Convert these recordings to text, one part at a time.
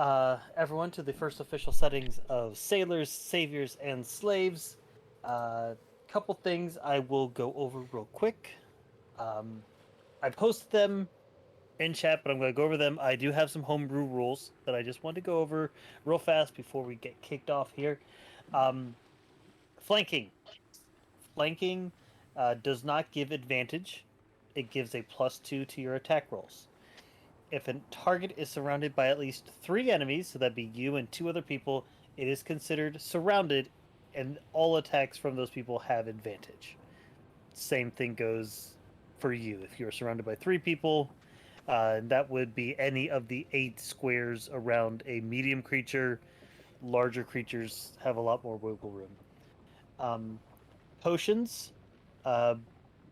everyone to the first official settings of Sailors, Saviors, and Slaves. Couple things I will go over real quick. I posted them in chat, but I'm going to go over them. I do have some homebrew rules that I just want to go over real fast before we get kicked off here. Um, flanking. Flanking does not give advantage. It gives a +2 to your attack rolls. If a target is surrounded by at least 3 enemies, so that'd be you and 2 other people, it is considered surrounded, and all attacks from those people have advantage. Same thing goes for you. If you're surrounded by 3 people, that would be any of the 8 squares around a medium creature. Larger creatures have a lot more wiggle room. Um, Potions, uh,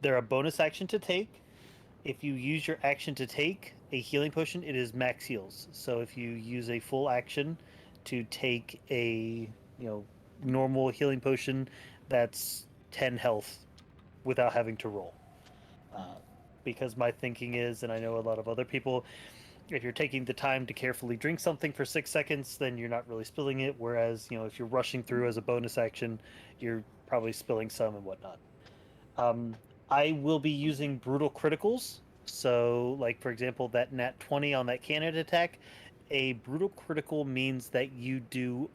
they're a bonus action to take. If you use your action to take a healing potion, it is max heals. So if you use a full action to take a normal healing potion, that's 10 health without having to roll. Because my thinking is, and I know a lot of other people, if you're taking the time to carefully drink something for 6 seconds, then you're not really spilling it. Whereas, if you're rushing through as a bonus action, you're probably spilling some and whatnot. Um, I will be using brutal criticals. So, like for example, that nat 20 on that cannon attack, a brutal critical means that you do,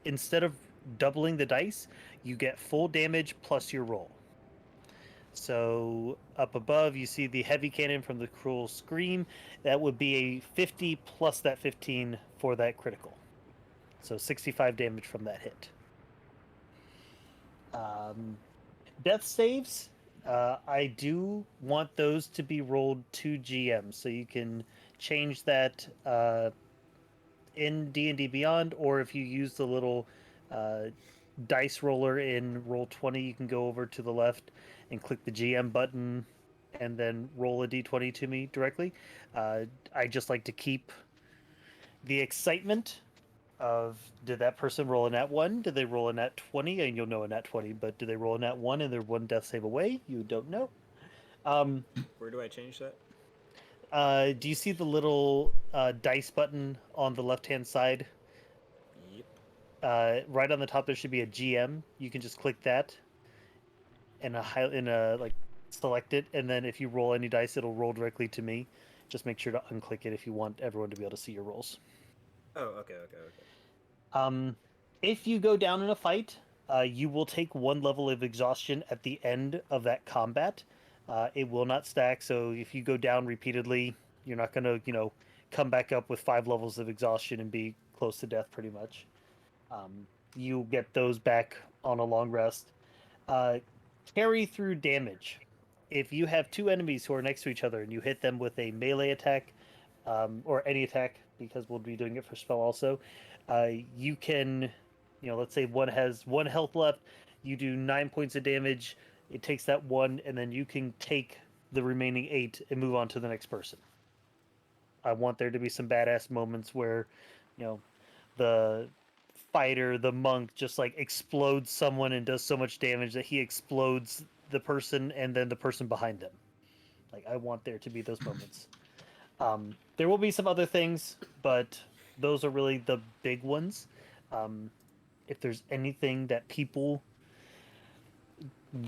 instead of doubling the dice, you get full damage plus your roll. So up above, you see the heavy cannon from the Cruel Scream. That would be a 50 plus that 15 for that critical. So 65 damage from that hit. Um, Death saves, I do want those to be rolled to GM, so you can change that in D&D Beyond, or if you use the little uh, dice roller in Roll20, you can go over to the left and click the GM button and then roll a D20 to me directly. I just like to keep the excitement of, did that person roll a nat 1? Did they roll a nat 20? And you'll know a nat 20, but did they roll a nat 1 and they're one death save away? You don't know. Where do I change that? Do you see the little dice button on the left hand side? Yep. Right on the top, there should be a GM. You can just click that and like select it, and then if you roll any dice, it'll roll directly to me. Just make sure to unclick it if you want everyone to be able to see your rolls. Oh, okay. Um, if you go down in a fight, you will take 1 level of exhaustion at the end of that combat. It will not stack, so if you go down repeatedly, you're not going to, come back up with 5 levels of exhaustion and be close to death pretty much. You get those back on a long rest. Uh, Carry through damage. If you have 2 enemies who are next to each other and you hit them with a melee attack, or any attack, because we'll be doing it for spell also, you can, let's say one has 1 health left, you do 9 points of damage, it takes that 1, and then you can take the remaining 8 and move on to the next person. I want there to be some badass moments where, you know, the fighter, the monk, just like explodes someone and does so much damage that he explodes the person and then the person behind them. Like, I want there to be those moments. There will be some other things, but those are really the big ones. Um, if there's anything that people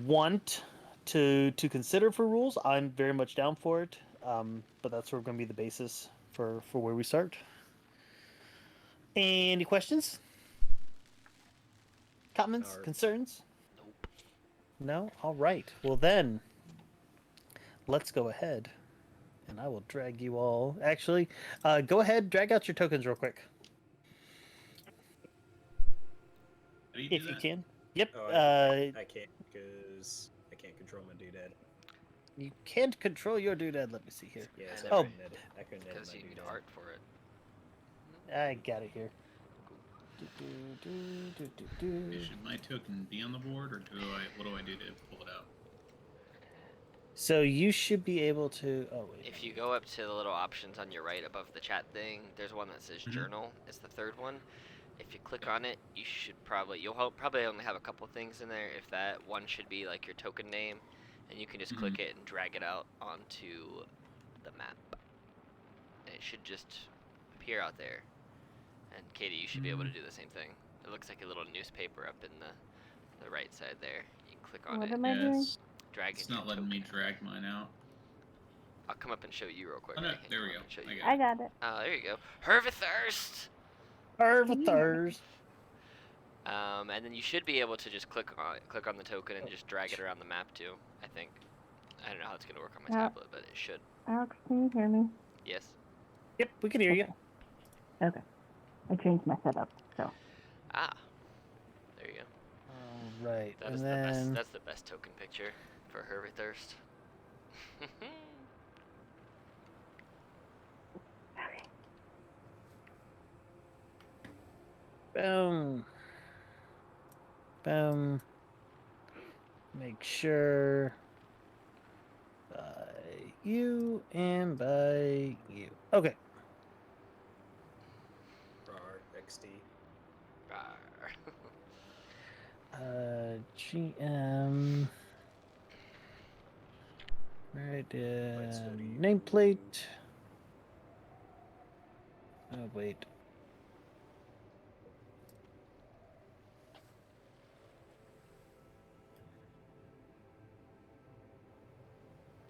want to consider for rules, I'm very much down for it. But that's sort of going to be the basis for where we start. Any questions, comments, Or concerns? Nope. No? All right. Well, then, let's go ahead and I will drag you all. Actually, go ahead, drag out your tokens real quick. How do you do If you that? can. Yep. oh, I can't because I can't control my doodad. You can't control your doodad. Let me see here. Yeah, I so know, Oh, right? I couldn't edit Because my you need doodad. art for it. I got it here. Should my token be on the board, or what do I do to pull it out? So you should be able to. Oh wait. If you go up to the little options on your right above the chat thing, there's one that says journal. It's the third one. If you click on it, you should probably only have a couple things in there. If that one should be like your token name, and you can just click it and drag it out onto the map. And it should just appear out there. And Katie, you should be able to do the same thing. It looks like a little newspaper up in the right side there. You click on What it, am I Yeah, doing? drag it's in your not letting me token. drag mine out. I'll come up and show you real quick. Oh, no, I can there come we up go. and show I you. got I got it. Oh, there you go. Hervithurst! Servitors. And then you should be able to just click on the token and just drag it around the map too, I think. I don't know how it's going to work on my Yeah. tablet, but it should. Alex, can you hear me? Yes. Yep, we can hear you. Okay. I changed my setup, so. Ah. There you go. All right, That and is then that's the best token picture for Hervithurst. boom, boom. Make sure by you and by you. Okay. RR, XD. GM. Right. Let's go to you. Nameplate. Oh wait.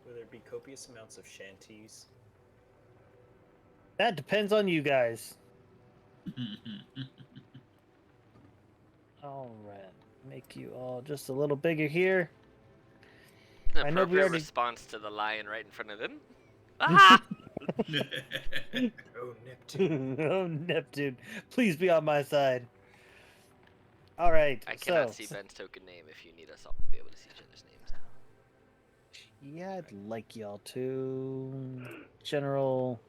Will there be copious amounts of shanties? That depends on you guys. All right. Make you all just a little bigger here. An I know we appropriate already- response to the lion right in front of him. Ah! Oh, Neptune. Oh, Neptune. Please be on my side. All right. I cannot see Ben's token name. If you need us all to be able to see each other's names. Yeah, I'd like y'all to. General.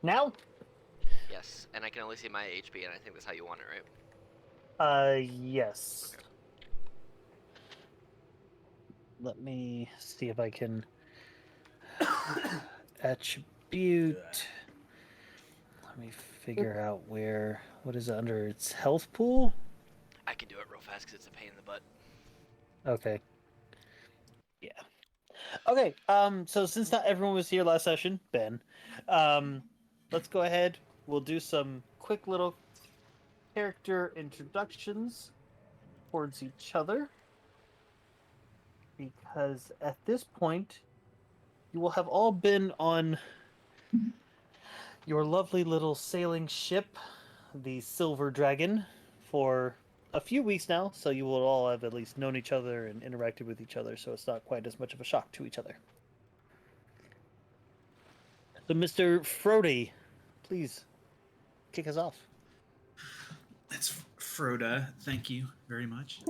Now? Yes, and I can only see my HP, and I think that's how you want it, right? Yes. Let me see if I can attribute. Let me figure out where. What is it under its health pool? I can do it real fast because it's a pain in the butt. Okay. Yeah. Okay. So since not everyone was here last session, Ben, let's go ahead. We'll do some quick little character introductions towards each other. Because at this point, you will have all been on your lovely little sailing ship, the Silver Dragon, for a few weeks now, so you will all have at least known each other and interacted with each other, so it's not quite as much of a shock to each other. So, Mr. Frody, please kick us off. That's Froda. Thank you very much.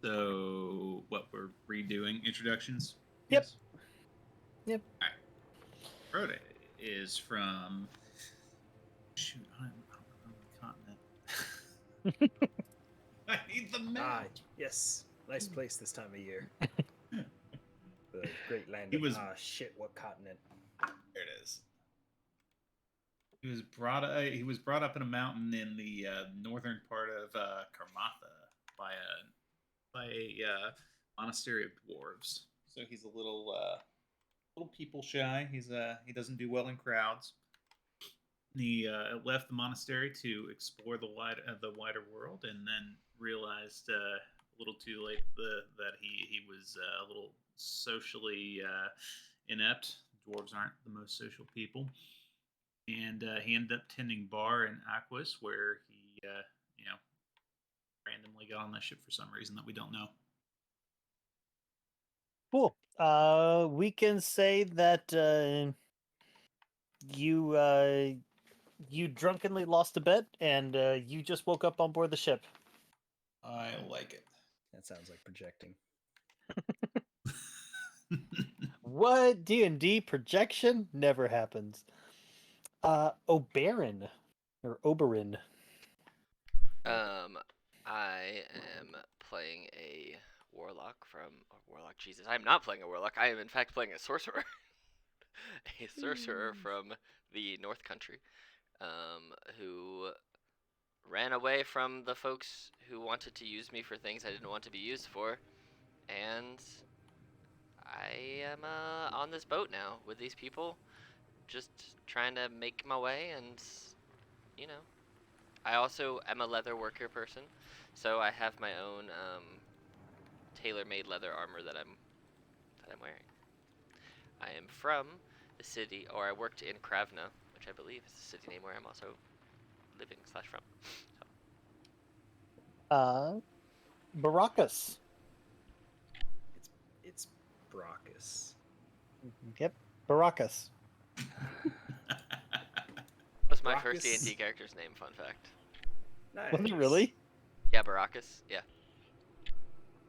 So, what, we're redoing introductions? Yep. Yes? Yep. All right. Froda is from. Shoot, I'm on the continent. I need the Ah, map. yes. Nice place this time of year. The great land He of was- shit, what continent? There it is. He was brought up in a mountain in the northern part of Karmatha by a monastery of dwarves. So he's a little people shy. He doesn't do well in crowds. He left the monastery to explore the wider world, and then realized a little too late that he was a little socially inept. Dwarves aren't the most social people, and he ended up tending bar in Aquis, where he randomly got on that ship for some reason that we don't know. Cool. We can say that you drunkenly lost a bet, and you just woke up on board the ship. I like it. That sounds like projecting. What? D&D projection never happens. Oberon or Oberon. I am playing a warlock Jesus, I am not playing a warlock. I am in fact playing a sorcerer. A sorcerer from the North Country, who ran away from the folks who wanted to use me for things I didn't want to be used for, and I am on this boat now with these people, just trying to make my way, and you know, I also am a leather worker person, so I have my own tailor-made leather armor that I'm wearing. I am from the city, or I worked in Kravna, which I believe is the city name where I'm also living slash from. So, Baracus. It's Brockus. Yep, Baracus. was my first Brockus. D&D character's name. Fun fact. Nice. Was it really? Yeah, Baracus. Yeah.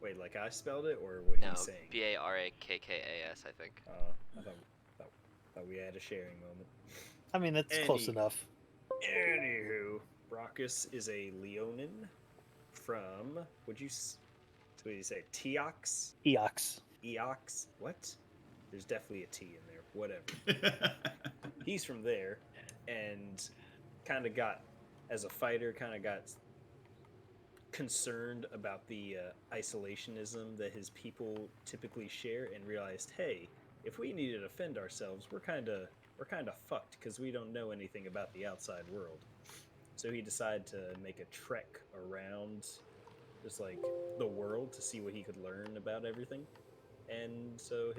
Wait, like I spelled it, or what No, he's saying? Barakkas, I think. I thought we had a sharing moment. I mean, it's close enough. Anywho, Brockus is a Leonin from, what do you say, Teox? Eox. Eox? What? There's definitely a T in there. Whatever. He's from there, and kind of got, as a fighter, kind of got concerned about the isolationism that his people typically share, and realized, hey, if we need to defend ourselves, we're kind of fucked because we don't know anything about the outside world. So he decided to make a trek around just like the world to see what he could learn about everything. And so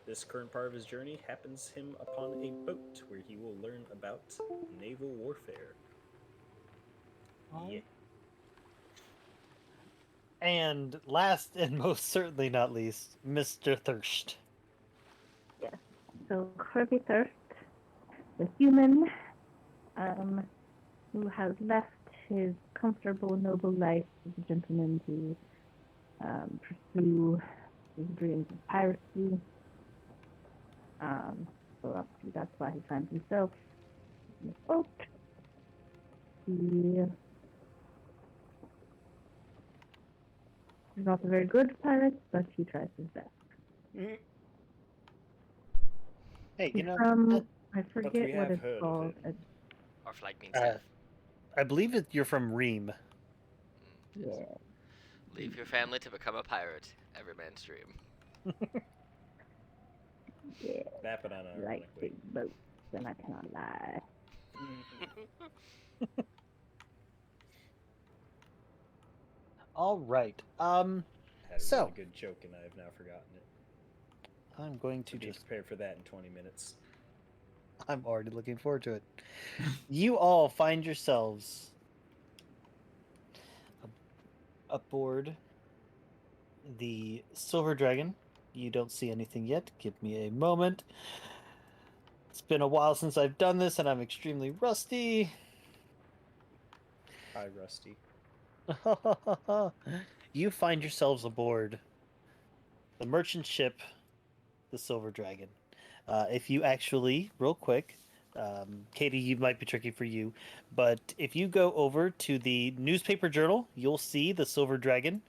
this current part of his journey happens him upon a boat where he will learn about naval warfare. Yeah. And last and most certainly not least, Mr. Thirst. Yes. So Kirby Thirst, the human, who has left his comfortable, noble life as a gentleman to pursue his dreams of piracy. So obviously that's why he finds himself in a boat. He's not a very good pirate, but he tries his best. Hey, He's you know, from, I we forget what have it's heard of called. it. Or flag means Uh, safe. I believe you're from Reem. Yes. Yeah. Leave your family to become a pirate. Every man's dream. Yeah. Map it on I like big boats, and I cannot lie. All right. Had a So really good joke, and I have now forgotten it. I'm going to So be just. prepared for that in 20 minutes. I'm already looking forward to it. You all find yourselves aboard the Silver Dragon. You don't see anything yet. Give me a moment. It's been a while since I've done this, and I'm extremely rusty. Hi, Rusty. You find yourselves aboard the merchant ship, the Silver Dragon. If you actually, real quick, Katie, you might be tricky for you, but if you go over to the newspaper journal, you'll see the Silver Dragon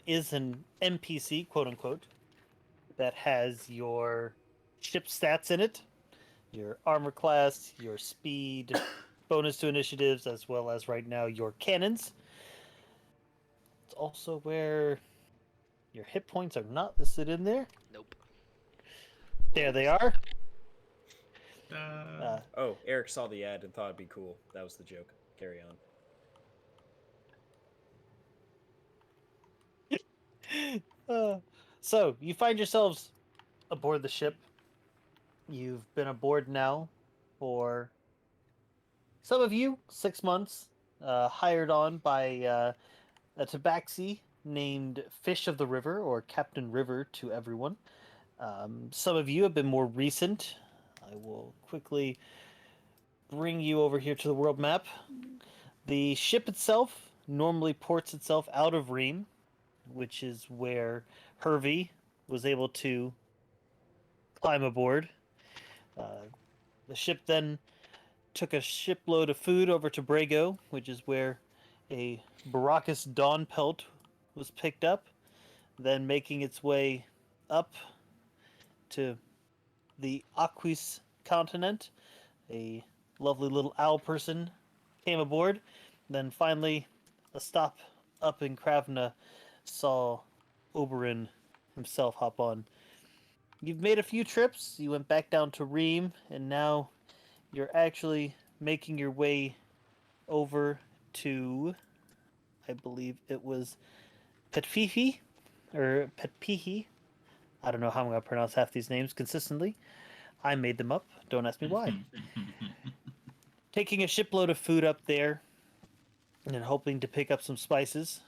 is an NPC, quote unquote, that has your ship stats in it, your armor class, your speed, bonus to initiatives, as well as right now your cannons. It's also where your hit points are not listed in there. Nope. There they are. Oh, Eric saw the ad and thought it'd be cool. That was the joke. Carry on. So you find yourselves aboard the ship. You've been aboard now for some of you 6 months, hired on by a tabaxi named Fish of the River, or Captain River to everyone. Some of you have been more recent. I will quickly bring you over here to the world map. The ship itself normally ports itself out of Reem, which is where Hervey was able to climb aboard. The ship then took a shipload of food over to Brago, which is where a Baracus Dawn pelt was picked up, then making its way up to the Aquis continent. A lovely little owl person came aboard. Then finally, a stop up in Kravna saw Oberyn himself hop on. you've made a few trips. You went back down to Ream, and now you're actually making your way over to, I believe it was Petfifi, or Petpihi. I don't know how I'm going to pronounce half these names consistently. I made them up. Don't ask me why. Taking a shipload of food up there and then hoping to pick up some spices.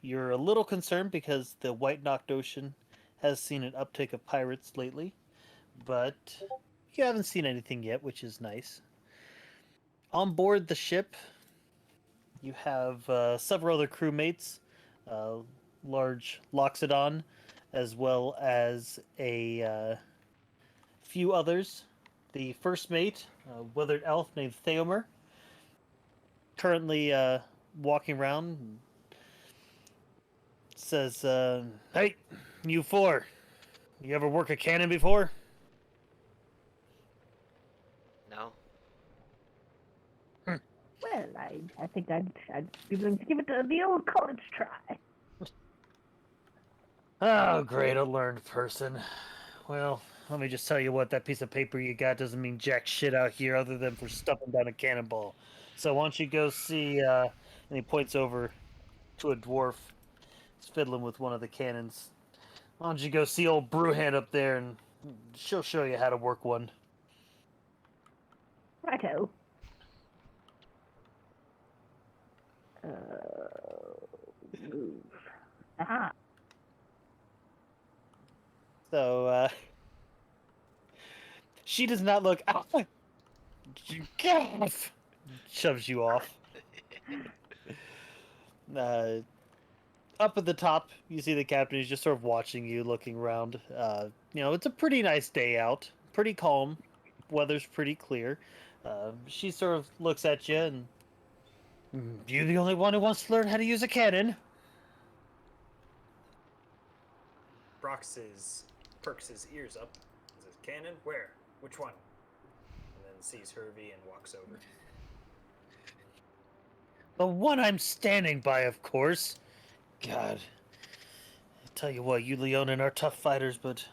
You're a little concerned because the White Knocked Ocean has seen an uptick of pirates lately, but you haven't seen anything yet, which is nice. On board the ship, you have several other crewmates, uh, large Loxodon, as well as a few others. The first mate, a withered elf named Theomer, currently walking around, says, "Hey, you four, you ever work a cannon before?" No. Well, I think I'd be willing to give it the old college try. Oh, great, a learned person. Well, let me just tell you what, that piece of paper you got doesn't mean jack shit out here other than for stuffing down a cannonball. So why don't you go see, and he points over to a dwarf. He's fiddling with one of the cannons. Why don't you go see old Brewhand up there and she'll show you how to work one. Righto. Move. Aha. So, she does not look. Get off! Shoves you off. Up at the top, you see the captain. He's just sort of watching you, looking around. It's a pretty nice day out. Pretty calm. Weather's pretty clear. She sort of looks at you and. You the only one who wants to learn how to use a cannon? Brox perks his ears up and says, "Cannon? Where? Which one?" And then sees Hervey and walks over. The one I'm standing by, of course. God. I tell you what, you Leonin are tough fighters, but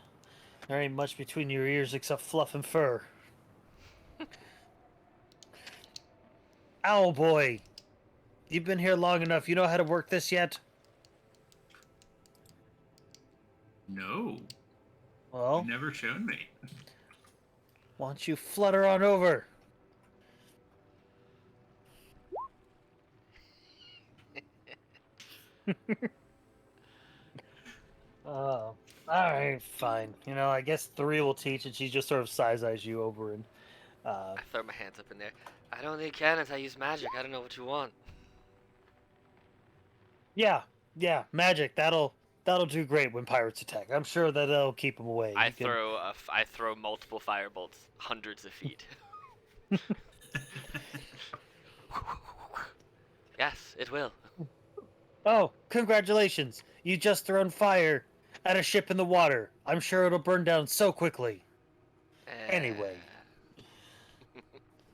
there ain't much between your ears except fluff and fur. Owl boy, you've been here long enough. You know how to work this yet? No, Well, you've never shown me. why don't you flutter on over? Oh, alright, fine. I guess 3 will teach, and she just sort of side-eyes you over and, I throw my hands up in there. I don't need cannons. I use magic. I don't know what you want. yeah, magic. That'll do great when pirates attack. I'm sure that'll keep them away. I You can- throw multiple firebolts, hundreds of feet. Yes, it will. Oh, congratulations! You just thrown fire at a ship in the water. I'm sure it'll burn down so quickly. Anyway.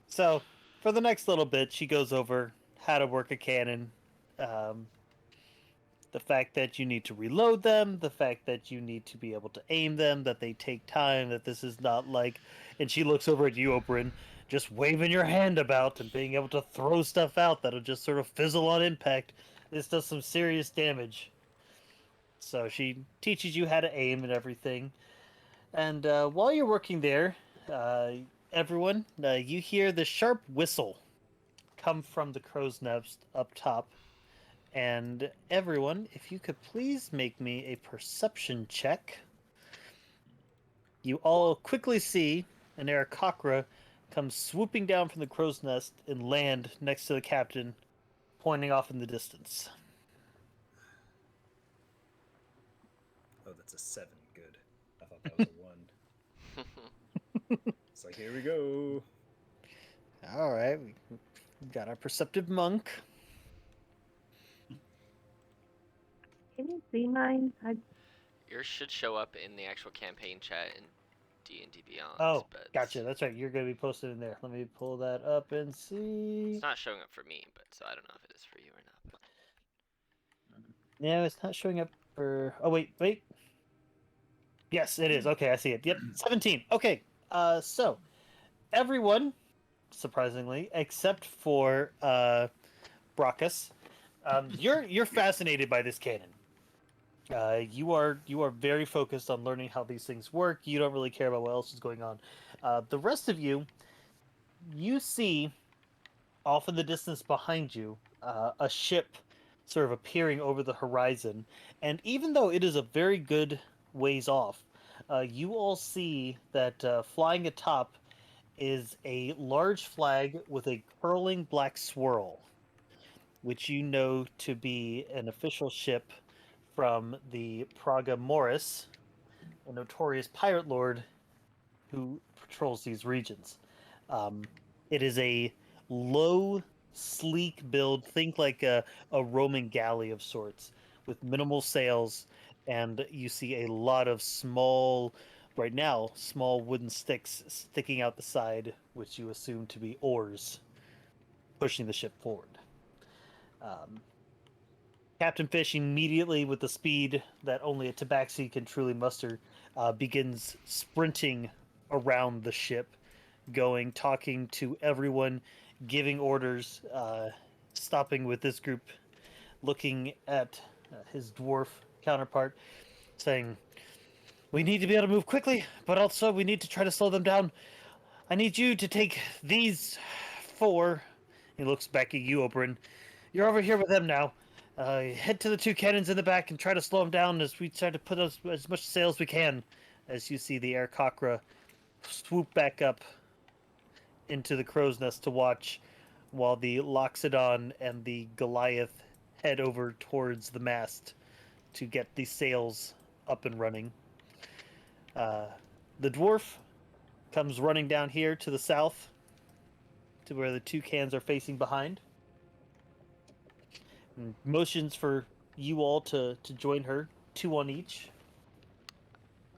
So, for the next little bit, she goes over how to work a cannon, the fact that you need to reload them, the fact that you need to be able to aim them, that they take time, that this is not like. And she looks over at you, Oberyn, just waving your hand about and being able to throw stuff out that'll just sort of fizzle on impact. This does some serious damage. So she teaches you how to aim and everything. And while you're working there, everyone, you hear the sharp whistle come from the crow's nest up top. And everyone, if you could please make me a perception check. You all quickly see an Aarakocra come swooping down from the crow's nest and land next to the captain, pointing off in the distance. Oh, that's a 7. Good. I thought that was a 1. It's like, here we go. All right, we got our perceptive monk. Can you see mine? Yours should show up in the actual campaign chat in D&D Beyond. Oh, but gotcha. That's right. You're going to be posted in there. Let me pull that up and see. It's not showing up for me, but so I don't know if it is for you or not. Yeah, it's not showing up for. Oh, wait. Yes, it is. Okay, I see it. Yep, 17. Okay, so everyone, surprisingly, except for Brockus, you're fascinated by this cannon. You are very focused on learning how these things work. You don't really care about what else is going on. The rest of you, you see off in the distance behind you a ship sort of appearing over the horizon, and even though it is a very good ways off, you all see that flying atop is a large flag with a curling black swirl, which you know to be an official ship from the Praga Morris, a notorious pirate lord who patrols these regions. Um, it is a low, sleek build. Think like a Roman galley of sorts, with minimal sails, and you see a lot of small, right now, small wooden sticks sticking out the side, which you assume to be oars, pushing the ship forward. Um, Captain Fish immediately, with the speed that only a tabaxi can truly muster, begins sprinting around the ship, going, talking to everyone, giving orders, stopping with this group, looking at his dwarf counterpart, saying, "We need to be able to move quickly, but also we need to try to slow them down. I need you to take these four." He looks back at you, Oberyn. "You're over here with them now. Head to the two cannons in the back and try to slow them down as we try to put as much sail as we can." As you see the Air Cockra swoop back up into the crow's nest to watch, while the Loxodon and the Goliath head over towards the mast to get the sails up and running. The dwarf comes running down here to the south, to where the two cans are facing behind, and motions for you all to join her, two on each.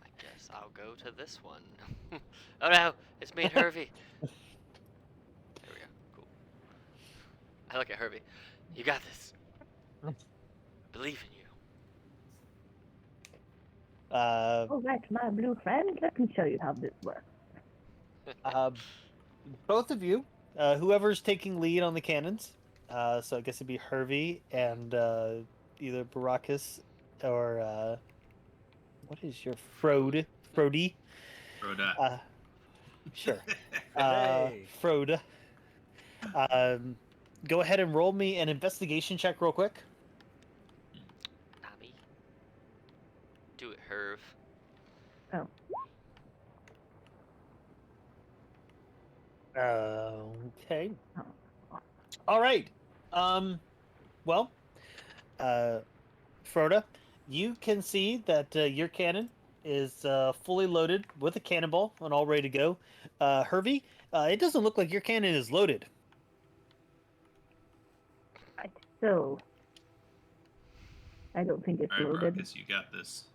I guess I'll go to this one. Oh no, it's me and Hervey. There we go. Cool. I look at Hervey. You got this. I believe in you. All right, my blue friend, let me show you how this works. Uh, Both of you, whoever's taking lead on the cannons, so I guess it'd be Hervey and either Baracus or what is your Frody? Rhoda. Sure. Hey. Froda. Go ahead and roll me an investigation check real quick. Nami. Do it, Herv. Oh, Okay. oh. All right. Well, Froda, you can see that your cannon is fully loaded with a cannonball and all ready to go. Hervey, it doesn't look like your cannon is loaded. Right. So, I don't think it's All right, loaded. Marcus, you got this.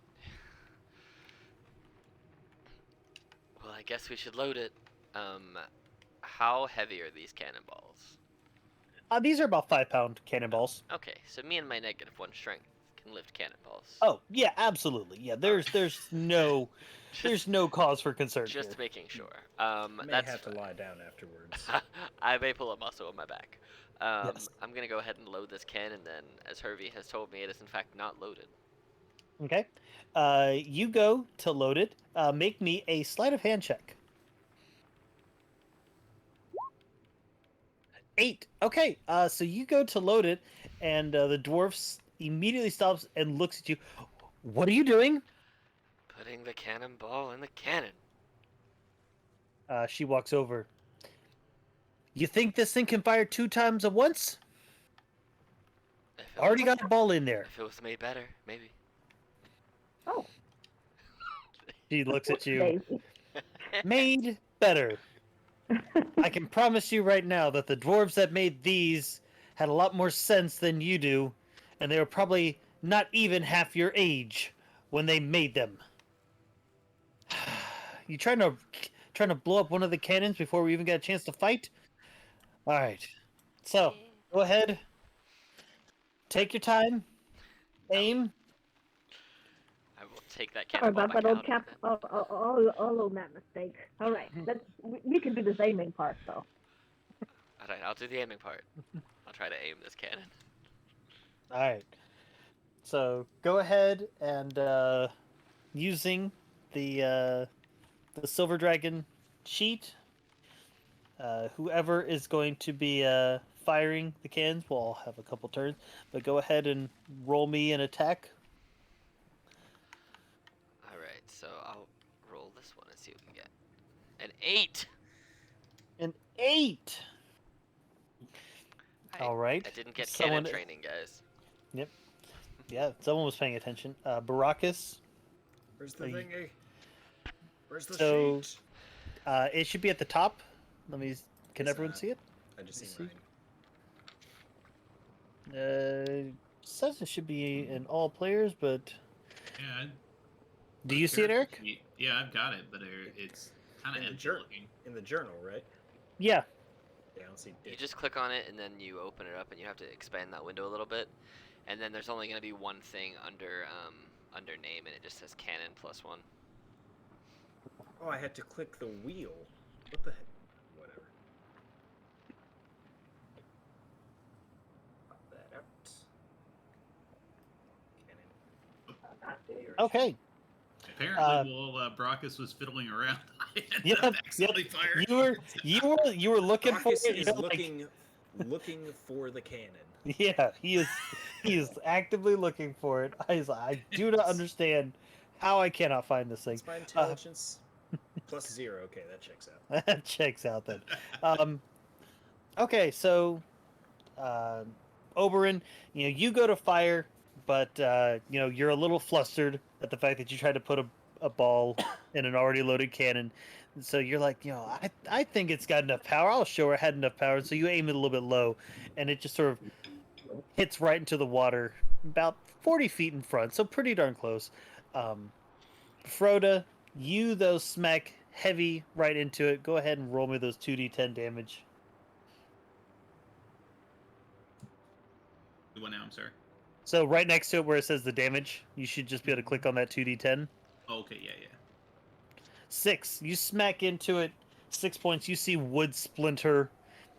Well, I guess we should load it. How heavy are these cannonballs? These are about 5-pound cannonballs. Okay, so me and my -1 strength can lift cannonballs. Oh yeah, absolutely. Yeah, there's no there's no cause for concern Just here. making sure. May That's have to fine. lie down afterwards. I may pull a muscle in my back. Yes. I'm gonna go ahead and load this cannon then, as Hervey has told me it is in fact not loaded. Okay. You go to load it. Make me a sleight of hand check. 8. Okay. So you go to load it, and the dwarf immediately stops and looks at you. "What are you doing?" Putting the cannonball in the cannon. She walks over. "You think this thing can fire 2 times at once? If it Already was, got a ball in there." if it was made better, maybe. Oh, She looks at you. Daisy. "Made better. I can promise you right now that the dwarves that made these had a lot more sense than you do, and they were probably not even half your age when they made them. You trying to blow up one of the cannons before we even get a chance to fight? All right. So, go ahead. Take your time. Aim. I will take that Sorry cannonball about back that old out. cap. All on that mistake. All right, we can do the aiming part though. Alright, I'll do the aiming part. I'll try to aim this cannon. All right. So go ahead and using the silver dragon sheet, whoever is going to be firing the cannons will all have a couple turns. But go ahead and roll me an attack. Alright, so I'll roll this one and see what we get. An 8! An 8. All right. I didn't get Someone- cannon training, guys. Yeah, someone was paying attention. Baracus, Where's the Are you- thingy? Where's the So- sheet? it should be at the top. Can It's everyone not. see it? I just see. seen Ryan. Says it should be in all players, but Yeah. do you see it, Eric? Yeah, I've got it, but it's kind of In the empty journal. looking. In the journal, right? Yeah. Yeah, I don't see You dick. just click on it and then you open it up and you have to expand that window a little bit. And then there's only going to be one thing under name and it just says cannon +1. Oh, I had to click the wheel. What the heck? Whatever. Pop that out. Cannon. Okay. Apparently, while Brockus was fiddling around, I ended Yep, up accidentally firing. You were looking for Marcus it. is You're like, looking for the cannon. yeah, he is actively looking for it. I do not understand how I cannot find this thing. It's my intelligence +0. Okay, that checks out. That checks out then. Okay, so Oberon, you go to fire, but you're a little flustered at the fact that you tried to put a ball in an already loaded cannon. So you're like, I think it's got enough power. I'll show her it had enough power. So you aim it a little bit low, and it just sort of hits right into the water, about 40 feet in front. So pretty darn close. Froda, you though smack heavy right into it. Go ahead and roll me those 2d10 damage. What now? I'm sorry. So right next to it where it says the damage, you should just be able to click on that 2d10. Oh, okay, yeah. 6. You smack into it. 6 points. You see wood splinter.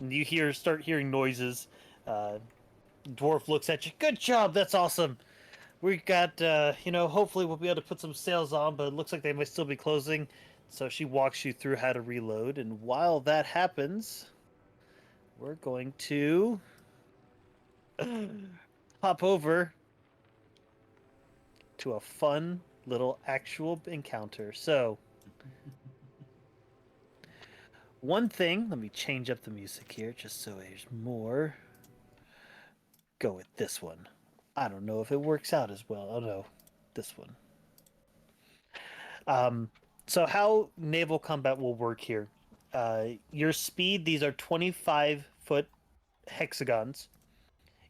And you start hearing noises. Dwarf looks at you. Good job. That's awesome. We got, hopefully we'll be able to put some sails on, but it looks like they might still be closing. So she walks you through how to reload. And while that happens, we're going to hop over to a fun little actual encounter. So, one thing, let me change up the music here just so there's more. Go with this one. I don't know if it works out as well. Oh no, this one. So how naval combat will work here? Your speed, these are 25-foot hexagons.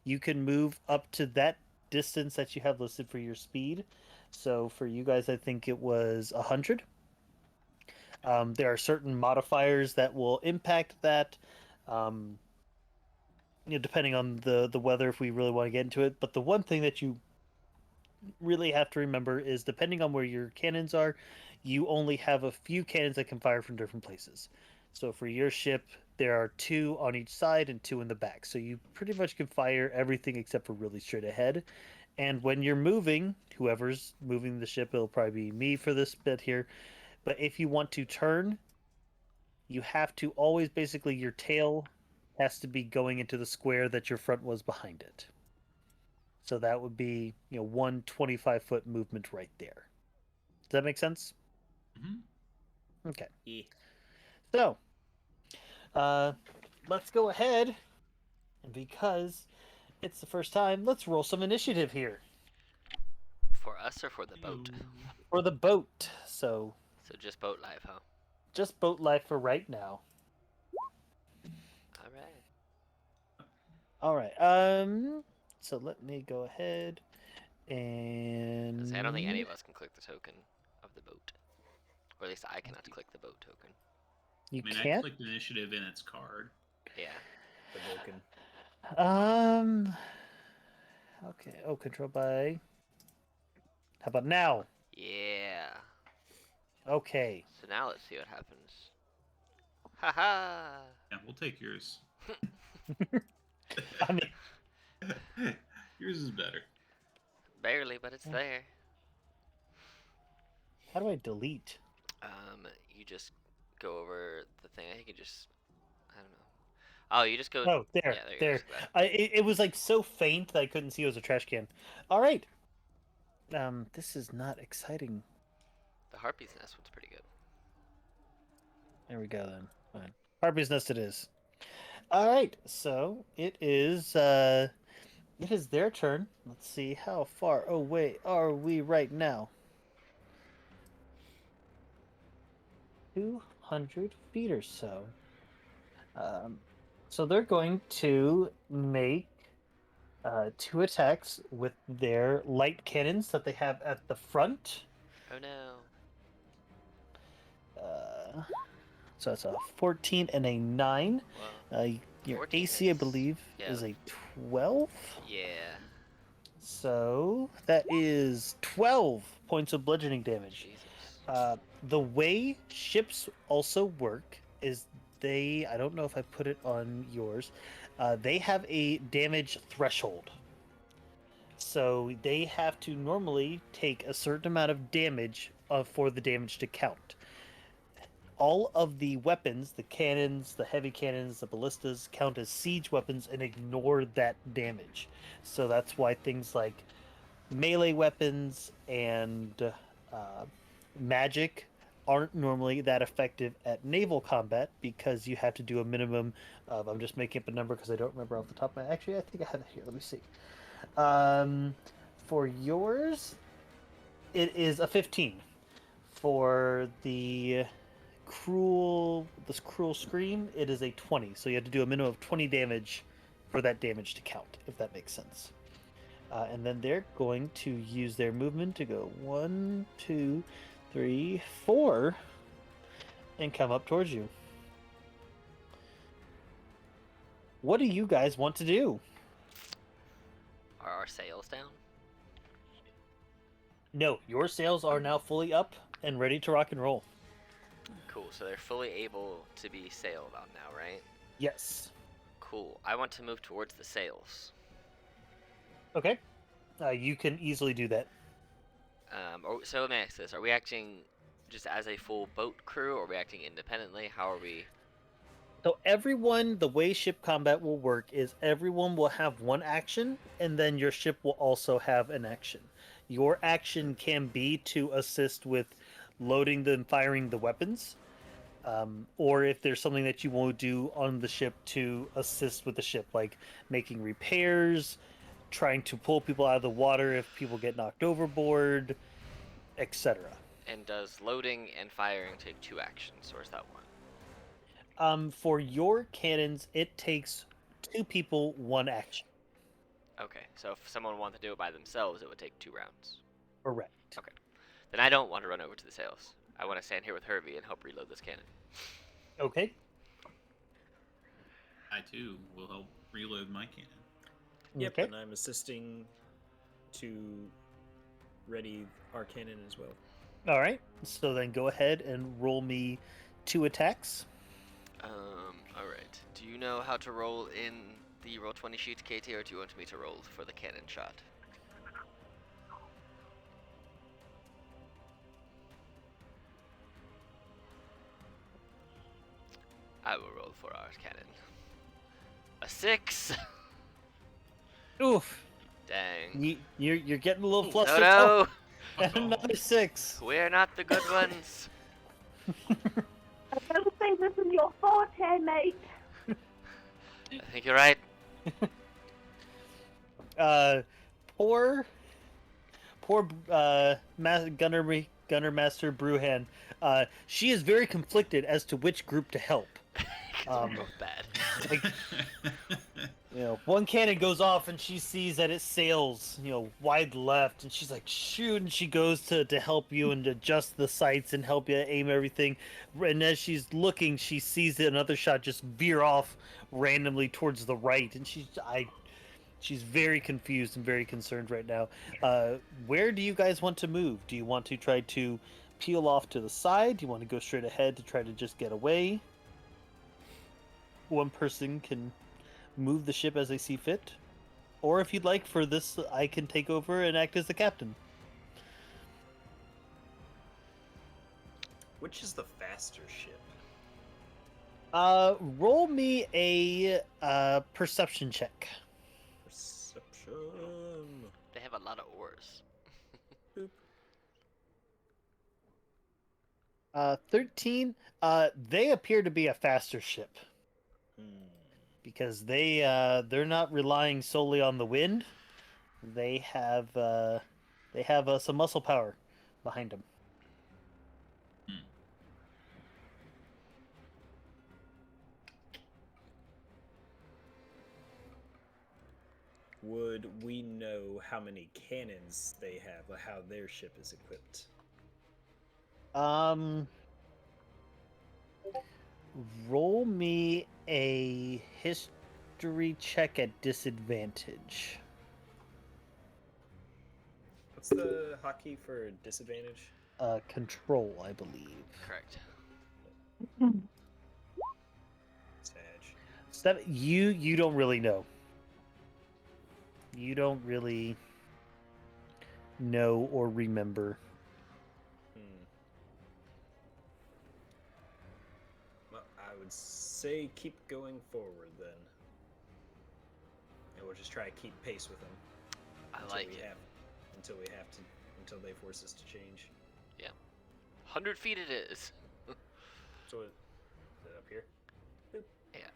You can move up to that distance that you have listed for your speed. So for you guys, I think it was 100. There are certain modifiers that will impact that, depending on the weather, if we really want to get into it. But the one thing that you really have to remember is, depending on where your cannons are, you only have a few cannons that can fire from different places. So for your ship, there are 2 on each side and 2 in the back. So you pretty much can fire everything except for really straight ahead. And when you're moving, whoever's moving the ship, it'll probably be me for this bit here. But if you want to turn, you have to always, basically, your tail has to be going into the square that your front was behind it. So that would be, 1 25-foot movement right there. Does that make sense? Mm-hmm. Okay. Yeah. So, let's go ahead, and because it's the first time, let's roll some initiative here. For us or for the boat? For the boat. So, So just boat life, huh? just boat life for right now. Alright. Alright, so let me go ahead and... I don't think any of us can click the token of the boat. Or at least I cannot click the boat token. You I can't? clicked initiative in its card. Yeah. The Vulcan. Okay. Oh, control by... How about now? Yeah. Okay. So now let's see what happens. Haha. Yeah, we'll take yours. I mean, Yours is better. Barely, but it's there. how do I delete? You just go over the thing. I think you just, I don't know. Oh, you just go. Oh, there, Yeah, there you there. go. So that- It was like so faint that I couldn't see it was a trash can. All right. This is not exciting. The harpy's nest one's pretty good. There we go then. Fine. Harpy's nest it is. All right. So it is their turn. Let's see how far away are we right now. 200 feet or so. So they're going to make 2 attacks with their light cannons that they have at the front. Oh no. So that's a 14 and a 9. Well, Your 14 AC, I hits. believe, Yeah. is a 12. yeah. So that is 12 points of bludgeoning damage. Jesus. The way ships also work is I don't know if I put it on yours, they have a damage threshold. So they have to normally take a certain amount of damage for the damage to count. All of the weapons, the cannons, the heavy cannons, the ballistas, count as siege weapons and ignore that damage. So that's why things like melee weapons and magic aren't normally that effective at naval combat because you have to do a minimum of, I'm just making up a number because I don't remember off the top of my, actually I think I have it here, let me see. For yours, it is a 15. For this cruel scream, it is a 20. So you have to do a minimum of 20 damage for that damage to count, if that makes sense. And then they're going to use their movement to go 1, 2, 3, 4, and come up towards you. What do you guys want to do? Are our sails down? No, your sails are now fully up and ready to rock and roll. Cool. So they're fully able to be sailed on now, right? Yes. Cool. I want to move towards the sails. Okay. You can easily do that. So let me ask this: are we acting just as a full boat crew, or are we acting independently? How are we? So everyone, the way ship combat will work is everyone will have one action, and then your ship will also have an action. Your action can be to assist with loading and firing the weapons, or if there's something that you want to do on the ship to assist with the ship, like making repairs, trying to pull people out of the water if people get knocked overboard, etc. And does loading and firing take 2 actions, or is that 1? For your cannons, it takes 2 people, 1 action. Okay, so if someone wanted to do it by themselves, it would take 2 rounds. Correct. Okay. Then I don't want to run over to the sails. I want to stand here with Hervey and help reload this cannon. Okay. I too will help reload my cannon. Yep, Okay. and I'm assisting to ready our cannon as well. All right. So then go ahead and roll me 2 attacks. All right. Do you know how to roll in the roll 20 sheet, KT, or do you want me to roll for the cannon shot? I will roll for our cannon. A 6. Oof. Dang. You're getting a little flustered. Oh no! And another 6. We're not the good ones. I don't think this is your forte, mate. I think you're right. Poor Gunner Master Brewhan. She is very conflicted as to which group to help. 'Cause we're both bad. Like, one cannon goes off and she sees that it sails, wide left, and she's like, shoot, and she goes to help you and adjust the sights and help you aim everything. And as she's looking, she sees another shot just veer off randomly towards the right, and She's very confused and very concerned right now. Where do you guys want to move? Do you want to try to peel off to the side? Do you want to go straight ahead to try to just get away? One person can move the ship as they see fit. Or if you'd like for this, I can take over and act as the captain. Which is the faster ship? Roll me a perception check. Perception. They have a lot of oars. 13. They appear to be a faster ship because they're not relying solely on the wind. They have some muscle power behind them. Would we know how many cannons they have, or how their ship is equipped? Roll me a history check at disadvantage. What's the hotkey for disadvantage? Control, I believe. Correct. Sag. You don't really know. You don't really know or remember. Well, I would say keep going forward then. And we'll just try to keep pace with them. I like it. Until they force us to change. 100 feet it is. So, is it up here? Boop. Yeah.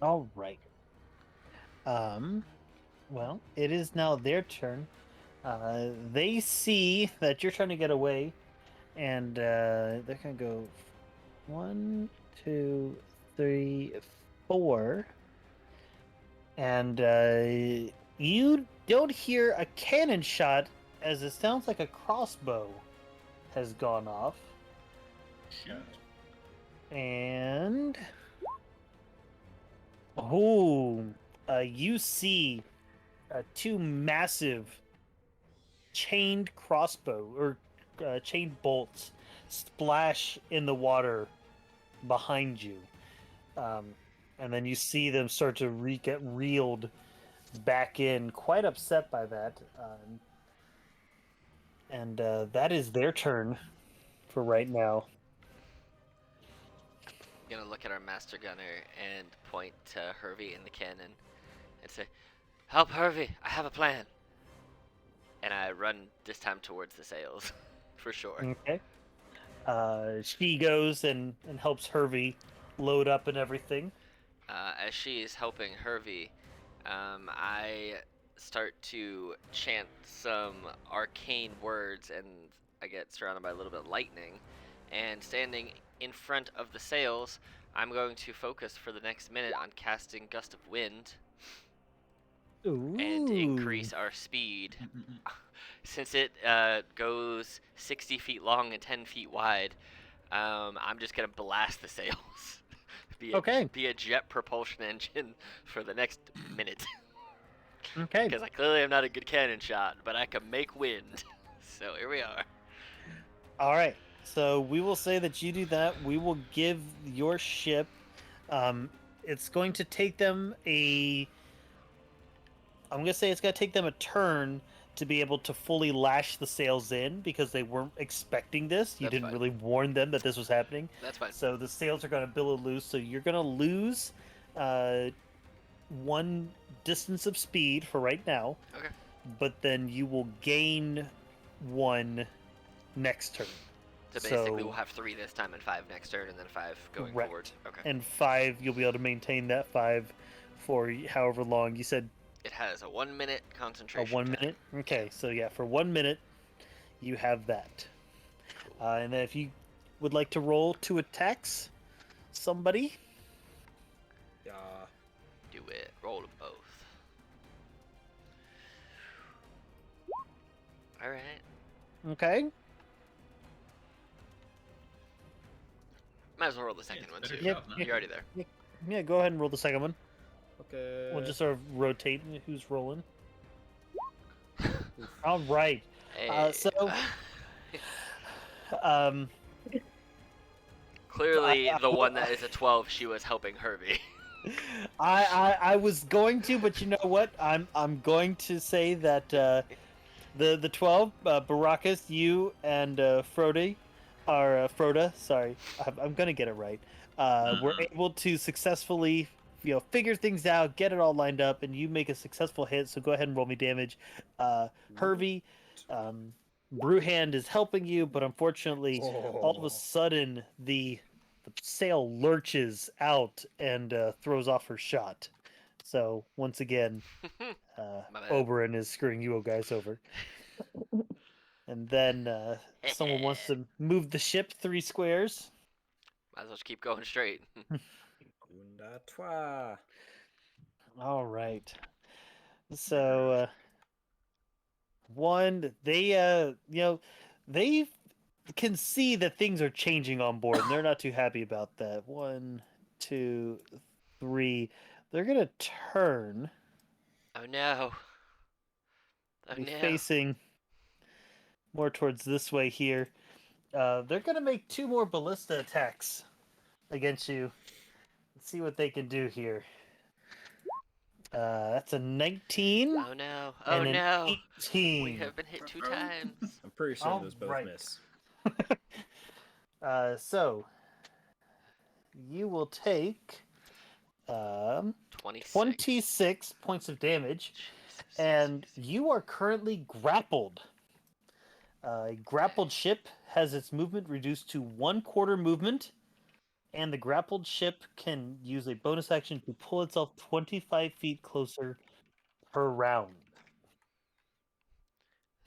All right. Well, it is now their turn. They see that you're trying to get away, and they're gonna go 1, 2, 3, 4, and you don't hear a cannon shot, as it sounds like a crossbow has gone off. Shit. And you see two massive chained crossbow or chained bolts splash in the water behind you, and then you see them start to get reeled back in, quite upset by that. And that is their turn for right now. I'm gonna look at our master gunner and point to Hervey in the cannon and say, "Help, Hervey! I have a plan." And I run this time towards the sails, for sure. Okay. She goes and helps Hervey load up and everything. As she is helping Hervey, I start to chant some arcane words, and I get surrounded by a little bit of lightning. And standing in front of the sails, I'm going to focus for the next minute on casting Gust of Wind and increase our speed. Since it goes 60 feet long and 10 feet wide, I'm just going to blast the sails. Be a jet propulsion engine for the next minute. Okay. Because I clearly am not a good cannon shot, but I can make wind. So here we are. All right. So we will say that you do that. We will give your ship. It's going to take them I'm going to say it's going to take them a turn to be able to fully lash the sails in, because they weren't expecting this. You That's didn't fine. really warn them that this was happening. That's fine. So the sails are going to billow loose. So you're going to lose 1 distance of speed for right now. Okay. But then you will gain 1 next turn. So basically we'll have 3 this time and 5 next turn, and then 5 going Correct. forward. Okay. And 5, you'll be able to maintain that 5 for however long. You said It has a 1 minute a concentration 1 time. minute? Okay, so yeah, for 1 minute, you have that. And then if you would like to roll 2 attacks, somebody. Yeah. Do it. Roll them both. Alright. Okay. Might as well roll the second it's one better too. Yep, job, no? You're already there. Yeah, go ahead and roll the second one. Okay. We'll just sort of rotate who's rolling. All right. Hey. So, um, Clearly, the one that is a 12, she was helping Herbie. I was going to, but you know what? I'm going to say that the 12, Baracus, you and Frode are Froda. Sorry, I'm gonna get it right. Were able to successfully, figure things out, get it all lined up, and you make a successful hit. So go ahead and roll me damage. Hervey, Brewhand is helping you, but unfortunately, all of a sudden the sail lurches out and throws off her shot. So once again, My bad. Oberyn is screwing you guys over. And then someone wants to move the ship 3 squares. Might as well just keep going straight. Gunda toi. All right. So one, they they can see that things are changing on board, and they're not too happy about that. 1, 2, 3. They're gonna turn. Oh no. Oh Be no. facing more towards this way here. They're gonna make 2 more ballista attacks against you. Let's see what they can do here. That's a 19 Oh no. Oh and an no. 18. We have been hit 2 times. I'm pretty certain All those both right. miss. So you will take 26. 26 points of damage, Jesus. and you are currently grappled. A grappled ship has its movement reduced to 1/4 movement, and the grappled ship can use a bonus action to pull itself 25 feet closer per round.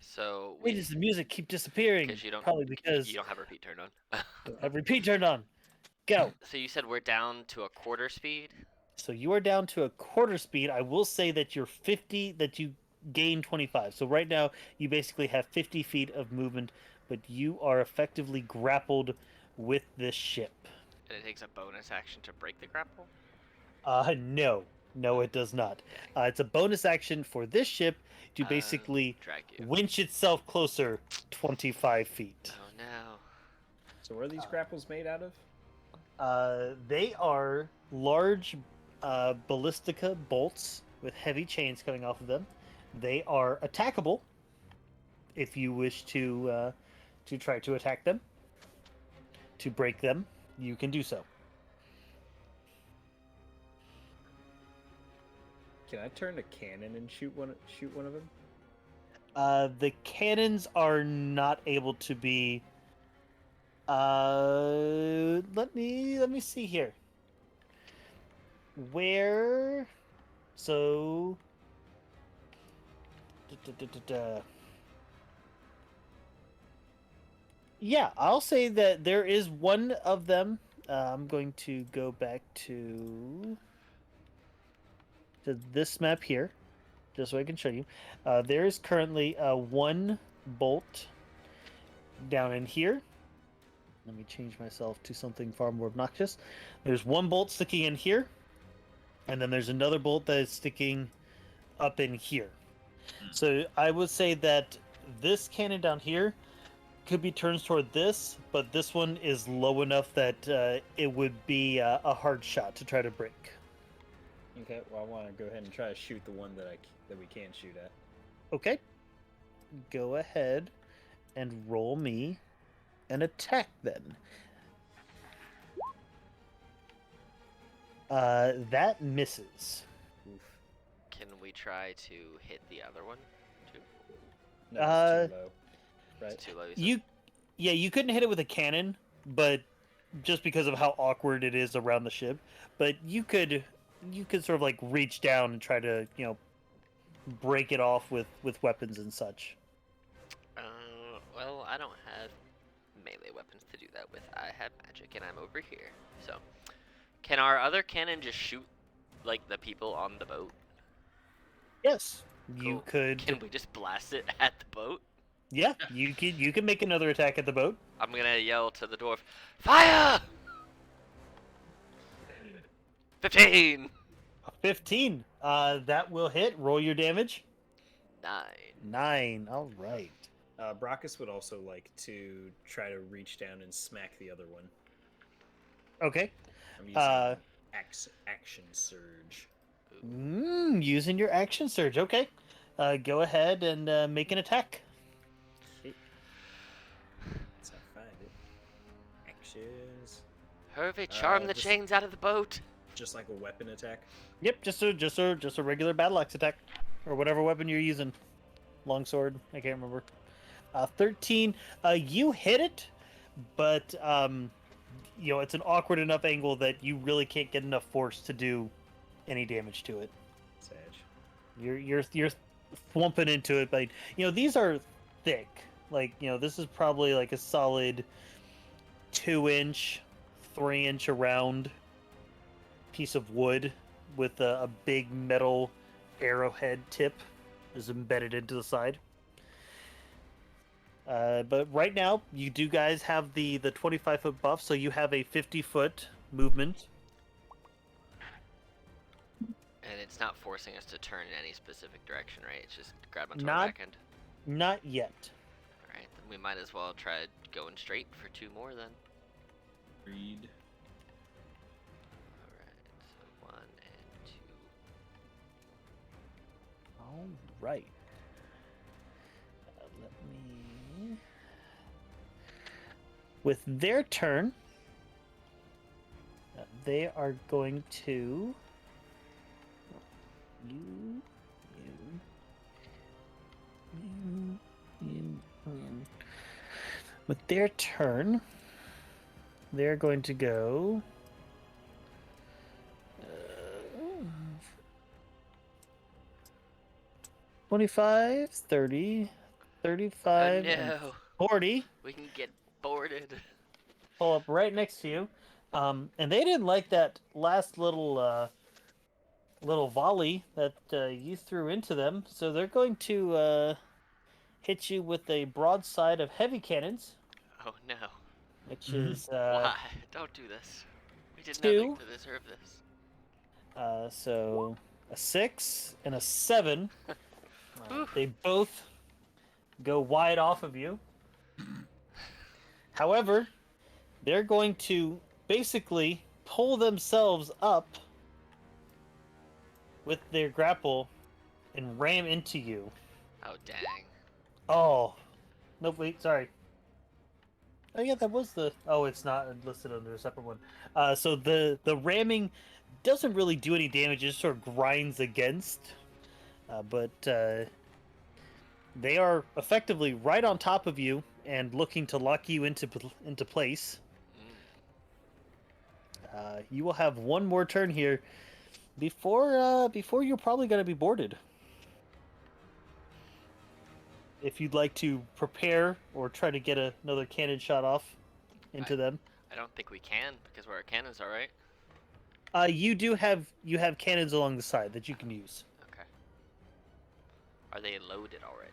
So Why does the music keep disappearing? because you don't Probably because you don't have repeat turned on. have repeat turned on. Go. So you said we're down to a quarter speed? So you are down to a quarter speed. I will say that you're 50, that you gain 25. So right now you basically have 50 feet of movement, but you are effectively grappled with this ship. And it takes a bonus action to break the grapple? No, it does not. It's a bonus action for this ship to basically drag you. winch itself closer 25 feet. Oh no. So what are these grapples made out of? They are large ballistica bolts with heavy chains coming off of them. They are attackable if you wish to try to attack them. To break them, you can do so. Can I turn a cannon and shoot one of them? The cannons are not able to be. Let me see here. Where? So. Yeah, I'll say that there is one of them. I'm going to go back to this map here, just so I can show you. There is currently one bolt down in here. Let me change myself to something far more obnoxious. There's one bolt sticking in here, and then there's another bolt that is sticking up in here. So I would say that this cannon down here could be turned toward this, but this one is low enough that it would be a hard shot to try to break. Okay, well I want to go ahead and try to shoot the one that we can shoot at. Okay. Go ahead and roll me an attack then. That misses. Oof. Can we try to hit the other one too? No, it's too low. Right. It's too low. You said? You couldn't hit it with a cannon, but just because of how awkward it is around the ship. But you could sort of like reach down and try to, break it off with weapons and such. Well, I don't have melee weapons to do that with. I have magic, and I'm over here. So, can our other cannon just shoot like the people on the boat? Yes, you Cool. could. Can we just blast it at the boat? Yeah, you can make another attack at the boat. I'm gonna yell to the dwarf, "Fire!" 15. 15. That will hit. Roll your damage. 9. 9. All right. Brockus would also like to try to reach down and smack the other one. Okay. I'm using action surge. Using your action surge. Okay. Go ahead and make an attack. Okay. Let's find it. Actions. Hervey, charm the this- chains out of the boat. Just like a weapon attack. Yep, just a regular battle axe attack, or whatever weapon you're using. Longsword. I can't remember. 13. You hit it, but it's an awkward enough angle that you really can't get enough force to do any damage to it. Sag. You're thwomping into it, but these are thick. Like this is probably like a solid 2-inch, 3-inch around piece of wood with a big metal arrowhead tip is embedded into the side. But right now, you do guys have the 25-foot buff, so you have a 50-foot movement. And it's not forcing us to turn in any specific direction, right? It's just grab onto Not- our back end. Not yet. Alright, then we might as well try going straight for 2 more then. Read. Alright, so 1 and 2. All right. Let me. With their turn, they are going to. With their turn, they're going to go. 25, 30, 35, Oh and no, 40. we can get boarded. Pull up right next to you. And they didn't like that last little volley that you threw into them, so they're going to hit you with a broadside of heavy cannons, Oh no. which is Why? Don't do this. We did 2. nothing to deserve this. So a 6 and a 7. They both go wide off of you. However, they're going to basically pull themselves up with their grapple and ram into you. Oh dang. Oh. No, wait, sorry. Oh yeah, that was the... Oh, it's not listed under a separate one. So the ramming doesn't really do any damage. It just sort of grinds against. But they are effectively right on top of you and looking to lock you into place. You will have one more turn here before you're probably going to be boarded. If you'd like to prepare or try to get another cannon shot off into them. I don't think we can because where our cannons are, right? You have cannons along the side that you can use. Okay. Are they loaded already?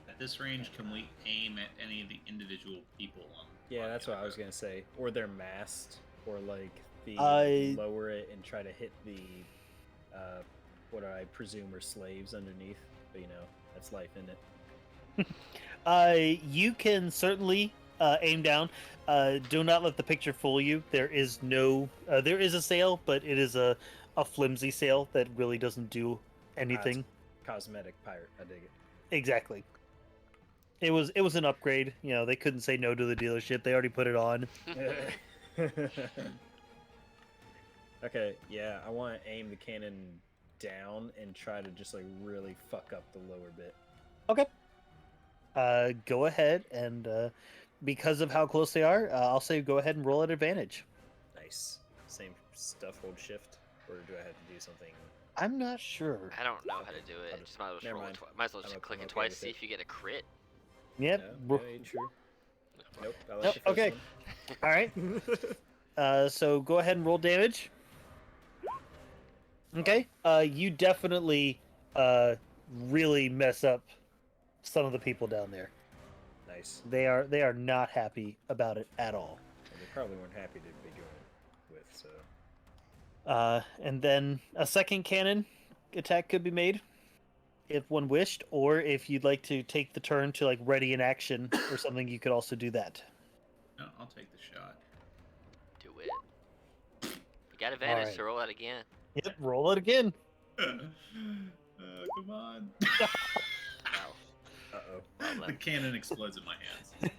At this range, can we aim at any of the individual people? Yeah, that's what I was gonna say. Or they're masked, or like lower it and try to hit the what I presume are slaves underneath. But that's life, isn't it? You can certainly aim down. Do not let the picture fool you. There is a sail, but it is a flimsy sail that really doesn't do anything. Cosmetic pirate, I dig it. Exactly. It was an upgrade. They couldn't say no to the dealership. They already put it on. Okay, yeah, I want to aim the cannon down and try to just like really fuck up the lower bit. Okay. Go ahead and because of how close they are, I'll say go ahead and roll at advantage. Nice. Same stuff, hold shift, or do I have to do something? I'm not sure. I don't know how to do it. Just might as well, Never roll mind. might as well just I'm click it okay twice, with see it. if you get a crit. Yep. No, true. Nope. I like Nope, the first okay. All right. So go ahead and roll damage. Okay. You definitely really mess up some of the people down there. Nice. They are not happy about it at all. And they probably weren't happy to be doing it with, so. And then a second cannon attack could be made if one wished, or if you'd like to take the turn to like ready in action or something, you could also do that. No, I'll take the shot. Do it. You got advantage, right. so roll that again. Yep, roll it again. Come on. No. Uh-oh. Well, The then. cannon explodes in my hands.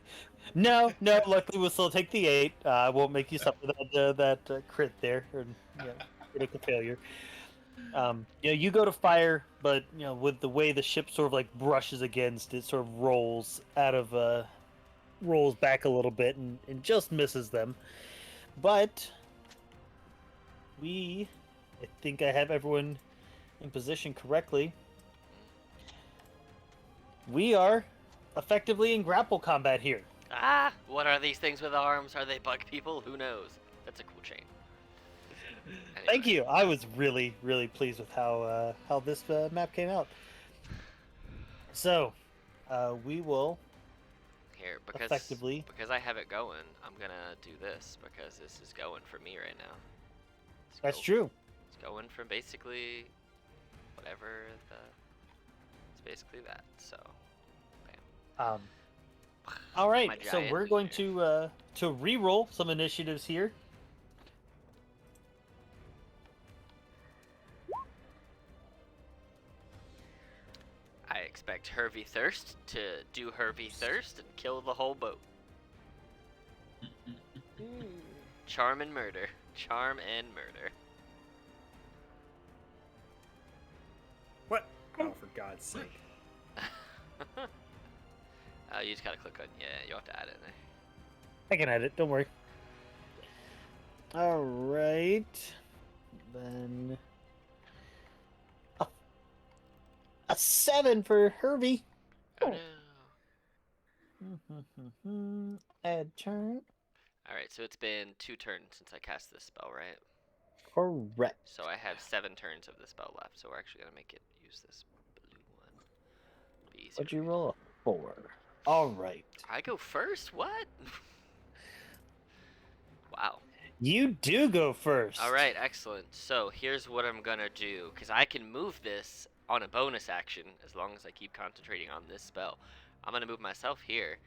No, luckily we'll still take the 8. I won't make you suffer that crit there, or critical failure. You go to fire, but with the way the ship sort of like brushes against it, sort of rolls back a little bit and just misses them. But I think I have everyone in position correctly. We are effectively in grapple combat here. Ah! What are these things with arms? Are they bug people? Who knows? That's a cool chain. Anyway. Thank you. I was really, really pleased with how this map came out. So, we will Here, because I have it going, I'm gonna do this because this is going for me right now. That's true. It's going from basically whatever it's basically that. So, bam. All right. My So giant we're going here. to re-roll some initiatives here. I expect Hervey Thirst to do Hervey Thirst and kill the whole boat. Charm and murder. Charm and murder. What? Oh, for God's sake. You just gotta click on, you have to add it in there. I can add it. Don't worry. All right. Then a 7 for Hervey. Oh no. Add turn. Alright, so it's been 2 turns since I cast this spell, right? Correct. So I have 7 turns of the spell left, so we're actually gonna make it use this blue one. Be easier What'd for you me. roll? A 4. All right. I go first? What? Wow. You do go first. Alright, excellent. So here's what I'm gonna do, because I can move this on a bonus action as long as I keep concentrating on this spell. I'm gonna move myself here.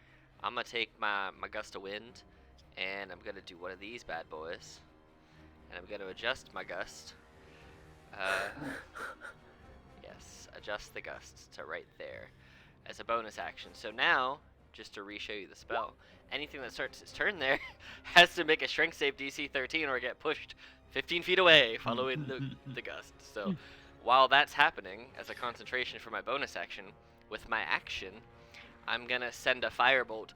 I'm gonna take my gust of wind, and I'm gonna do one of these bad boys, and I'm gonna adjust my gust. Yes, adjust the gust to right there as a bonus action. So now, just to re-show you the spell, anything that starts its turn there has to make a strength save DC 13 or get pushed 15 feet away following the gust. So while that's happening as a concentration for my bonus action, with my action, I'm gonna send a firebolt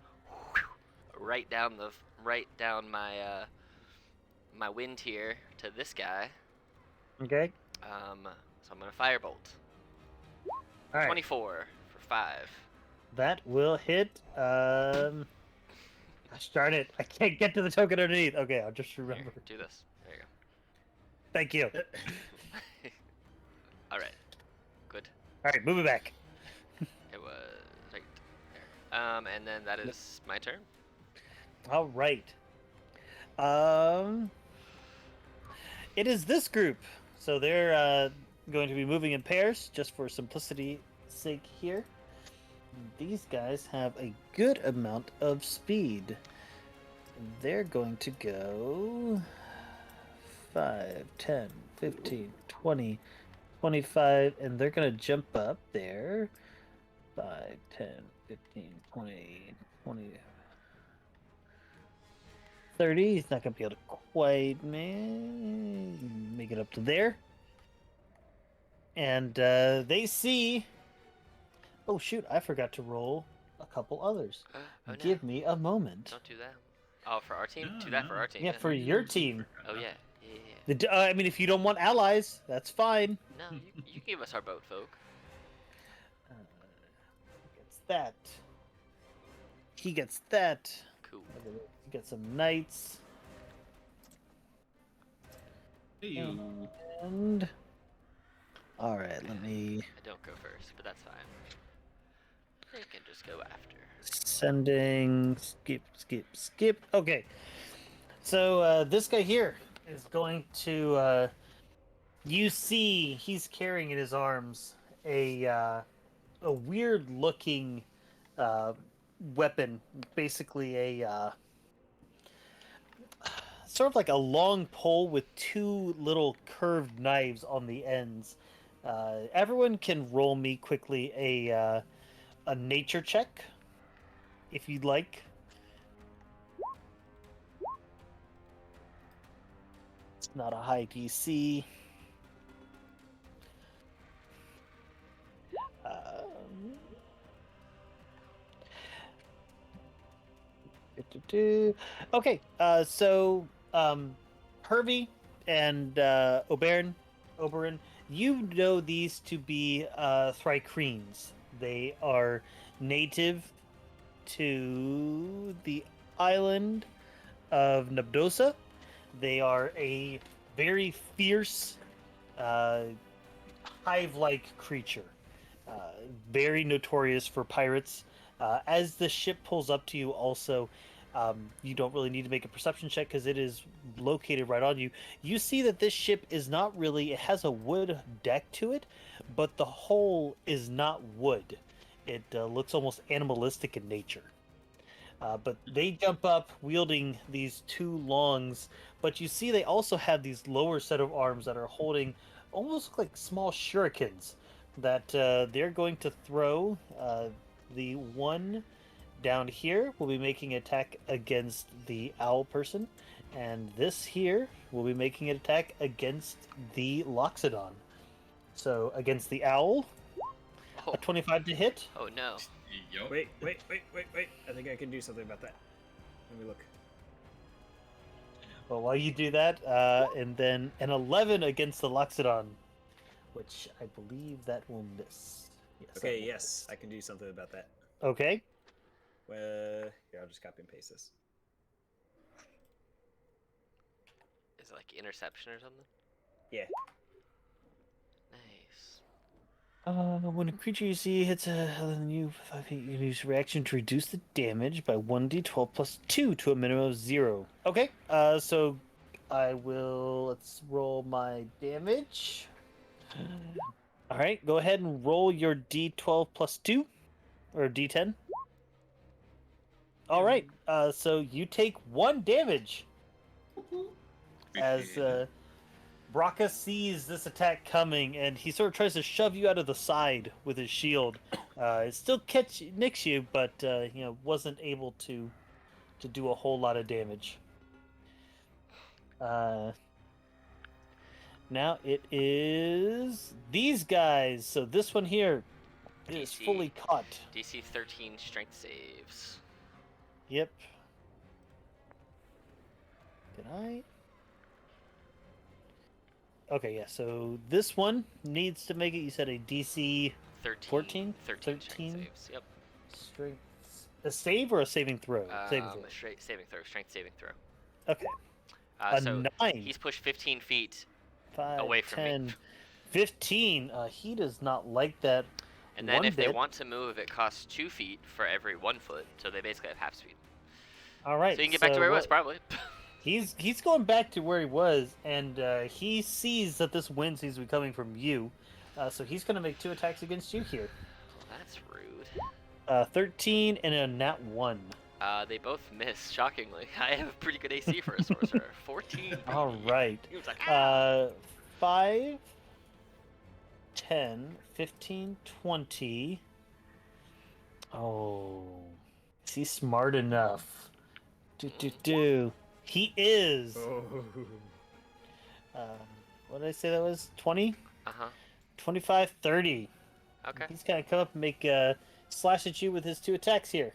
right down my my wind here to this guy. Okay. So I'm gonna firebolt. All right. 24 for 5. That will hit. Gosh darn it! I can't get to the token underneath. Okay, I'll just remember. Here, do this. There you Thank you. go. All right. Good. All right, move it back. It was right there. And then that is my turn. All right. It is this group, so they're going to be moving in pairs, just for simplicity's sake here. These guys have a good amount of speed. They're going to go 5, 10, 15, 20, 25, and they're going to jump up there. 5, 10, 15, 20, 20, 30. He's not going to be able to quite make it up to there. And they see... Oh, shoot, I forgot to roll a couple others. Oh, no. Give me a moment. Don't do that. Oh, for our team? No, Do that no. for our team. Yeah, for your team. Oh, yeah. Yeah. I mean, if you don't want allies, that's fine. No, you give us our boat, folk. He gets that. He gets that. Cool. He gets some knights. Hey, you. And... Alright, let me... I don't go first, but that's fine. They can just go after. Sending... Skip. Okay. So, this guy here, is going to. You see, he's carrying in his arms a weird-looking weapon, basically a sort of like a long pole with two little curved knives on the ends. Everyone can roll me quickly a nature check, if you'd like. It's not a high DC. Okay, so Hervey and Oberon, you know these to be Thrycreens. They are native to the island of Nabdosa. They are a very fierce, hive-like creature, very notorious for pirates. As the ship pulls up to you, also, you don't really need to make a perception check because it is located right on you. You see that this ship is not really, it has a wood deck to it, but the hull is not wood. It looks almost animalistic in nature. But they jump up wielding these two longs, but you see they also have these lower set of arms that are holding almost like small shurikens that they're going to throw. The one down here will be making an attack against the owl person, and this here will be making an attack against the Loxodon. So against the owl, Oh, a 25 to hit. oh no. Yup. Wait. I think I can do something about that. Let me look. Well, while you do that, and then an 11 against the Loxodon, which I believe that will miss. Yes, that Okay, will yes, miss. I can do something about that. Okay. Well, here, I'll just copy and paste this. Is it like interception or something? Yeah. Nice. When a creature you see hits other than you, 5 feet, you can use reaction to reduce the damage by 1d12 plus 2 to a minimum of 0. Okay, so I will. Let's roll my damage. Alright, go ahead and roll your d12 plus 2, or d10. Alright, so you take 1 damage as Braca sees this attack coming, and he sort of tries to shove you out of the side with his shield. It still nicks you, but wasn't able to do a whole lot of damage. Now it is these guys. So this one here is DC. fully caught. DC 13 strength saves. Yep. Did I? Okay, yeah, so this one needs to make it, you said a DC 13. 14? 13 strength 13? saves. Yep. strength. A save or a saving throw? Saving throw. Straight saving throw. Strength saving throw. Okay. So 9. he's pushed 15 feet 5, away from 10, me. 15. He does not like that. And then one if they bit. want to move, it costs 2 feet for every 1 foot. So they basically have half speed. All right. So you can get back to where he was, probably. He's going back to where he was, and he sees that this wind seems to be coming from you. So he's going to make 2 attacks against you here. That's rude. 13 and a nat 1. They both miss, shockingly. I have a pretty good AC for a sorcerer. 14. All right. He was like, ah! 5, 10, 15, 20. Oh. Is he smart enough? Do. He is. Oh. What did I say that was? 20? Uh-huh. 25, 30. Okay. He's going to come up and make slash at you with his 2 attacks here.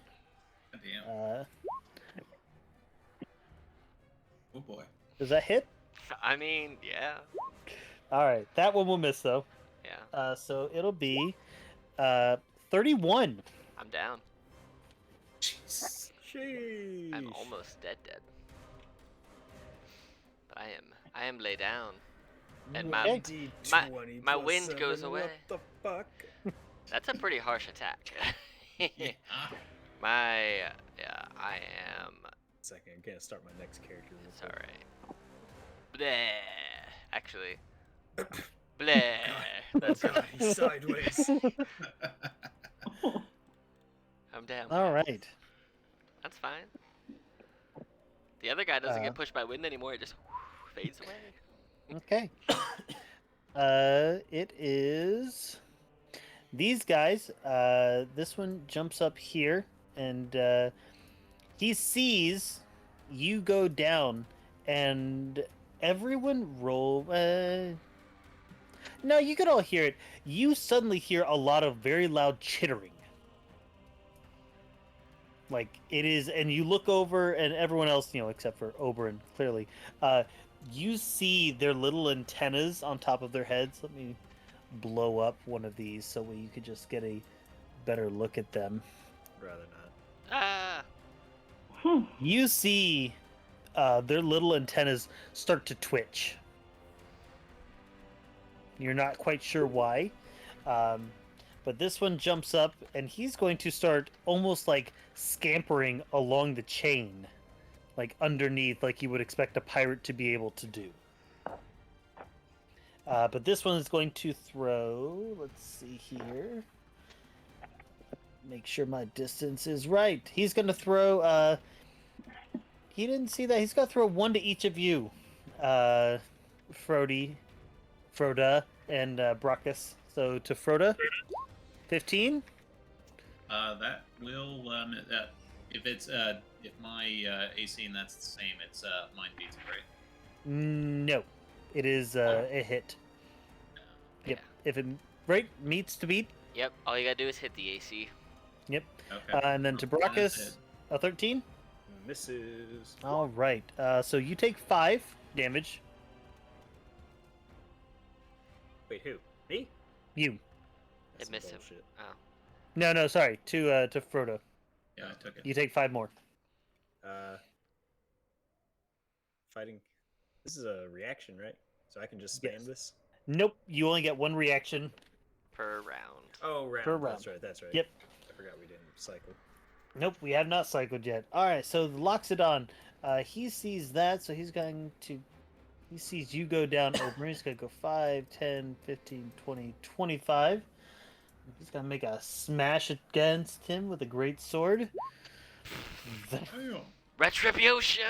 Damn. Oh boy. Does that hit? I mean, yeah. All right. That one will miss, though. Yeah. So it'll be 31. I'm down. Jeez. Sheesh. I'm almost dead. But I am lay down. And my Okay. D20 my plus wind goes 7, away. What the fuck? That's a pretty harsh attack. Yeah. I am. Second, I'm gonna start my next character. real It's quick. alright. Bleh. Actually. Bleh. That's God, he's sideways. I'm down. All right. That's fine. The other guy doesn't Uh, get pushed by wind anymore. It just fades away. Okay. It is these guys. This one jumps up here, and he sees you go down, and everyone roll. No, you could all hear it. You suddenly hear a lot of very loud chittering. Like it is, and you look over, and everyone else, except for Oberon, clearly, you see their little antennas on top of their heads. Let me blow up one of these so you could just get a better look at them. Rather not. Ah. You see their little antennas start to twitch. You're not quite sure why. But this one jumps up, and he's going to start almost like scampering along the chain, like underneath, like you would expect a pirate to be able to do. But this one is going to throw, let's see here. Make sure my distance is right. He's going to throw, he didn't see that. He's going to throw one to each of you. Froda, and Brachus. So to Froda, 15? That will if my AC and that's the same, it's mine beats it, right? No. It is a hit. Yep. If it meets to beat. Yep. All you gotta do is hit the AC. Yep. Okay. And then to Brachus, a 13. Misses. All right. So you take 5 damage. Wait, who? Me? You. That's It missed some him. bullshit. Oh. No, sorry. To Frodo. Yeah, I took it. You take 5 more. Fighting. This is a reaction, right? So I can just spam Yes. this? Nope. You only get 1 reaction. Per round. Oh, round. Per round. That's right. Yep. I forgot we didn't cycle. Nope, we have not cycled yet. All right, so Loxodon, he sees that, so he's going to... He sees you go down over. He's going to go 5, 10, 15, 20, 25. He's going to make a smash against him with a great sword. Damn. Retribution!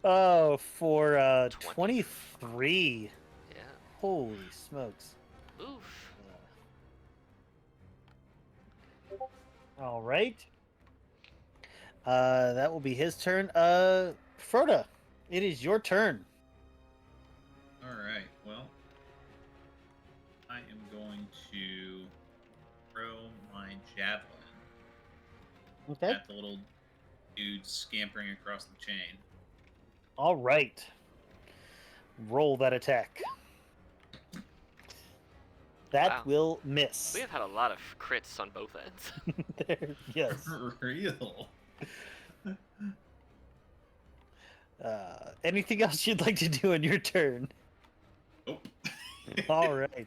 Oh, for 20. 23. Yeah. Holy smokes. Oof. All right. That will be his turn. Froda, it is your turn. All right. Well, I am going to throw my javelin Okay. at the little dude scampering across the chain. All right. Roll that attack. That Wow. will miss. We have had a lot of crits on both ends. There, yes. For real. Anything else you'd like to do on your turn? Nope. All right.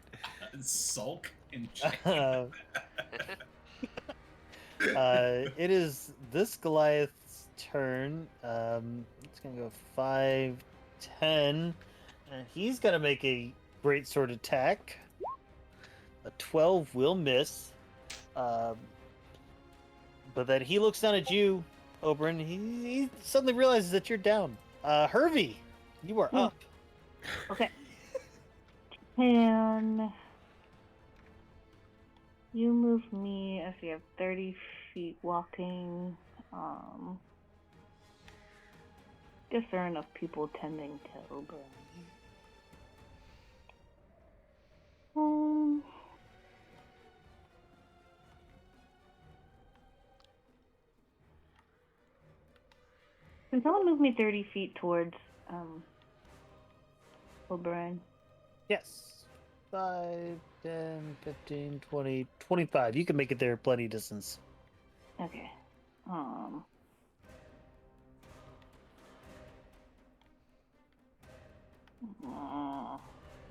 Sulk and chain. It is this Goliath's turn. It's gonna go 5, 10, and he's gonna make a great sword attack. A 12 will miss. But then he looks down at you, Oberon. He suddenly realizes that you're down. Hervey, you are up. Okay. Can you move me if you have 30 feet walking? Guess there are enough people tending to Oberon. Can someone move me 30 feet towards Oberon? Yes. 5, 10, 15, 20, 25. You can make it there plenty distance. Okay.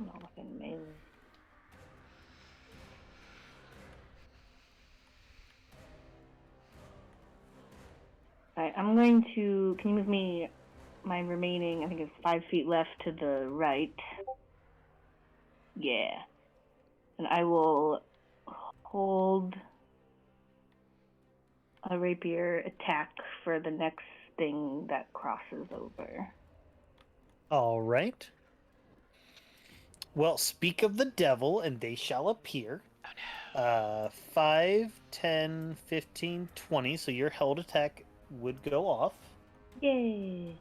No, within melee. Alright, I'm going to. Can you move me my remaining, I think it's 5 feet left to the right. Yeah. And I will hold a rapier attack for the next thing that crosses over. All right. Well, speak of the devil, and they shall appear. Oh no. 5, 10, 15, 20. So your held attack would go off. Yay!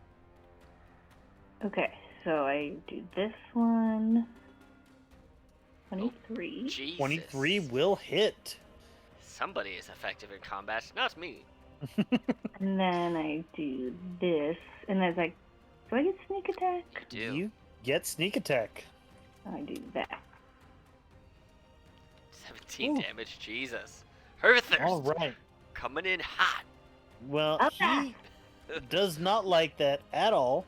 Okay, so I do this one. 23. Jesus. 23 will hit. Somebody is effective in combat, not me. And then I do this. And then it's like, do I get sneak attack? You do. You get sneak attack. I do that. 17 Ooh. damage, Jesus. Herthurst. All right. Coming in hot. Well, Okay. he does not like that at all.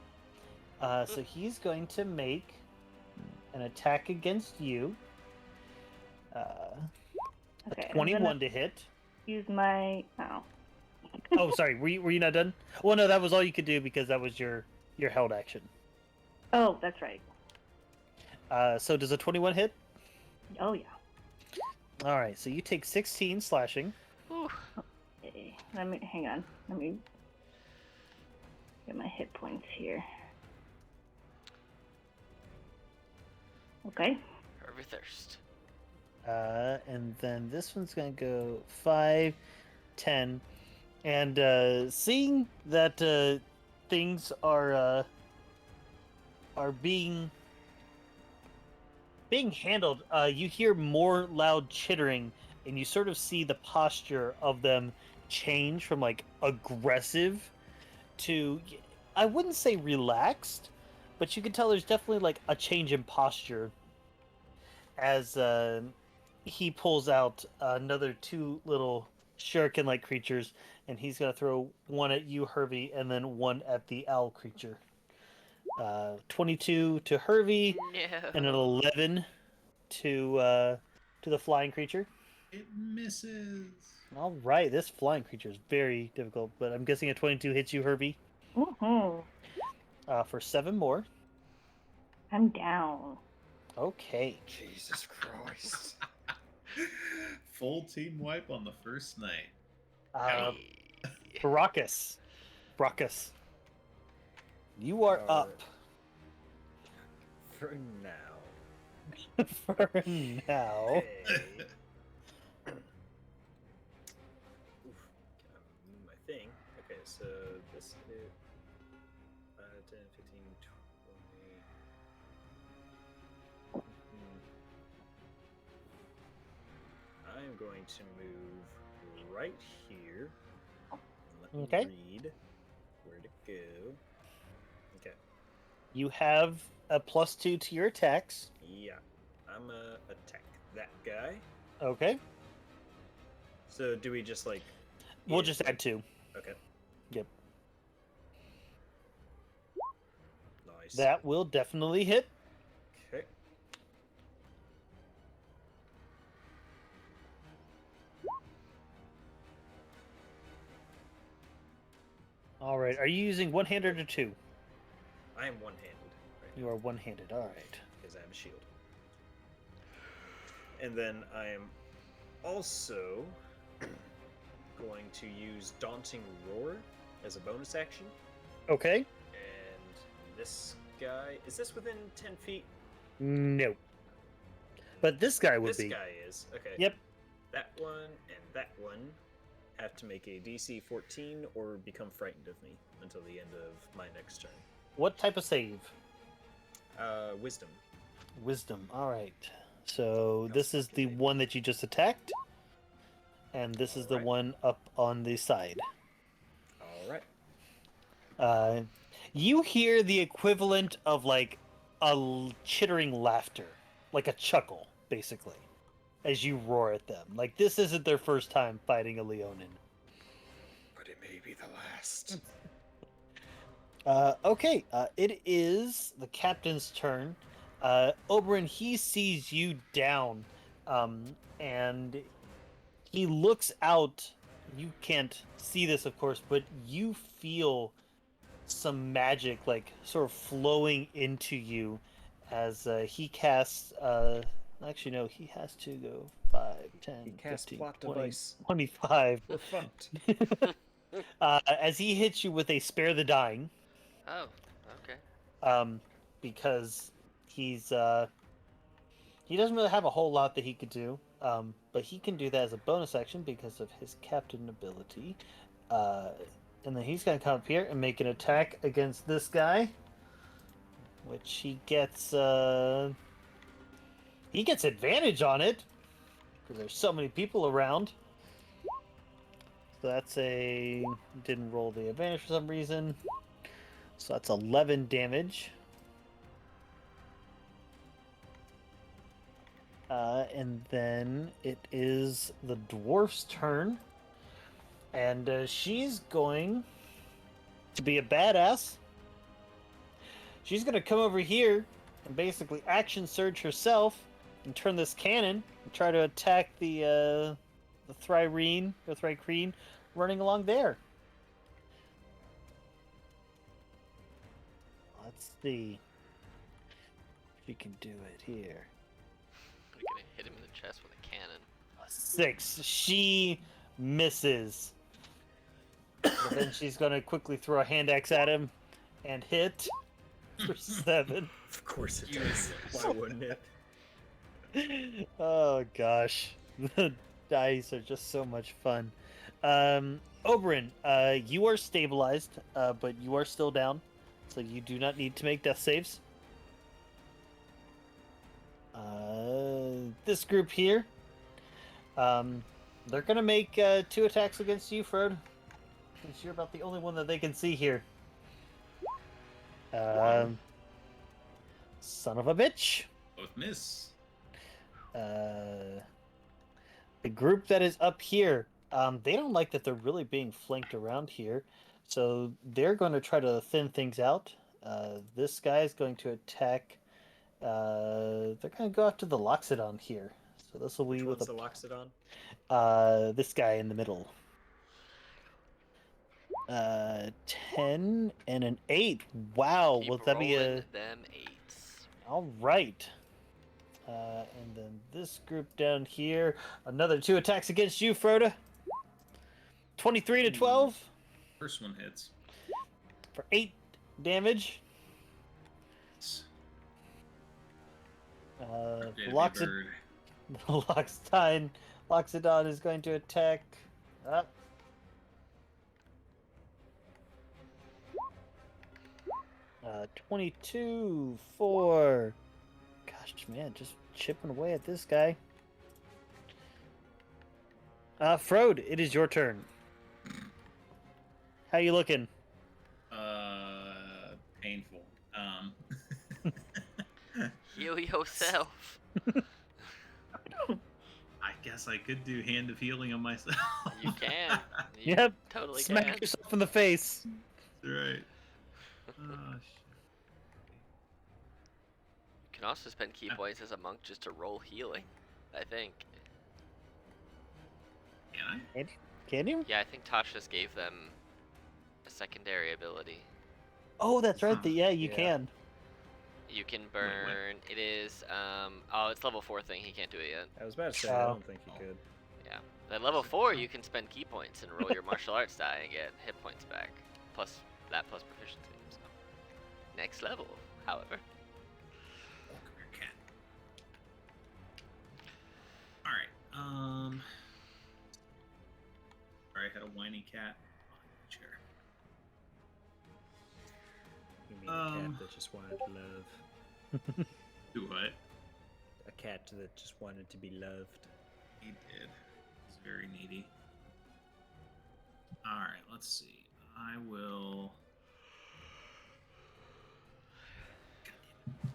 So he's going to make an attack against you. Okay. I'm 21 gonna to hit. use my. Oh. Oh, sorry. Were you not done? Well, no, that was all you could do because that was your held action. Oh, that's right. So does a 21 hit? Oh, yeah. All right. So you take 16 slashing. Whew. Okay. Let me. Hang on. Let me get my hit points here. Okay. Herthurst. And then this one's going to go 5, 10. And seeing that things are being handled, you hear more loud chittering, and you sort of see the posture of them change from like aggressive to, I wouldn't say relaxed, but you can tell there's definitely like a change in posture as he pulls out another 2 little shuriken-like creatures, and he's going to throw one at you, Hervey, and then one at the owl creature. 22 to Hervey, No. and an 11 to the flying creature. It misses. All right, this flying creature is very difficult, but I'm guessing a 22 hits you, Hervey, Woohoo! for 7 more. I'm down. Okay. Jesus Christ. Full team wipe on the first night. Hey. Brachus, you are up For now. for now. Hey. Oof. Gotta move my thing. Okay, so this hit 5, 10, 15, 20. I'm going to move right here. Let me Okay. read where to go. Okay. You have a +2 to your attacks. Yeah. I'm gonna attack that guy. Okay. So do we just like We'll Yeah. just add 2. Okay. Yep. Nice. That will definitely hit. Okay. All right. Are you using one-handed or 2? I am one-handed right You are one-handed. All right. because I have a shield. And then I am also going to use Daunting Roar as a bonus action. Okay. And this guy, is this within 10 feet? No. But this guy would This be. guy is. Okay. Yep. That one and that one have to make a DC 14 or become frightened of me until the end of my next turn. What type of save? Wisdom. Wisdom. All right. So this is the Constitution. one that you just attacked, and this is the Alright. one up on the side. All right. You hear the equivalent of like chittering laughter, like a chuckle, basically, as you roar at them. Like this isn't their first time fighting a Leonin. But it may be the last. Okay, it is the captain's turn. Oberyn, he sees you down, and he looks out. You can't see this, of course, but you feel some magic like sort of flowing into you as he casts. Actually, no, he has to go 5, 10, He casts 15, plot 20, device. 25. We're fucked. As he hits you with a spare the dying, Oh, okay. because he doesn't really have a whole lot that he could do, but he can do that as a bonus action because of his captain ability. And then he's gonna come up here and make an attack against this guy, which he gets advantage on it because there's so many people around. So that's didn't roll the advantage for some reason. So that's 11 damage. And then it is the dwarf's turn. And she's going to be a badass. She's going to come over here and basically action surge herself and turn this cannon and try to attack the Thyrene running along there. Let's see if she can do it here. We're gonna hit him in the chest with a cannon. A 6. She misses. But then she's going to quickly throw a hand axe at him and hit for 7. Of course it does. Why wouldn't it? Oh gosh, the dice are just so much fun. Oberyn, you are stabilized, but you are still down, so you do not need to make death saves. This group here, they're gonna make 2 attacks against you, Frode, since you're about the only one that they can see here. Son of a bitch. Both miss. The group that is up here, they don't like that they're really being flanked around here, so they're going to try to thin things out. This guy is going to attack. They're going to go after the Loxodon here. So this will be Which with one's the Loxodon? this guy in the middle. 10 and an 8. Wow, Keep will that be a? rolling them 8s. All right. And then this group down here, another 2 attacks against you, Froda. 23 to 12 First one hits. for 8 damage. Bird. Loxodon is going to attack. 22 for. Gosh, man, just chipping away at this guy. Frode, it is your turn. How you looking? Painful. Heal yourself. I guess I could do Hand of Healing on myself. You can. You Yep. Totally Smack can. yourself in the face. That's right. Oh, shit. You can also spend key points as a monk just to roll healing, I think. Can I? Can you? Yeah, I think Tasha's gave them a secondary ability. Oh, that's right. Yeah, you Yeah. can. You can burn. It is oh, it's level 4 thing. He can't do it yet. I was about to say, I Oh. don't think you could. Yeah. At level 4, you can spend key points and roll your martial arts die and get hit points back, plus proficiency. So. Next level, however. Oh, come here, cat. All right. Sorry, I had a whiny cat. Chair. You mean a cat that just wanted love? Do what? A cat that just wanted to be loved. He did. He's very needy. All right. Let's see. I will.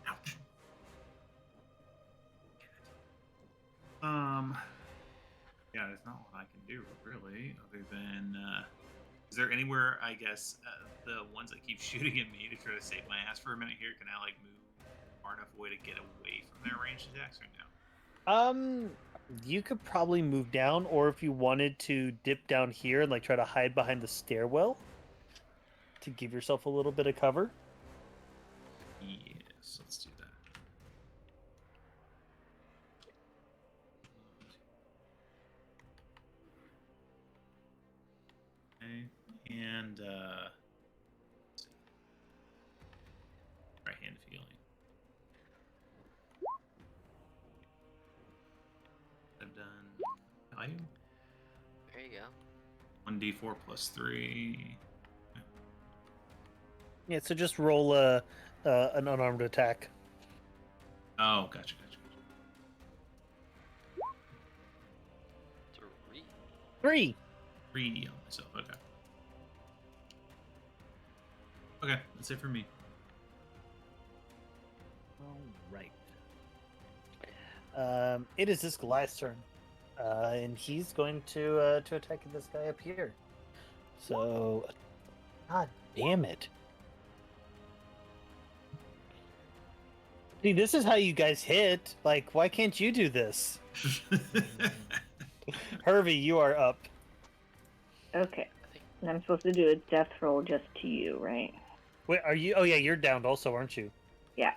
Ouch. Yeah, there's not what I can do really, other than. Is there anywhere? I guess the ones that keep shooting at me to try to save my ass for a minute here. Can I like move far enough away to get away from their ranged attacks or no? You could probably move down, or if you wanted to dip down here and like try to hide behind the stairwell to give yourself a little bit of cover. Yes, let's do that. Okay, and let's see. Right hand feeling. I've done value. There you go. 1d4 plus 3. Yeah, so just roll an unarmed attack. Oh, gotcha. 3. 3. 3 on myself. Okay. Okay, that's it for me. All right. It is this Goliath's turn, and he's going to attack this guy up here. So, God damn it! See, this is how you guys hit. Like, why can't you do this? Hervey, you are up. Okay. And I'm supposed to do a death roll just to you, right? Wait, are you? Oh yeah, you're downed also, aren't you? Yeah.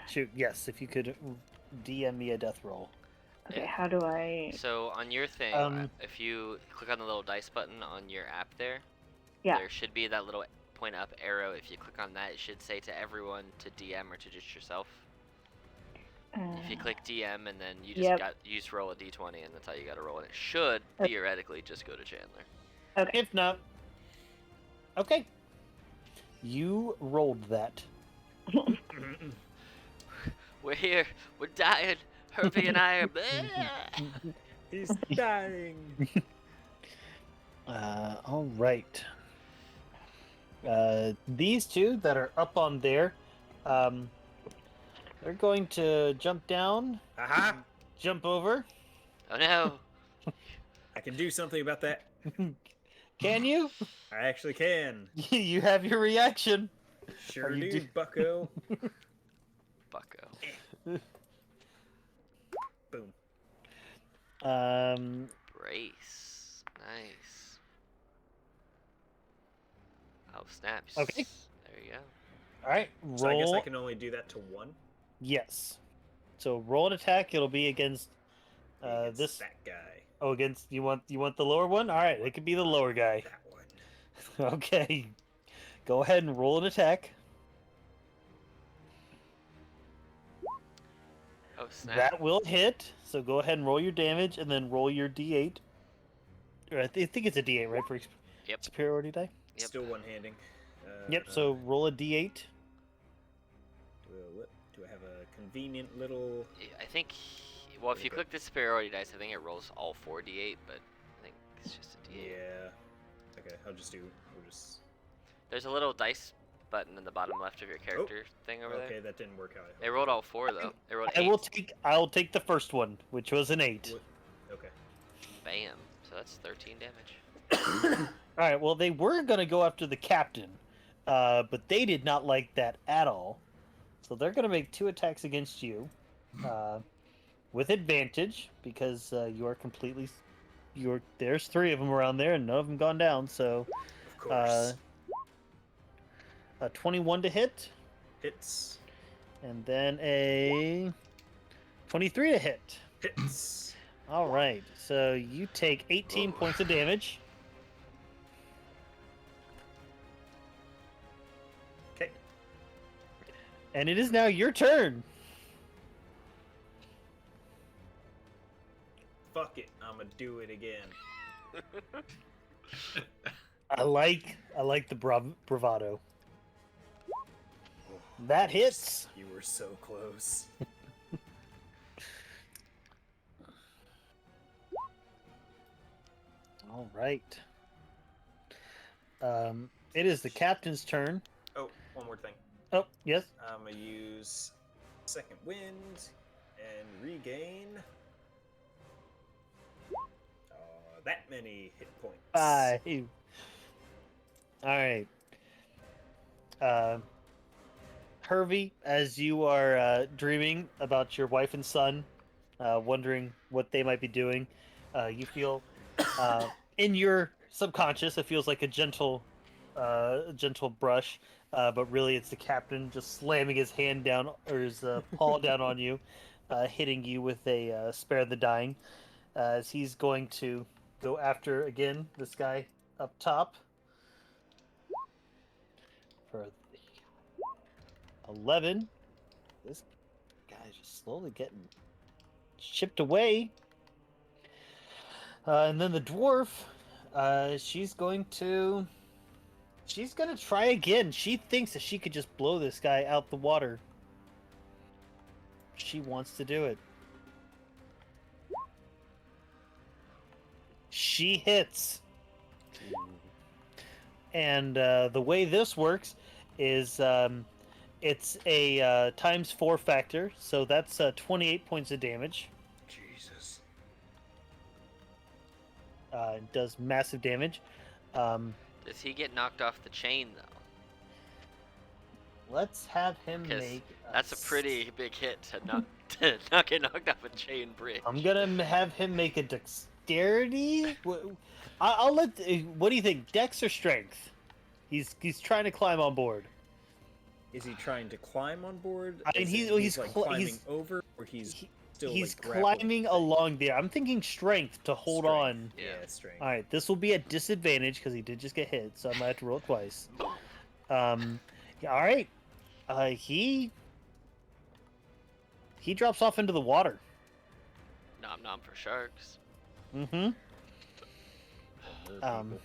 Shoot, yes. If you could DM me a death roll. Okay, Yeah. how do I... So on your thing, if you click on the little dice button on your app there, Yeah. there should be that little point up arrow. If you click on that, it should say to everyone to DM or to just yourself. If you click DM and then you just roll a d20 and that's how you got to roll, and it should theoretically just go to Chandler. Okay. If not, okay. You rolled that. We're here. We're dying. Hervey and I are. He's dying. All right. These two that are up on there, they're going to jump down, Aha! jump over. Oh no! I can do something about that. Can you? I actually can. You have your reaction. Sure you do, do- bucko. Bucko. Boom. Brace. Nice. Oh, snaps. Okay. There you go. All right, So I guess roll. I can only do that to one. Yes. So roll an attack. It'll be against Against this. that guy. Oh, against you want the lower one? All right, it could be the lower guy. That one. Okay. Go ahead and roll an attack. Oh, snap. That will hit. So go ahead and roll your damage, and then roll your d8. Or I think it's a d8, right, for Yep. superiority die? Yep. Still one-handing. Yep. So roll a d8. Do I have a convenient little? I think. Well, if you Okay. click the superiority dice, I think it rolls all 4d8, but I think it's just a d8. Yeah. Okay, We'll just. There's a little dice button in the bottom left of your character thing over Okay, there. that didn't work out. They rolled all 4 though. They rolled 8. I'll take the first one, which was an 8. Okay. Bam. So that's 13 damage. All right. Well, they were gonna go after the captain, but they did not like that at all. So they're gonna make 2 attacks against you, with advantage because you are completely. There's 3 of them around there, and none of them gone down. So, Of course. a 21 to hit, Hits. and then a 23 to hit. Hits. All right. So you take 18 points of damage. Okay. And it is now your turn. Fuck it. I'ma do it again. I like the bravado. That hits. You were so close. All right. It is the captain's turn. Oh, one more thing. Oh, yes. I'm gonna use second wind and regain that many hit points. 5. All right. Hervey, as you are dreaming about your wife and son, wondering what they might be doing, you feel in your subconscious, it feels like a gentle gentle brush, but really it's the captain just slamming his hand down or his paw down on you, hitting you with a spare the dying, as he's going to go after again this guy up top for 11. This guy's just slowly getting chipped away. And then the dwarf, she's going to try again. She thinks that she could just blow this guy out the water. She wants to do it. She hits. And the way this works is it's a ×4 factor, so that's 28 points of damage. Jesus. It does massive damage. Does he get knocked off the chain though? Let's have him Because make. that's a pretty big hit to not get knocked off a chain bridge. I'm gonna have him make a dexterity. I'll let. What do you think, dex or strength? He's trying to climb on board. Is he trying to climb on board? I mean, As he's- in he's like cl- climbing he's- over, or he's still He's like, grappling climbing the thing? along there. I'm thinking strength to hold Strength. on. Yeah, Yeah. strength. All right, this will be a disadvantage because he did just get hit, so I might have to roll it twice. Yeah, all right. He drops off into the water. Nom nom for sharks. Mm-hmm. More people.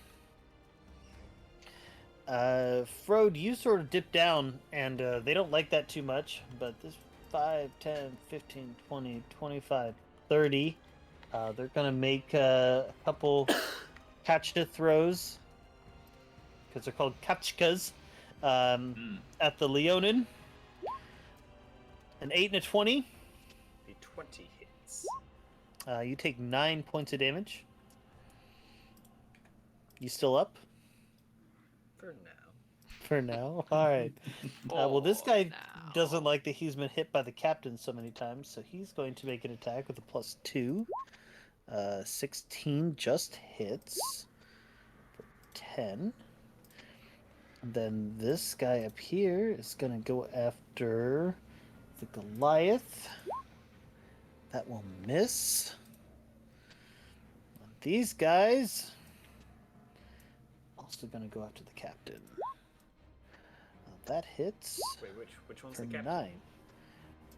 Frode, you sort of dip down, and they don't like that too much, but this 5, 10, 15, 20, 25, 30, they're going to make a couple catcha throws, because they're called kachkas, at the Leonin. An 8 and a 20. The 20 hits. You take 9 points of damage. You still up? For now. For now? Alright. Well, this Oh, guy now. doesn't like that he's been hit by the captain so many times, so he's going to make an attack with a +2. 16 just hits for 10. And then this guy up here is going to go after the Goliath. That will miss. These guys also going to go after the captain. That hits Wait, which one's for the captain? 9.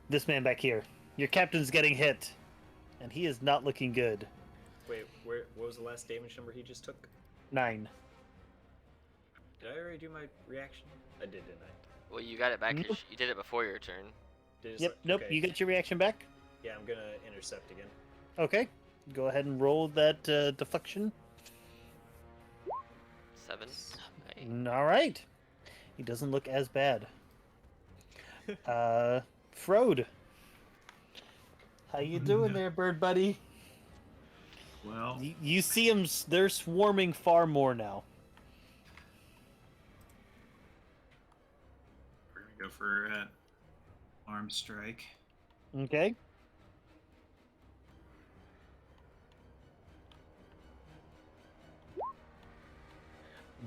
This man back here. Your captain's getting hit, and he is not looking good. Wait, what was the last damage number he just took? 9. Did I already do my reaction? I did, didn't I? Well, you got it back. 'Cause Nope. you did it before your turn. Did it Yep, select- nope, okay. you get your reaction back. Yeah, I'm gonna intercept again. Okay, go ahead and roll that deflection. 7. Hey. All right. He doesn't look as bad. Frode. How you doing there, bird buddy? Well, You see them, they're swarming far more now. we're gonna go for arm strike. Okay.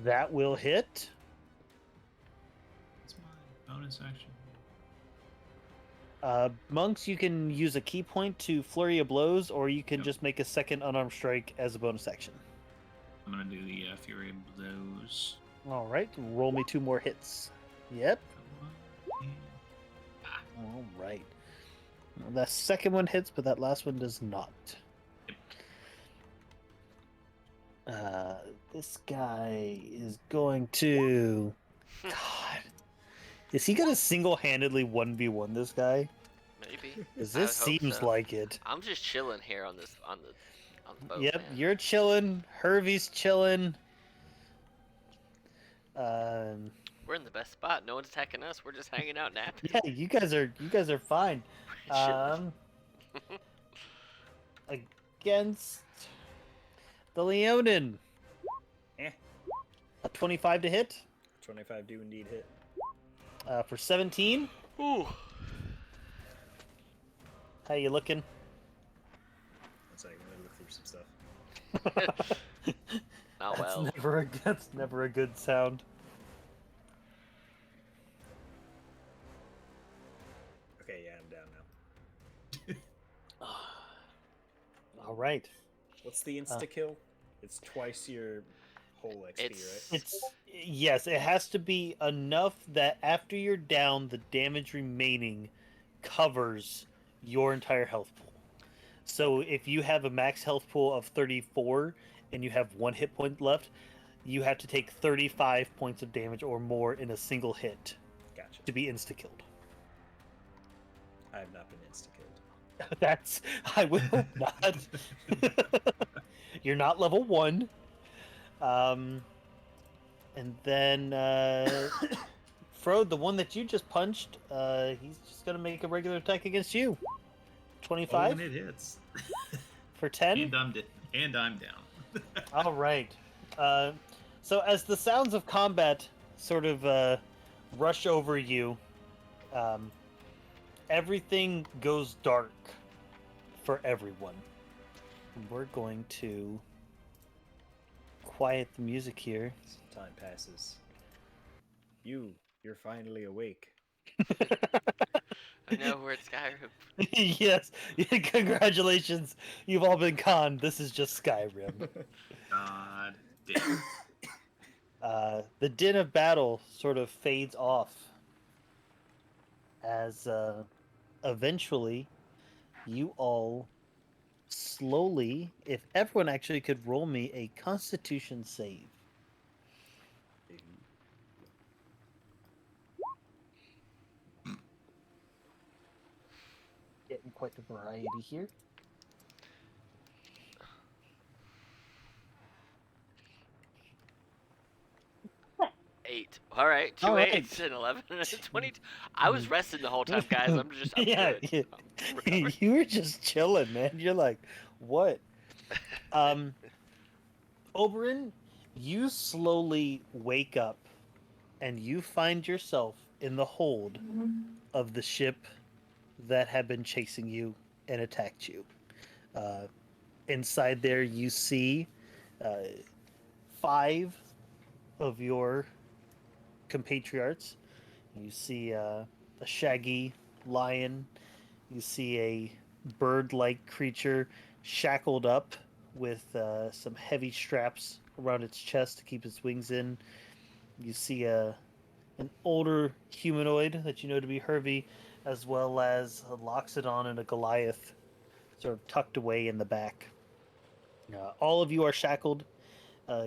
That will hit. That's my bonus action. Monks, you can use a key point to flurry of blows, or you can Yep. just make a second unarmed strike as a bonus action. I'm gonna do the Fury of Blows. All right, roll me 2 more hits. Yep. Come on. And All right. Well, that second one hits, but that last one does not. This guy is going to. God, is he gonna single-handedly 1v1 this guy? Maybe. Because I this would hope seems so. like it. I'm just chilling here on the boat. Yep, man. you're chilling. Hervey's chilling. We're in the best spot. No one's attacking us. We're just hanging out napping. Yeah, you guys are fine. We're chilling. Against the Leonin. Eh. A 25 to hit 25 do indeed hit. for 17. Ooh. How you looking? 1 second, I'm gonna look through some stuff. Not well. That's never a good sound. Okay, yeah, I'm down now. All right. What's the insta kill? It's twice your whole XP, It's right? Yes, it has to be enough that after you're down, the damage remaining covers your entire health pool. So if you have a max health pool of 34 and you have 1 hit point left, you have to take 35 points of damage or more in a single hit Gotcha. to be insta killed. I have not been insta killed. That's I would hope not. You're not level 1. And then Frode, the one that you just punched, he's just gonna make a regular attack against you. Oh, 25 and it hits. for 10. And I'm down. All right. So as the sounds of combat sort of rush over you, everything goes dark for everyone. And we're going to quiet the music here. Some time passes. You're finally awake. I know we're at Skyrim. Yes, congratulations. You've all been conned. This is just Skyrim. God damn. The din of battle sort of fades off as eventually you all slowly, if everyone actually could roll me a Constitution save. Getting quite the variety here. Eight. All right, two All right. eights and 11 and 22. I was resting the whole time, guys. I'm Yeah, good. yeah. I'm recovering. You were just chilling, man. You're like, what? Oberyn, you slowly wake up and you find yourself in the hold of the ship that had been chasing you and attacked you. Inside there, you see 5 of your compatriots. You see a shaggy lion. You see a bird-like creature shackled up with some heavy straps around its chest to keep its wings in. You see an older humanoid that you know to be Hervey, as well as a Loxodon and a Goliath sort of tucked away in the back. All of you are shackled.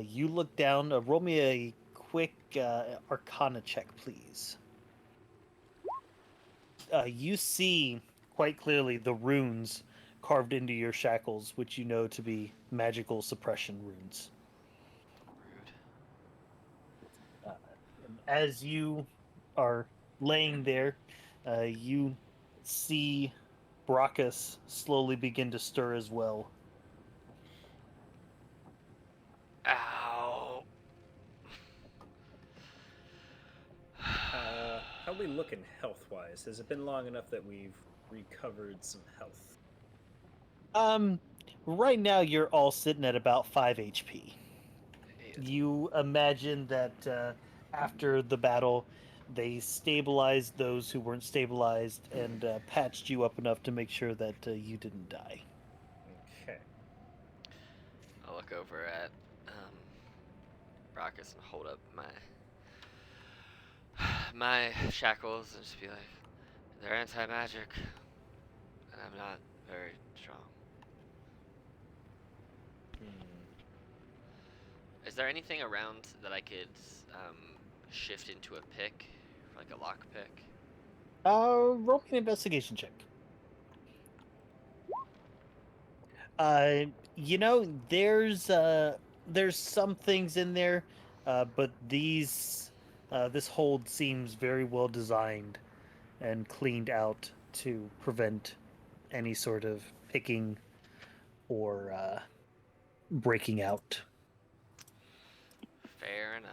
You look down. Roll me a quick Arcana check, please. You see quite clearly the runes carved into your shackles, which you know to be magical suppression runes. Rude. As you are laying there, you see Brachus slowly begin to stir as well. Ow. How are we looking health-wise? Has it been long enough that we've recovered some health? Right now you're all sitting at about 5 HP. Shit. You imagine that after the battle, they stabilized those who weren't stabilized and patched you up enough to make sure that you didn't die. Okay. I'll look over at Brachus and hold up my shackles and just be like, they're anti-magic, and I'm not very strong. Is there anything around that I could shift into a pick, like a lock pick? Roll me an investigation check. There's some things in there, but this hold seems very well designed and cleaned out to prevent any sort of picking or breaking out. Fair enough.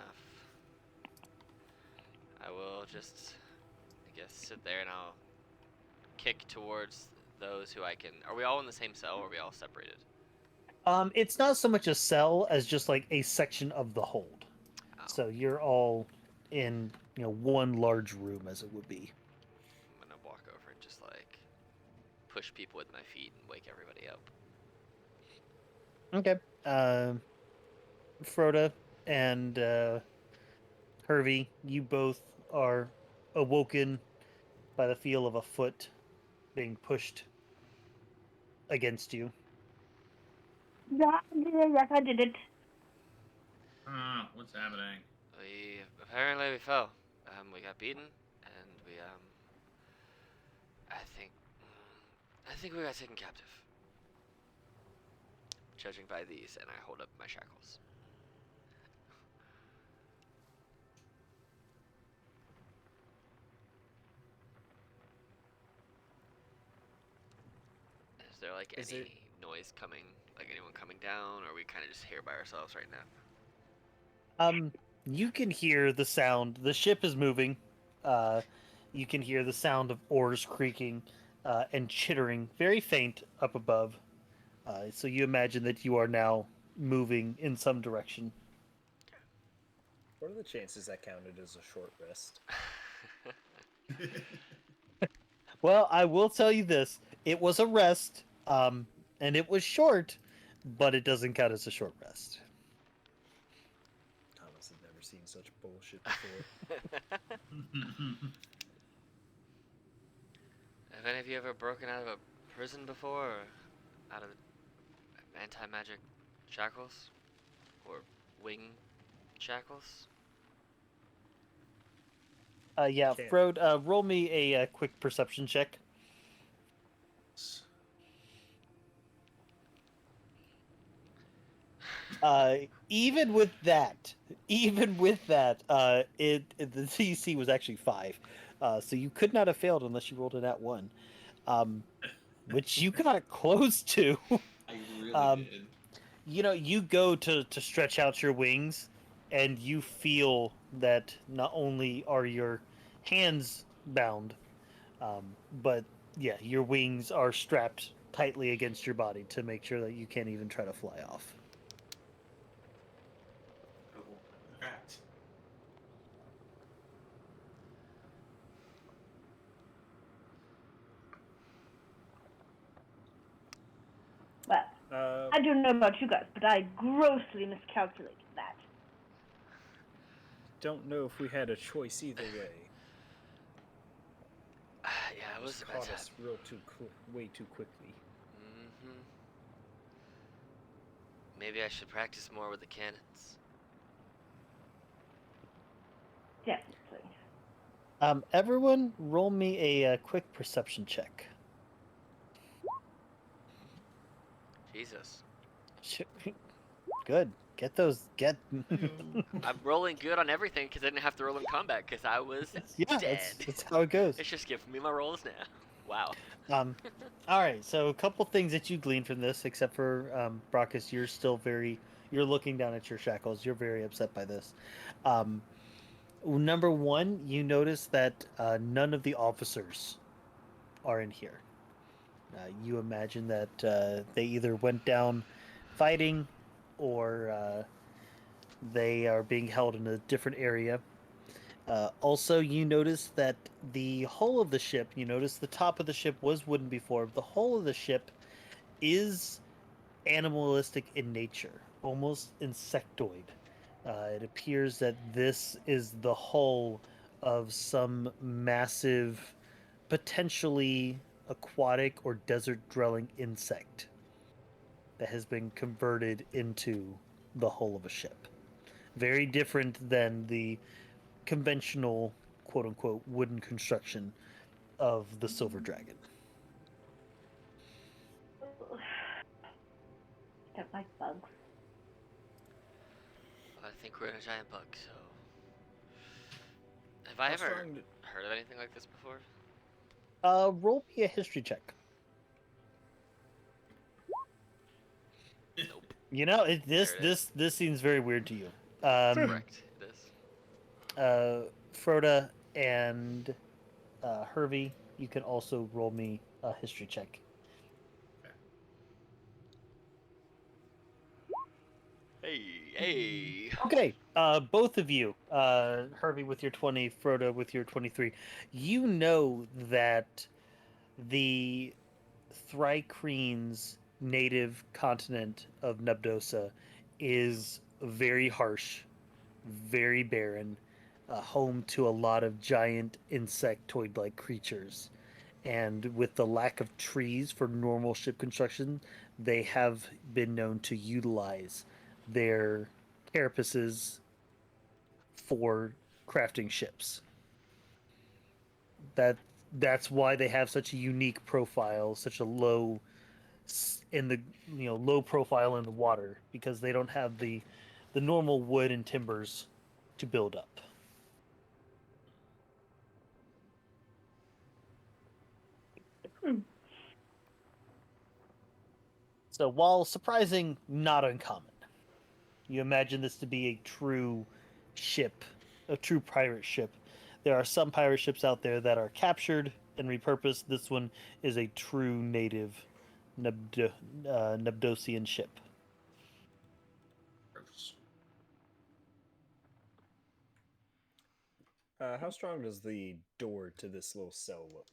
I will just, I guess, sit there and I'll kick towards those who I can. Are we all in the same cell or are we all separated? It's not so much a cell as just like a section of the hold. Oh. So you're all in, one large room, as it would be. I'm gonna walk over and just just like push people with my feet and wake everybody up. Okay. Froda and Hervey, you both are awoken by the feel of a foot being pushed against you. Yeah, yes, I did it. What's happening? We fell. We got beaten, and I think we got taken captive. Judging by these, and I hold up my shackles. Is there like Is any noise coming, like anyone coming down, or are we kind of just here by ourselves right now? You can hear the sound. The ship is moving. You can hear the sound of oars creaking and chittering, very faint up above. So you imagine that you are now moving in some direction. What are the chances that counted as a short rest? Well, I will tell you this: it was a rest, and it was short, but it doesn't count as a short rest. Thomas had never seen such bullshit before. Have any of you ever broken out of a prison before, or out of anti-magic shackles, or wing shackles? Yeah, Can't. Frode, roll me a quick perception check. Even with that, the CC was actually 5, so you could not have failed unless you rolled it at 1, which you got close to. I really did. You know, you go to stretch out your wings, and you feel that not only are your hands bound, but yeah, your wings are strapped tightly against your body to make sure that you can't even try to fly off. Oh, correct. Well, Uh, I don't know about you guys, but I grossly miscalculated that. don't know if we had a choice either way. Yeah, it was Just a bad caught time. us way too quickly. Mm-hmm. Maybe I should practice more with the cannons. Definitely. Everyone, roll me a quick perception check. Jesus. Good. Get those. Get. I'm rolling good on everything because I didn't have to roll in combat because I was Yeah, dead. that's how it goes. It's just giving me my rolls now. Wow. All right. So a couple things that you glean from this, except for Brockus, you're looking down at your shackles. You're very upset by this. Um, Number one, you notice that none of the officers are in here. You imagine that they either went down fighting, or they are being held in a different area. Also, you notice that the hull of the ship, you notice the top of the ship was wooden before, but the hull of the ship is animalistic in nature, almost insectoid. It appears that this is the hull of some massive, potentially aquatic or desert dwelling insect that has been converted into the hull of a ship. Very different than the conventional, quote unquote, wooden construction of the Silver Dragon. Don't like bugs. I think we're in a giant bug, so. Have I How ever strong? heard of anything like this before? Roll me a history check. Nope. You know, There it is. this seems very weird to you. Correct. It is. Froda and Hervey, you can also roll me a history check. Hey. Okay, both of you, Hervey with your 20, Froda with your 23, you know that the Thrycrene's native continent of Nubdosa is very harsh, very barren, home to a lot of giant insectoid like creatures. And with the lack of trees for normal ship construction, they have been known to utilize their carapaces for crafting ships. That that's why they have such a unique profile, such a low in the low profile in the water because they don't have the normal wood and timbers to build up. Hmm. So while surprising, not uncommon. You imagine this to be a true ship, a true pirate ship. There are some pirate ships out there that are captured and repurposed. This one is a true native Nubdosian ship. Gross. How strong does the door to this little cell look?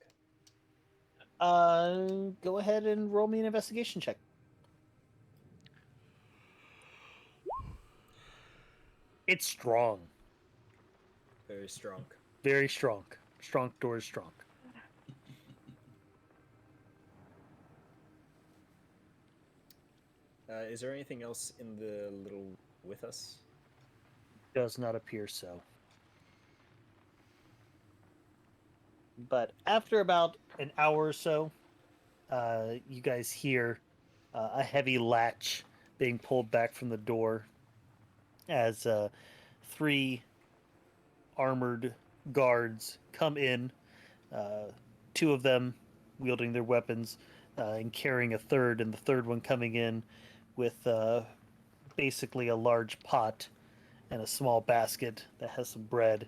Go ahead and roll me an investigation check. It's strong, Very strong. very strong. Strong door is strong. Is there anything else in the little with us? Does not appear so. But after about an hour or so, you guys hear a heavy latch being pulled back from the door as three armored guards come in, uh, two of them wielding their weapons and carrying a third, and the third one coming in with basically a large pot and a small basket that has some bread.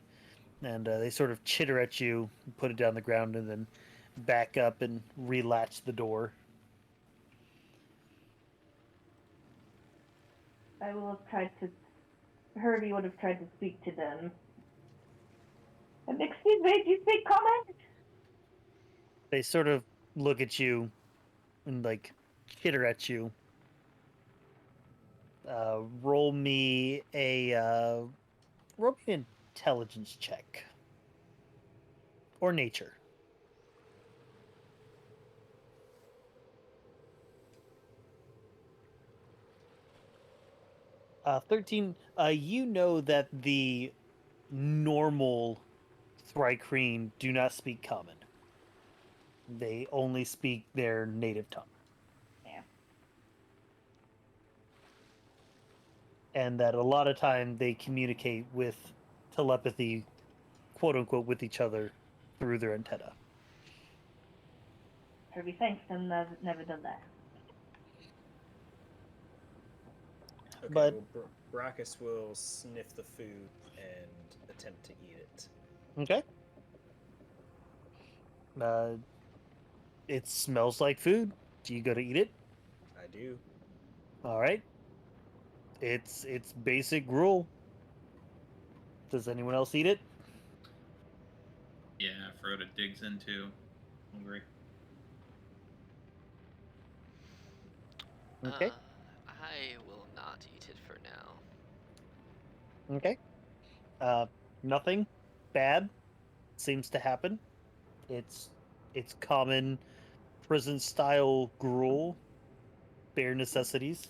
And they sort of chitter at you, put it down the ground, and then back up and relatch the door. I will have tried to. Herbie would have tried to speak to them. Excuse me, do you speak common? They sort of look at you and like chitter at you. Roll me an intelligence check or nature. 13. You know that the normal Thrycreen do not speak common. They only speak their native tongue. Yeah. And that a lot of time they communicate with telepathy, quote unquote, with each other through their antenna. Herbie thanks and I've never done that. Okay, But well, Brachus will sniff the food and attempt to eat it. okay. Uh, it smells like food. Do you go to eat it? I do. All right. It's basic gruel. Does anyone else eat it? Yeah, Frodo digs into. Hungry. Okay. I will not eat it for now. Okay. Uh, Nothing bad seems to happen. It's it's common prison style gruel, bare necessities.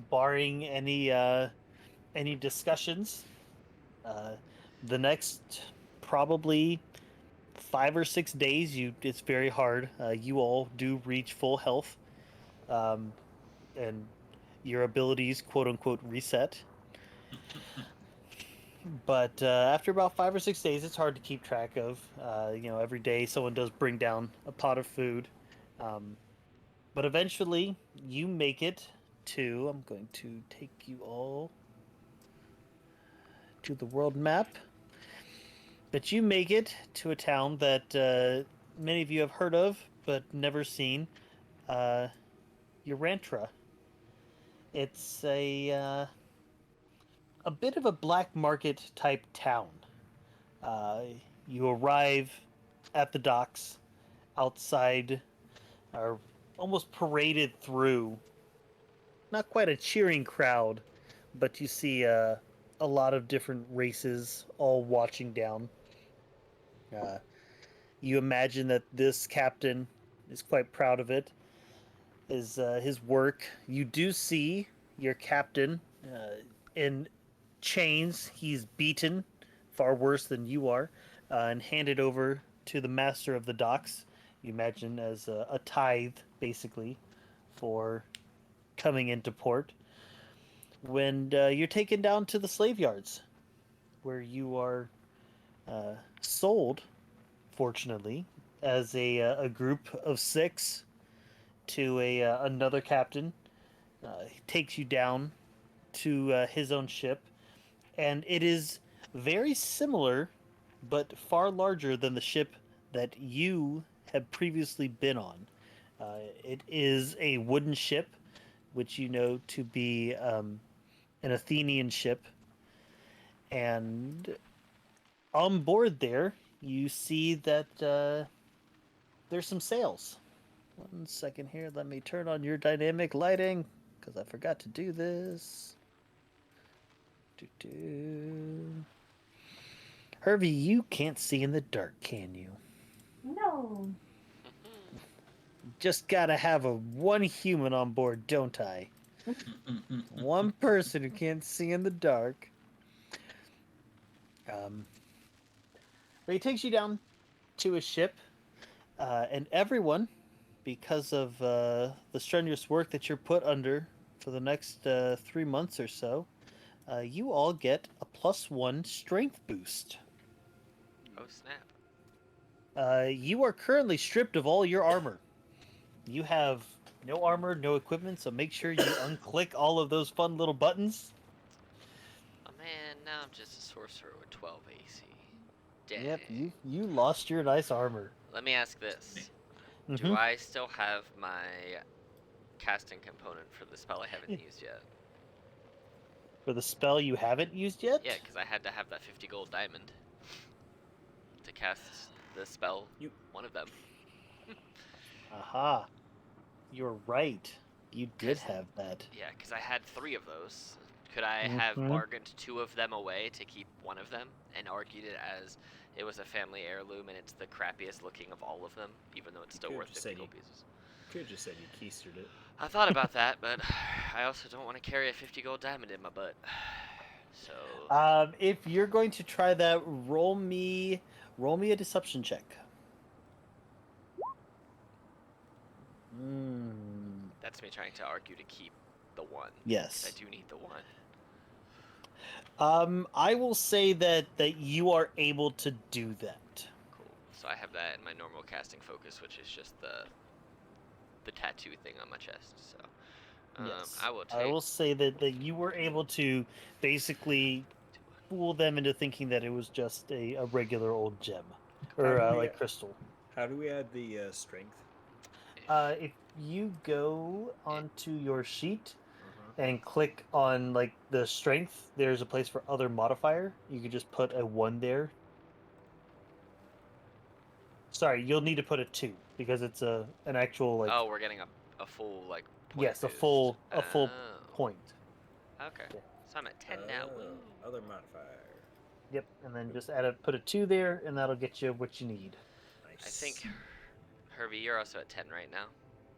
Barring any discussions, uh, the next probably 5 or 6 days, it's very hard. You all do reach full health, um, and your abilities quote unquote reset. But after about 5 or 6 days, it's hard to keep track of. Every day someone does bring down a pot of food. Um, but eventually, you make it to. I'm going to take you all to the world map. But you make it to a town that many of you have heard of, but never seen. Urantra. It's a bit of a black market type town. Uh, you arrive at the docks outside are almost paraded through. Not quite a cheering crowd, but you see a lot of different races all watching down. Uh, you imagine that this captain is quite proud of it, his work. You do see your captain in chains. He's beaten, far worse than you are, and handed over to the master of the docks. You imagine as a tithe, basically, for coming into port. When you're taken down to the slave yards, where you are sold, fortunately, as a group of 6 to another captain. He takes you down to his own ship, and it is very similar, but far larger than the ship that you had previously been on. It is a wooden ship, which you know to be an Athenian ship, and on board there, you see that there's some sails. One second here, let me turn on your dynamic lighting, because I forgot to do this. Hervey, you can't see in the dark, can you? No. Just gotta have one human on board, don't I? One person who can't see in the dark. But he takes you down to a ship, and everyone, because of the strenuous work that you're put under for the next 3 months or so, you all get a +1 strength boost. Oh snap! You are currently stripped of all your armor. You have no armor, no equipment, so make sure you unclick all of those fun little buttons. Oh man, now I'm just a sorcerer with 12 AC. Dang. Yep, you lost your nice armor. Let me ask this: Mhm. do I still have my casting component for the spell I haven't used yet? For the spell you haven't used yet? Yeah, because I had to have that 50 gold diamond to cast the spell. One of them. Aha. You're right. You did have that. Yeah, because I had 3 of those. Could I have bargained 2 of them away to keep one of them and argued it as it was a family heirloom and it's the crappiest looking of all of them, even though it's still worth 50 gold pieces? Could have just said you keistered it. I thought about that, but I also don't want to carry a 50 gold diamond in my butt. So. If you're going to try that, roll me a deception check. That's me trying to argue to keep the 1. Yes. I do need the 1. I will say that you are able to do that. Cool. So I have that in my normal casting focus, which is just the tattoo thing on my chest. So Yes. I will say that you were able to basically fool them into thinking that it was just a regular old gem or like crystal. How do we add the strength? If you go onto your sheet and click on like the strength, there's a place for other modifier. You could just put a 1 there. Sorry, you'll need to put a 2 because it's an actual like. Oh, we're getting a full like. Point Yes, boost. a full point. Okay. Yeah. So I'm at 10 now. Woo. Other modifier. Yep, and then just put a 2 there, and that'll get you what you need. Nice. I think, Hervey, you're also at 10 right now.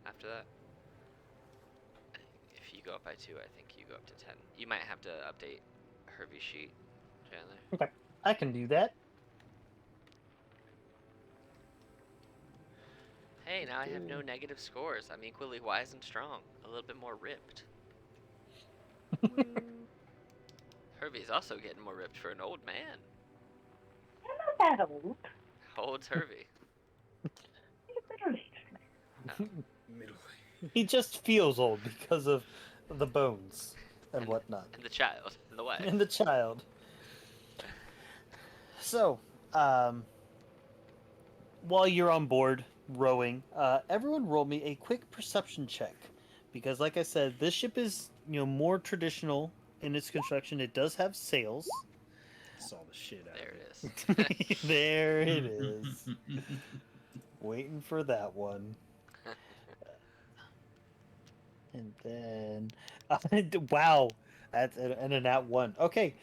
After that, if you go up by 2, I think you go up to 10. You might have to update Hervey's sheet, Chandler. Okay, I can do that. Hey, now I have no negative scores. I'm equally wise and strong. A little bit more ripped. Hervey's also getting more ripped for an old man. I'm not that old. How old's Hervey? He's middle-aged. Middle. He just feels old because of the bones and whatnot. And the child, and the wife. And the child. So, while you're on board rowing, everyone roll me a quick perception check, because like I said, this ship is more traditional in its construction. It does have sails. saw the shit out There of it it. is. There it is. Waiting for that one. And then, wow, that's and a nat one. Okay,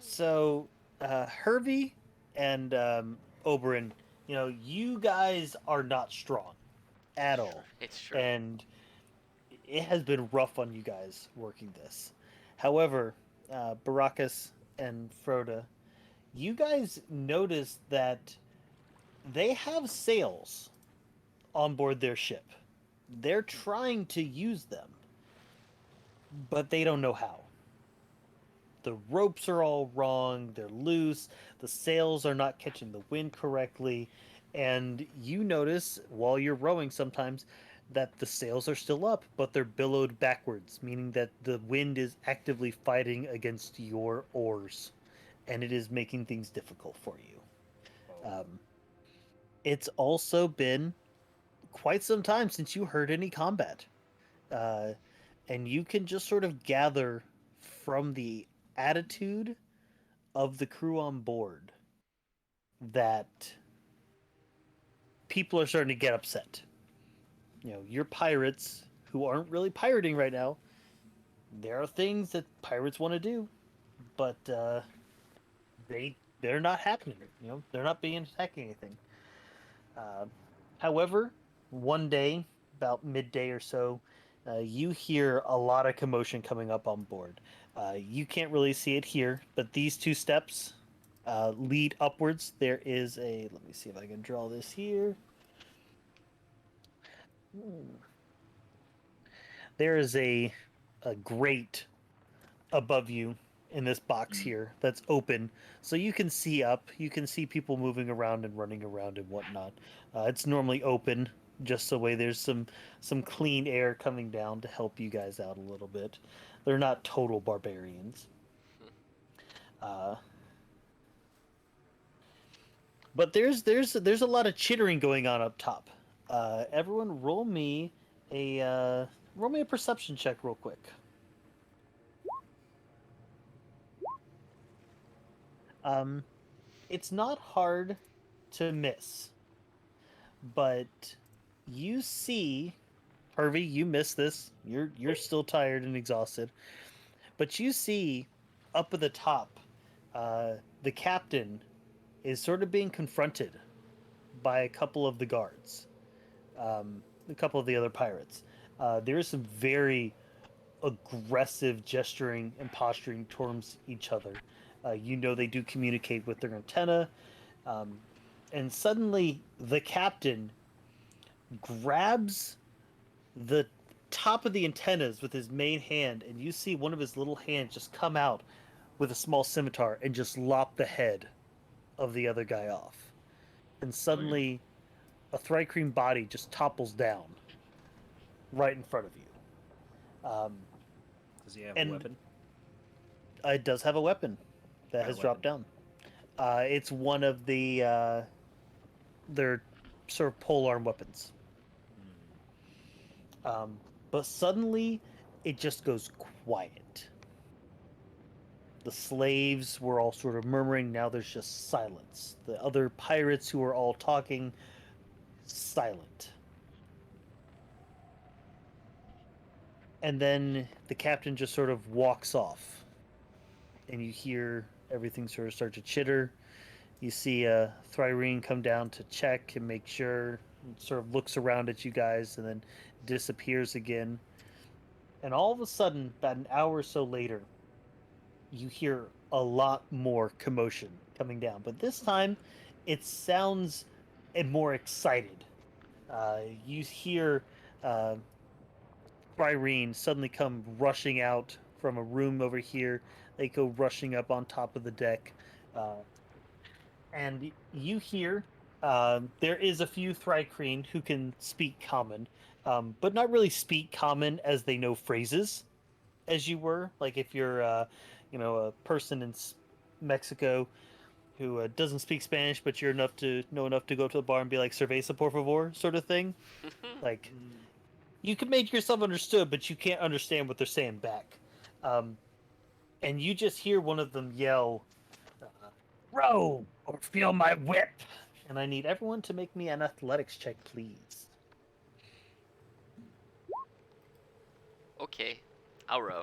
so Hervey and Oberyn, you guys are not strong at all, It's true. and it has been rough on you guys working this. However, Baracus and Froda, you guys notice that they have sails on board their ship. They're trying to use them, but they don't know how. The ropes are all wrong, they're loose, the sails are not catching the wind correctly, and you notice while you're rowing sometimes that the sails are still up, but they're billowed backwards, meaning that the wind is actively fighting against your oars, and it is making things difficult for you. Oh, It's also been quite some time since you heard any combat. Uh, and you can just sort of gather from the attitude of the crew on board that people are starting to get upset. You're pirates who aren't really pirating right now. There are things that pirates want to do, but they're not happening. They're not being attacking anything. Uh, However, one day, about midday or so, you hear a lot of commotion coming up on board. You can't really see it here, but these two steps lead upwards. There is a. Let me see if I can draw this here. There is a grate above you in this box here that's open, so you can see up. You can see people moving around and running around and whatnot. It's normally open, just so way there's some clean air coming down to help you guys out a little bit. They're not total barbarians. Uh, but there's a lot of chittering going on up top. Everyone, roll me a perception check real quick. Um, it's not hard to miss, but you see, Harvey, you missed this. You're still tired and exhausted, but you see up at the top, the captain is sort of being confronted by a couple of the guards, a couple of the other pirates. There is some very aggressive gesturing and posturing towards each other. They do communicate with their antenna. Um, and suddenly, the captain grabs the top of the antennas with his main hand, and you see one of his little hands just come out with a small scimitar and just lop the head of the other guy off. And suddenly, a Thri-Kreen body just topples down right in front of you. does he have And a weapon? it does have a weapon that What has weapon? dropped down. It's one of their sort of polearm weapons. But suddenly, it just goes quiet. The slaves were all sort of murmuring. Now there's just silence. The other pirates who are all talking, silent. And then the captain just sort of walks off. And you hear everything sort of start to chitter. You see a Thri-Kreen come down to check and make sure, and sort of looks around at you guys and then disappears again. And all of a sudden, about an hour or so later, you hear a lot more commotion coming down. But this time, it sounds more excited. You hear Irene suddenly come rushing out from a room over here. They go rushing up on top of the deck. And you hear there is a few Thri-Kreen who can speak common, but not really speak common as they know phrases, as you were. Like if you're, a person in Mexico who doesn't speak Spanish, but you're enough to know enough to go up to the bar and be like "cerveza por favor" sort of thing. Like you can make yourself understood, but you can't understand what they're saying back. And you just hear one of them yell, row or feel my whip. And I need everyone to make me an athletics check, please. Okay, I'll row.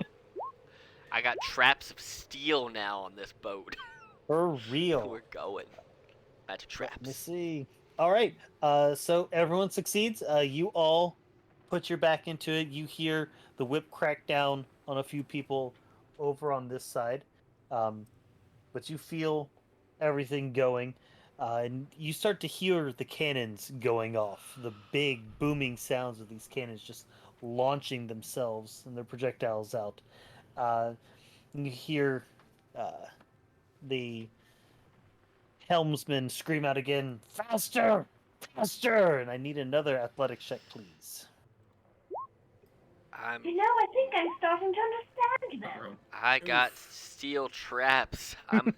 I got traps of steel now on this boat. For real. We're going. Back to Let me traps. see. All right. So everyone succeeds. You all put your back into it. You hear the whip crack down on a few people over on this side, but you feel everything going, and you start to hear the cannons going off. The big booming sounds of these cannons just launching themselves and their projectiles out. You hear uh, the helmsman scream out again, "Faster! Faster!" And I need another athletic check, please. I'm. I think I'm starting to understand them. Uh-oh. I got steel traps. I'm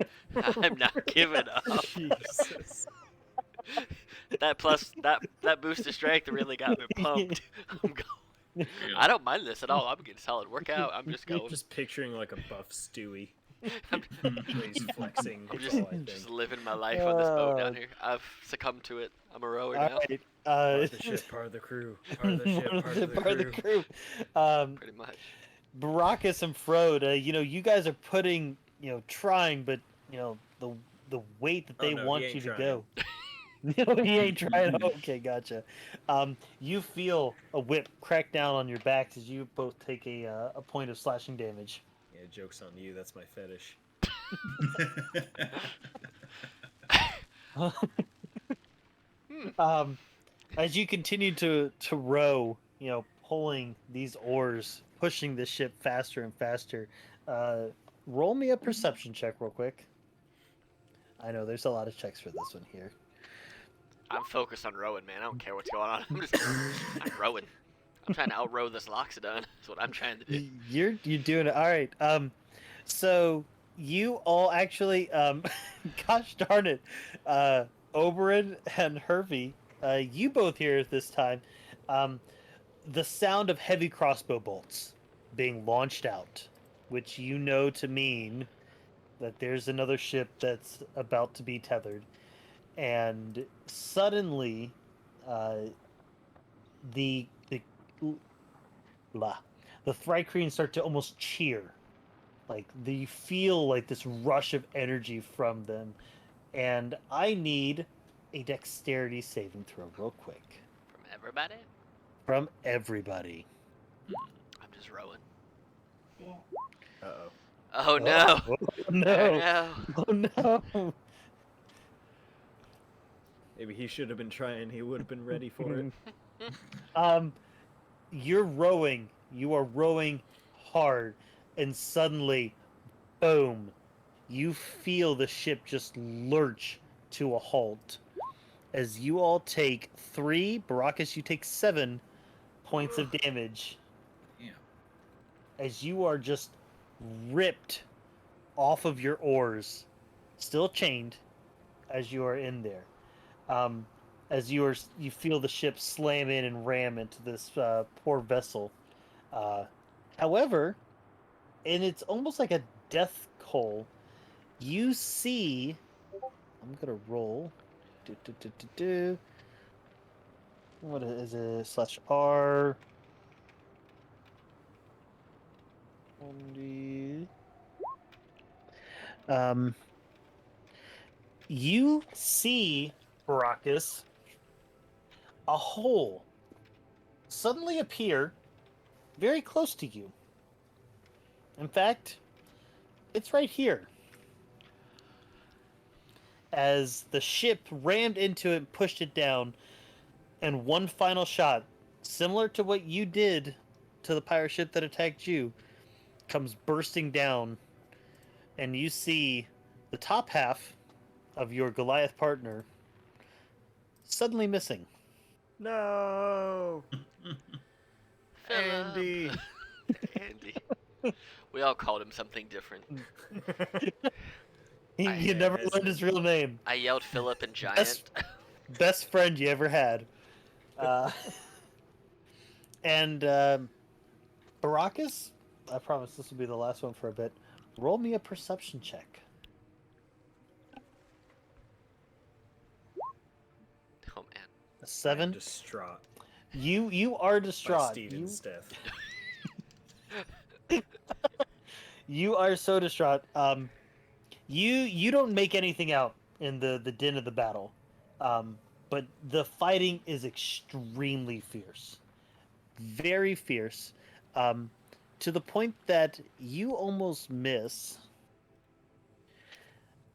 not giving up. Jesus. That boost of strength really got me pumped. I'm going. I don't mind this at all. I'm getting solid workout. I'm just going. Just picturing like a buff Stewie. I'm, He's flexing. I'm That's all I think. just living my life on this boat down here. I've succumbed to it. I'm a rower now. All right. Part of the ship, part of the crew. Part of the ship, part of the crew. Pretty much. Baracus and Frode, you guys are putting, trying, but the weight that they no, he want ain't you to trying. go. No, he ain't trying. Okay, gotcha. You feel a whip crack down on your backs as you both take a point of slashing damage. Yeah, joke's on you. That's my fetish. As you continue to row, pulling these oars, pushing the ship faster and faster. Roll me a perception check real quick. I know there's a lot of checks for this one here. I'm focused on rowing, man. I don't care what's going on. I'm rowing. I'm trying to outrow this Loxodon. That's what I'm trying to do. You're doing it. All right. So you all actually, gosh darn it, Oberyn and Hervey, you both hear at this time, the sound of heavy crossbow bolts being launched out, which you know to mean that there's another ship that's about to be tethered, and suddenly, the Thrycreans start to almost cheer. Like, you feel like this rush of energy from them. And I need a dexterity saving throw real quick. From everybody? From everybody. I'm just rowing. Uh-oh. Oh no! Oh, no! No! Oh no! Maybe he should have been trying. He would have been ready for it. You're rowing. You are rowing hard. And suddenly, boom, you feel the ship just lurch to a halt. As you all take 3, Baracus, you take 7 points of damage. Yeah. As you are just ripped off of your oars, still chained, as you are in there. As you feel the ship slam in and ram into this poor vessel. However, and it's almost like a death hole. You see, I'm gonna roll. What is it? /R. You see, Baracus, a hole suddenly appear very close to you. In fact, it's right here. As the ship rammed into it and pushed it down, and one final shot, similar to what you did to the pirate ship that attacked you, comes bursting down, and you see the top half of your Goliath partner suddenly missing. No! Philip. Andy! Andy. We all called him something different. You never learned his real name. I yelled Philip and Giant. Best friend you ever had. And Baracus, I promise this will be the last one for a bit. Roll me a perception check. 7. Distraught You are by distraught. Steven's death. You are so distraught. You don't make anything out in the din of the battle, but the fighting is extremely fierce, very fierce, to the point that you almost miss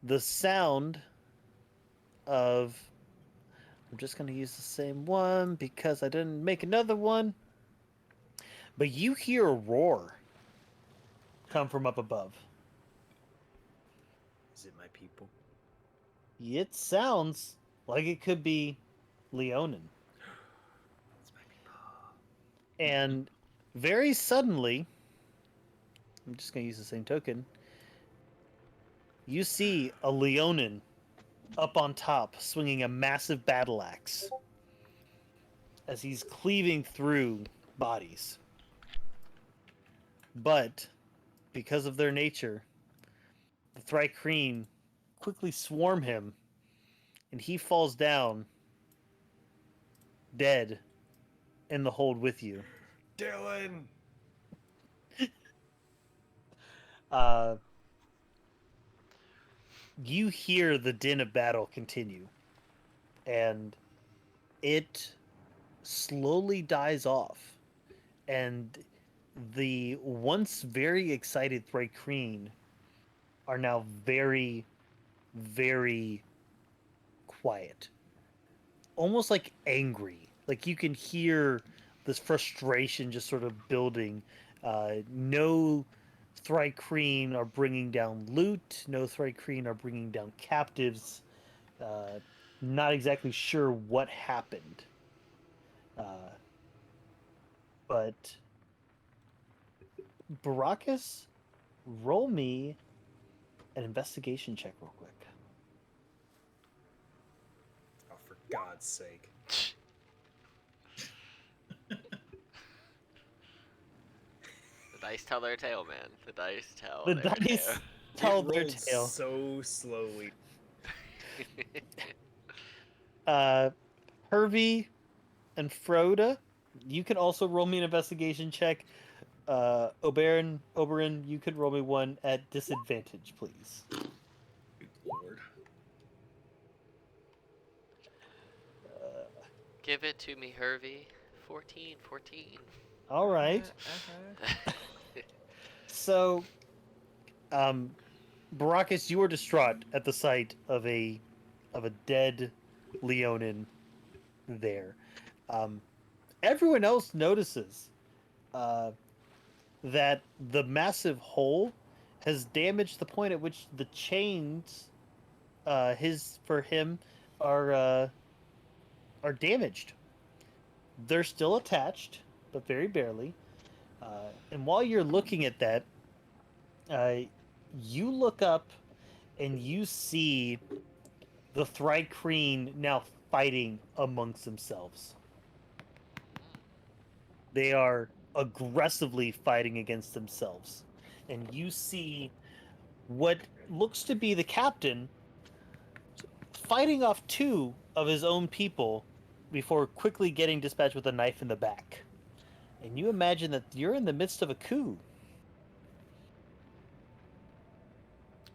the sound of. I'm just gonna use the same one because I didn't make another one. But you hear a roar come from up above. Is it my people? It sounds like it could be Leonin. It's my people. And very suddenly, I'm just going to use the same token, you see a Leonin up on top swinging a massive battle axe as he's cleaving through bodies. But because of their nature, the Thrycreen quickly swarm him, and he falls down dead in the hold with you. Dylan! Uh, you hear the din of battle continue, and it slowly dies off, and the once very excited Thrycreen are now very, very quiet, almost like angry. Like you can hear this frustration just sort of building. No Thrycreen are bringing down loot. No Thrycreen are bringing down captives. Not exactly sure what happened. But Baracus, roll me an investigation check real quick. Oh, for God's sake. The dice tell their tale, man. The dice tell The their dice tale. tell It their rolled tale. so slowly. Hervey and Froda, you can also roll me an investigation check. Oberon, you could roll me one at disadvantage, please. Good lord. Give it to me, Hervey. 14. All right. So, Baracus, you are distraught at the sight of a dead Leonin there. Everyone else notices that the massive hole has damaged the point at which the chains, for him, are damaged. They're still attached, but very barely. And while you're looking at that, you look up and you see the Thrycreen now fighting amongst themselves. They are aggressively fighting against themselves. And you see what looks to be the captain fighting off 2 of his own people before quickly getting dispatched with a knife in the back. And you imagine that you're in the midst of a coup.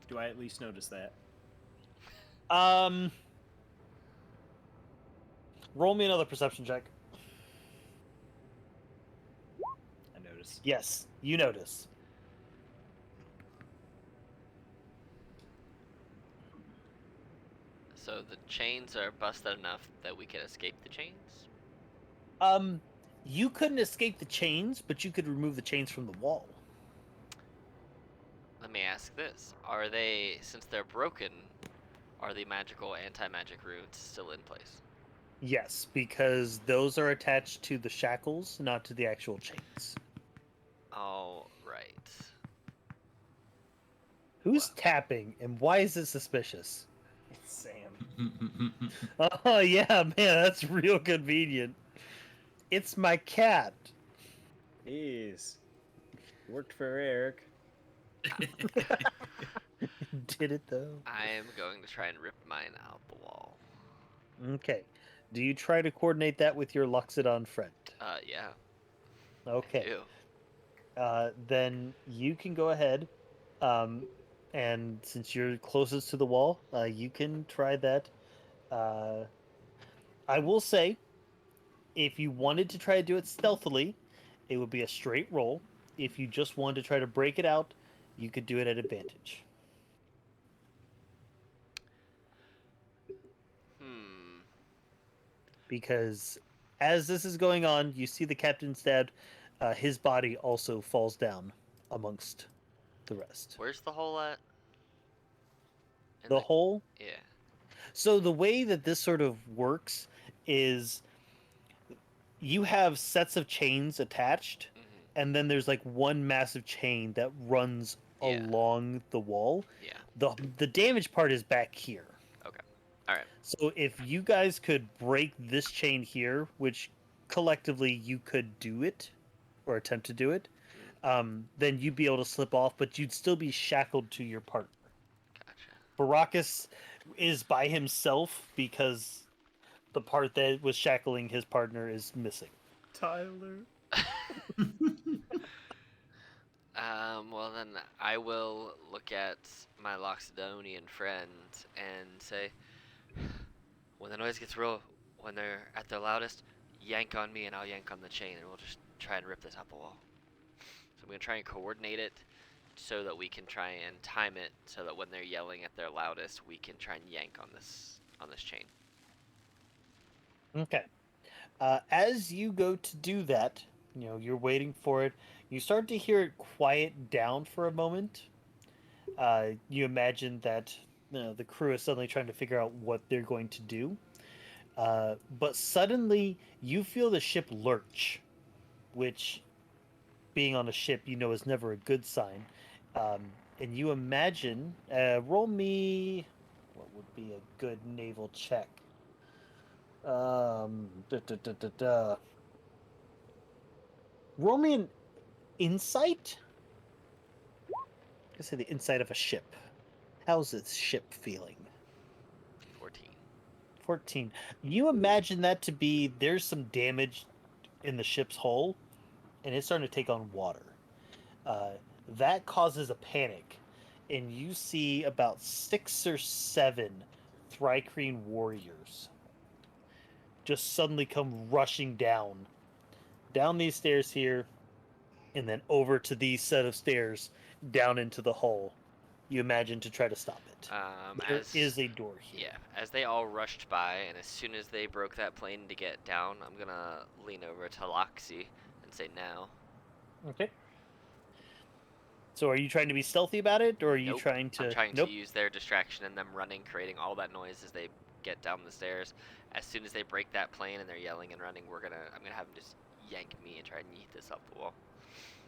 Do I at least notice that? Roll me another perception check. I notice. Yes, you notice. So the chains are busted enough that we can escape the chains? You couldn't escape the chains, but you could remove the chains from the wall. Let me ask this. Are they, since they're broken, are the magical anti-magic runes still in place? Yes, because those are attached to the shackles, not to the actual chains. All right. Who's tapping, and why is it suspicious? It's Sam. Oh, yeah, man, that's real convenient. It's my cat. Is. Worked for Eric. Did it, though? I am going to try and rip mine out the wall. Okay. Do you try to coordinate that with your Loxodon friend? Yeah. I Okay. do. Then you can go ahead, and since you're closest to the wall, you can try that. Uh, I will say, if you wanted to try to do it stealthily, it would be a straight roll. If you just wanted to try to break it out, you could do it at advantage. Hmm. Because as this is going on, you see the captain stabbed. His body also falls down amongst the rest. Where's the hole at? In The hole. Yeah. So the way that this sort of works is you have sets of chains attached, Mhm. and then there's like one massive chain that runs Yeah. along the wall. Yeah. The damage part is back here. Okay. All right. So if you guys could break this chain here, which collectively you could do it or attempt to do it, then you'd be able to slip off, but you'd still be shackled to your partner. Gotcha. Baracus is by himself because the part that was shackling his partner is missing. Tyler. Well then I will look at my Loxodonian friend and say, when the noise gets real, when they're at their loudest, yank on me and I'll yank on the chain and we'll just try and rip this out the wall. So I'm gonna try and coordinate it so that we can try and time it so that when they're yelling at their loudest, we can try and yank on this chain. Okay. As you go to do that, you're waiting for it. You start to hear it quiet down for a moment. You imagine that the crew is suddenly trying to figure out what they're going to do. But suddenly, you feel the ship lurch, which, being on a ship, is never a good sign. And you imagine, roll me, what would be a good naval check? Da, da, da, da, da. Roll me an insight? I say the inside of a ship. How's this ship feeling? 14. 14. You imagine that to be there's some damage in the ship's hull, and it's starting to take on water. That causes a panic, and you see about 6 or 7 Thrycreen warriors just suddenly come rushing down these stairs here, and then over to these set of stairs down into the hull. You imagine to try to stop it. There is a door here. Yeah, as they all rushed by, and as soon as they broke that plane to get down, I'm gonna lean over to Loxy and say now. Okay. So are you trying to be stealthy about it, or are you Nope. trying to? I'm trying Nope. to use their distraction and them running, creating all that noise as they get down the stairs. As soon as they break that plane and they're yelling and running, I'm gonna have them just yank me and try and yeet this up the wall.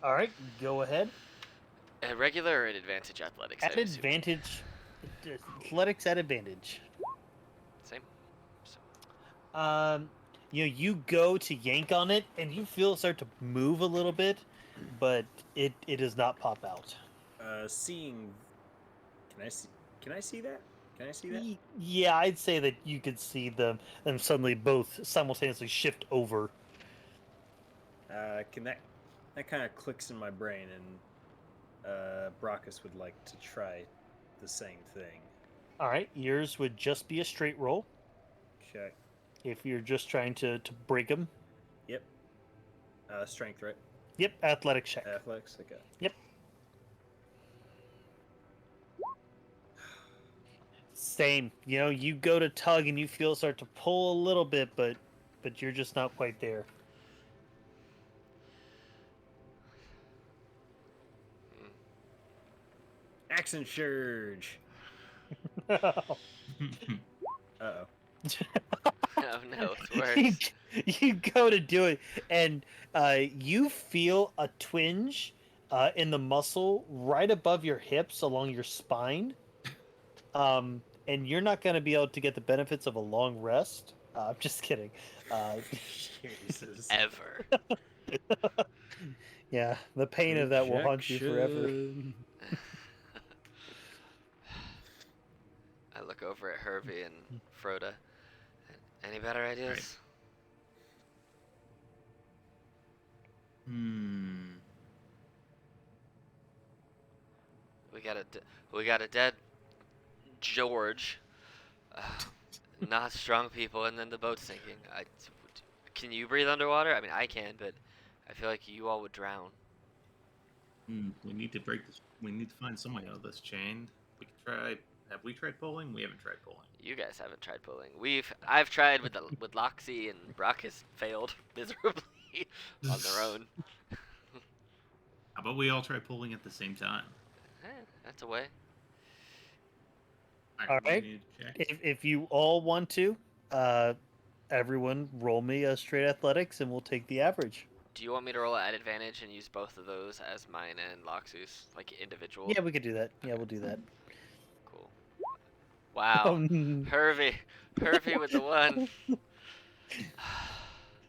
All right, go ahead. At regular or at advantage athletics? At advantage, athletics at advantage. Same. So. You go to yank on it, and you feel it start to move a little bit, but it does not pop out. Seeing. Can I see that? Can I see that? Yeah, I'd say that you could see them suddenly both simultaneously shift over. Can that kind of clicks in my brain, and Brockus would like to try the same thing. All right, yours would just be a straight roll. Okay. If you're just trying to break them. Yep. Strength, right? Yep, athletics check. Athletics, okay. Yep. Same. You go to tug and you feel it start to pull a little bit, but you're just not quite there. Accent surge. Oh. Uh-oh. Oh no, it's worse. You go to do it, and you feel a twinge in the muscle right above your hips along your spine. And you're not going to be able to get the benefits of a long rest. I'm just kidding. Jesus. Ever. Yeah, the pain of that will haunt you forever. I look over at Hervey and Froda. Any better ideas? Hmm. We got a dead George. Not strong people, and then the boat's sinking. Can you breathe underwater? I mean, I can, but I feel like you all would drown. We need to break this. We need to find some way out of this chain. We can try. Have we tried pulling? We haven't tried pulling. You guys haven't tried pulling. I've tried with Loxy, and Brock has failed miserably on their own. How about we all try pulling at the same time? That's a way. All we right. need to check. If you all want to, everyone roll me a straight athletics, and we'll take the average. Do you want me to roll at advantage and use both of those as mine and Loxy's, like individual? Yeah, we could do that. Yeah, we'll do that. Cool. Wow. Hervey with the 1.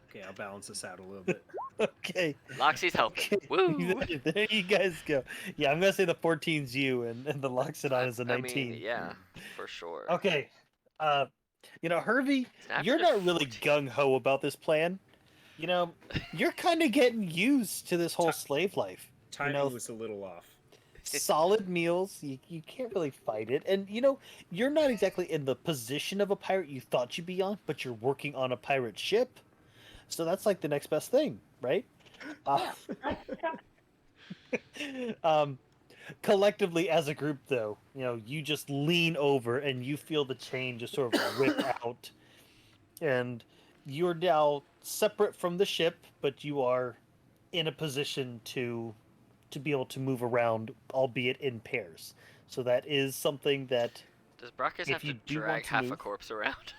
Okay, I'll balance this out a little bit. Okay. Loxy's helping. Okay. Woo! There you guys go. Yeah, I'm gonna say the 14's you, and the Loxodon is a 19. I mean, yeah, for sure. Okay. Hervey, Snap you're to not really 14. gung ho about this plan. You're kind of getting used to this whole slave life. Timing was a little off. Solid meals, you can't really fight it, and you're not exactly in the position of a pirate you thought you'd be on, but you're working on a pirate ship, so that's like the next best thing, right? Collectively as a group, though, you just lean over and you feel the chain just sort of rip out, and you're now separate from the ship, but you are in a position to be able to move around, albeit in pairs. So that is something that... Does Brachus have to you do drag want to half a move- corpse around?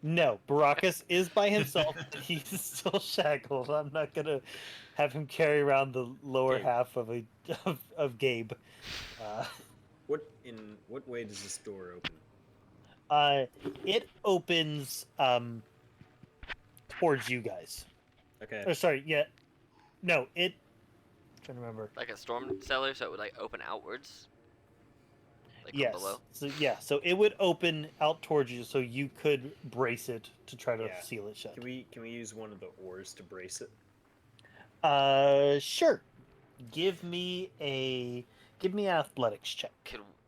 No, Baracus is by himself, but he's still shackled. I'm not gonna have him carry around the lower Gabe. half of Gabe. What way does this door open? It opens towards you guys. Okay. Oh, sorry, yeah. No, I'm trying to remember. Like a storm cellar, so it would like open outwards? Like Yes. from below? So it would open out towards you, so you could brace it to try to Yeah. seal it shut. Can we use one of the oars to brace it? Sure. Give me an athletics check.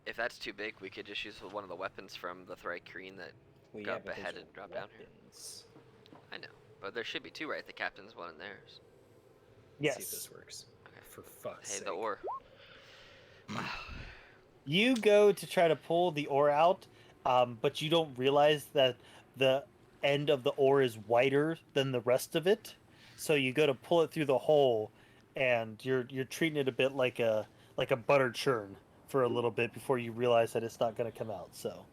If that's too big, we could just use one of the weapons from the Thrycreen that Well, got but those beheaded are and dropped down here. weapons. I know. But there should be 2, right? The captain's one and theirs. Let's see if Yes. this works. Okay. For fuck's Hey, sake. the oar. Wow. You go to try to pull the oar out, but you don't realize that the end of the oar is wider than the rest of it. So you go to pull it through the hole, and you're treating it a bit like a butter churn for a little bit before you realize that it's not going to come out. So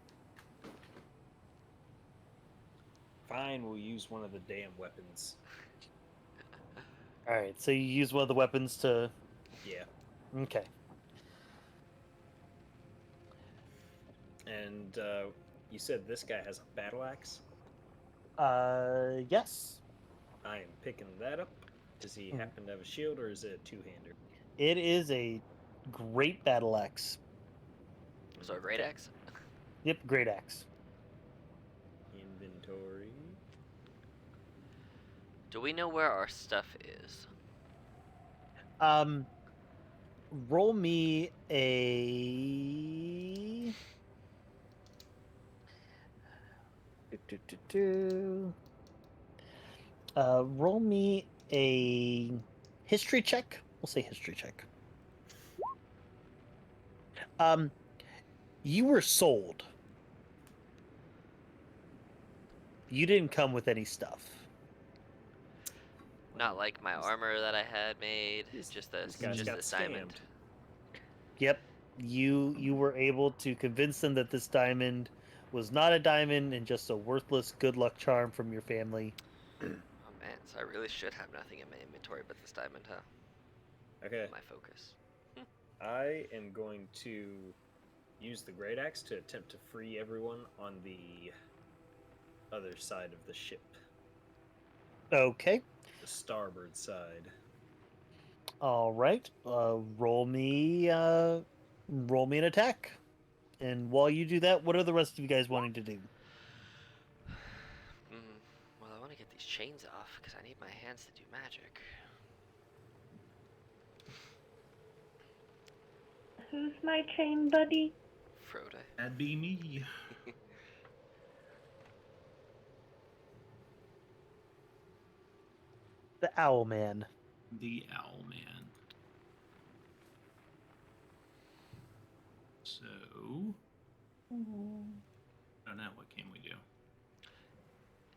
Fine, we'll use one of the damn weapons. all right, so you use one of the weapons to. Yeah. Okay. And you said this guy has a battle axe? Yes. I am picking that up. Does he happen to have a shield, or is it a two-hander? It is a great battle axe. So a great axe? Yep, great axe. Inventory. Do we know where our stuff is? Roll me a. Roll me a history check. We'll say history check. You were sold. You didn't come with any stuff. Not like my armor that I had made, just This guy's got this diamond. scammed. Yep. You were able to convince them that this diamond was not a diamond and just a worthless good luck charm from your family. Oh man, so I really should have nothing in my inventory but this diamond, huh? Okay. My focus. I am going to use the great axe to attempt to free everyone on the other side of the ship. Okay. The starboard side. All right. Roll me an attack. And while you do that, what are the rest of you guys wanting to do? get these chains off because I need my hands to do magic. Who's my chain buddy? Frodo. That'd be me. The Owl Man. The Owl Man. So, I don't know. What can we do?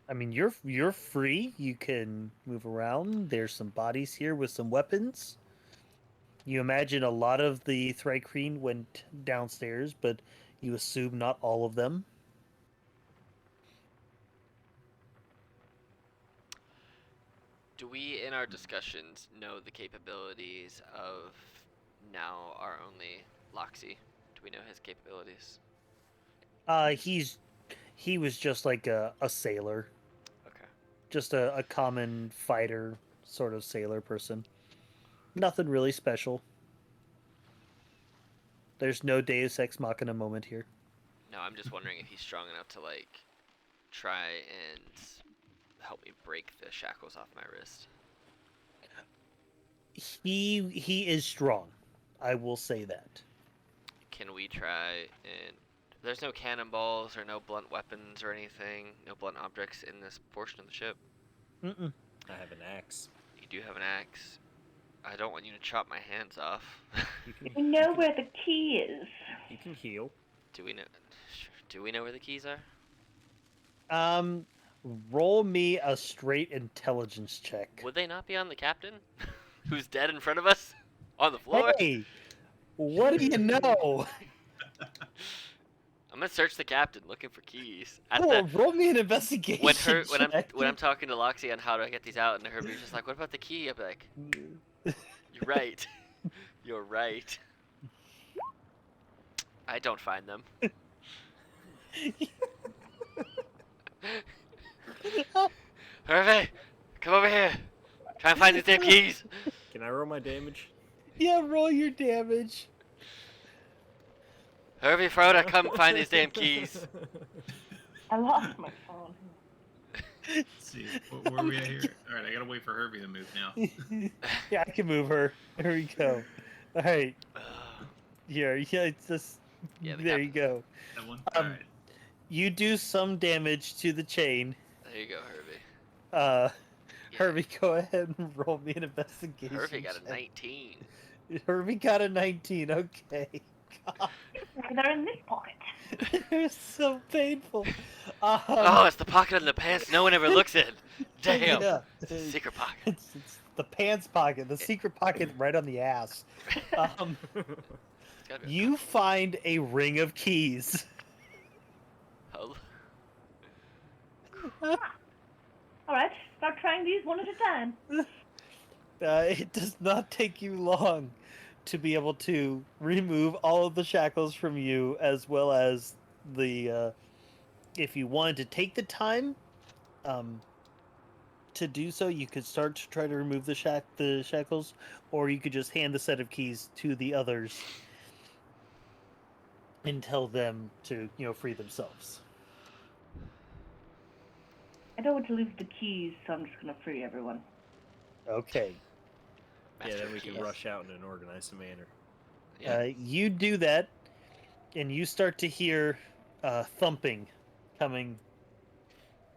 I mean, you're free. You can move around. There's some bodies here with some weapons. You imagine a lot of the Thrycreen went downstairs, but you assume not all of them. Do we, in our discussions, know the capabilities of now our only Loxy? Do we know his capabilities? He was just like a sailor, Okay. just a common fighter sort of sailor person. Nothing really special. There's no Deus Ex Machina moment here. No, I'm just wondering if he's strong enough to like try and help me break the shackles off my wrist. He is strong. I will say that. Can we try and... There's no cannonballs or no blunt weapons or anything, no blunt objects in this portion of the ship. Mm-mm. I have an axe. You do have an axe. I don't want you to chop my hands off. We know where the key is. You can heal. Do we know? Do we know where the keys are? Roll me a straight intelligence check. Would they not be on the captain, who's dead in front of us, on the floor? Hey, what do you know? I'm gonna search the captain looking for keys. At Cool, the, roll me an investigation when I'm talking to Loxy on how to get these out, and Herbie's just like, "What about the key?" I'll be like, "You're right. You're right. I don't find them." Herbie, come over here. Try and find these damn keys. Can I roll my damage? Yeah, roll your damage. Herbie, Frodo, come find these damn keys. I lost my phone. Let's see. Where are we at here? All right, I gotta wait for Herbie to move now. Yeah, I can move her. There we go. All right. Here, yeah, it's just. Yeah, the there you go. That one. All right. You do some damage to the chain. There you go, Herbie. Yeah. Herbie Herbie, go ahead and roll me an investigation. Herbie got a check. 19. Herbie got a 19. Okay. God, They're in this pocket. they're so painful. Oh, it's the pocket in the pants no one ever looks in. Damn. Yeah. It's a secret pocket. It's the pants pocket, the secret pocket right on the ass. It's gotta be a You find a ring of keys. hole. Alright, start trying these one at a time. It does not take you long to be able to remove all of the shackles from you, as well as the, if you wanted to take the time, to do so, you could start to try to remove the shackles, or you could just hand the set of keys to the others and tell them to, free themselves. I don't want to lose the keys, so I'm just gonna free everyone. Okay. Yeah, Master then we keys. can rush out in an organized manner. Yeah. You do that, and you start to hear thumping coming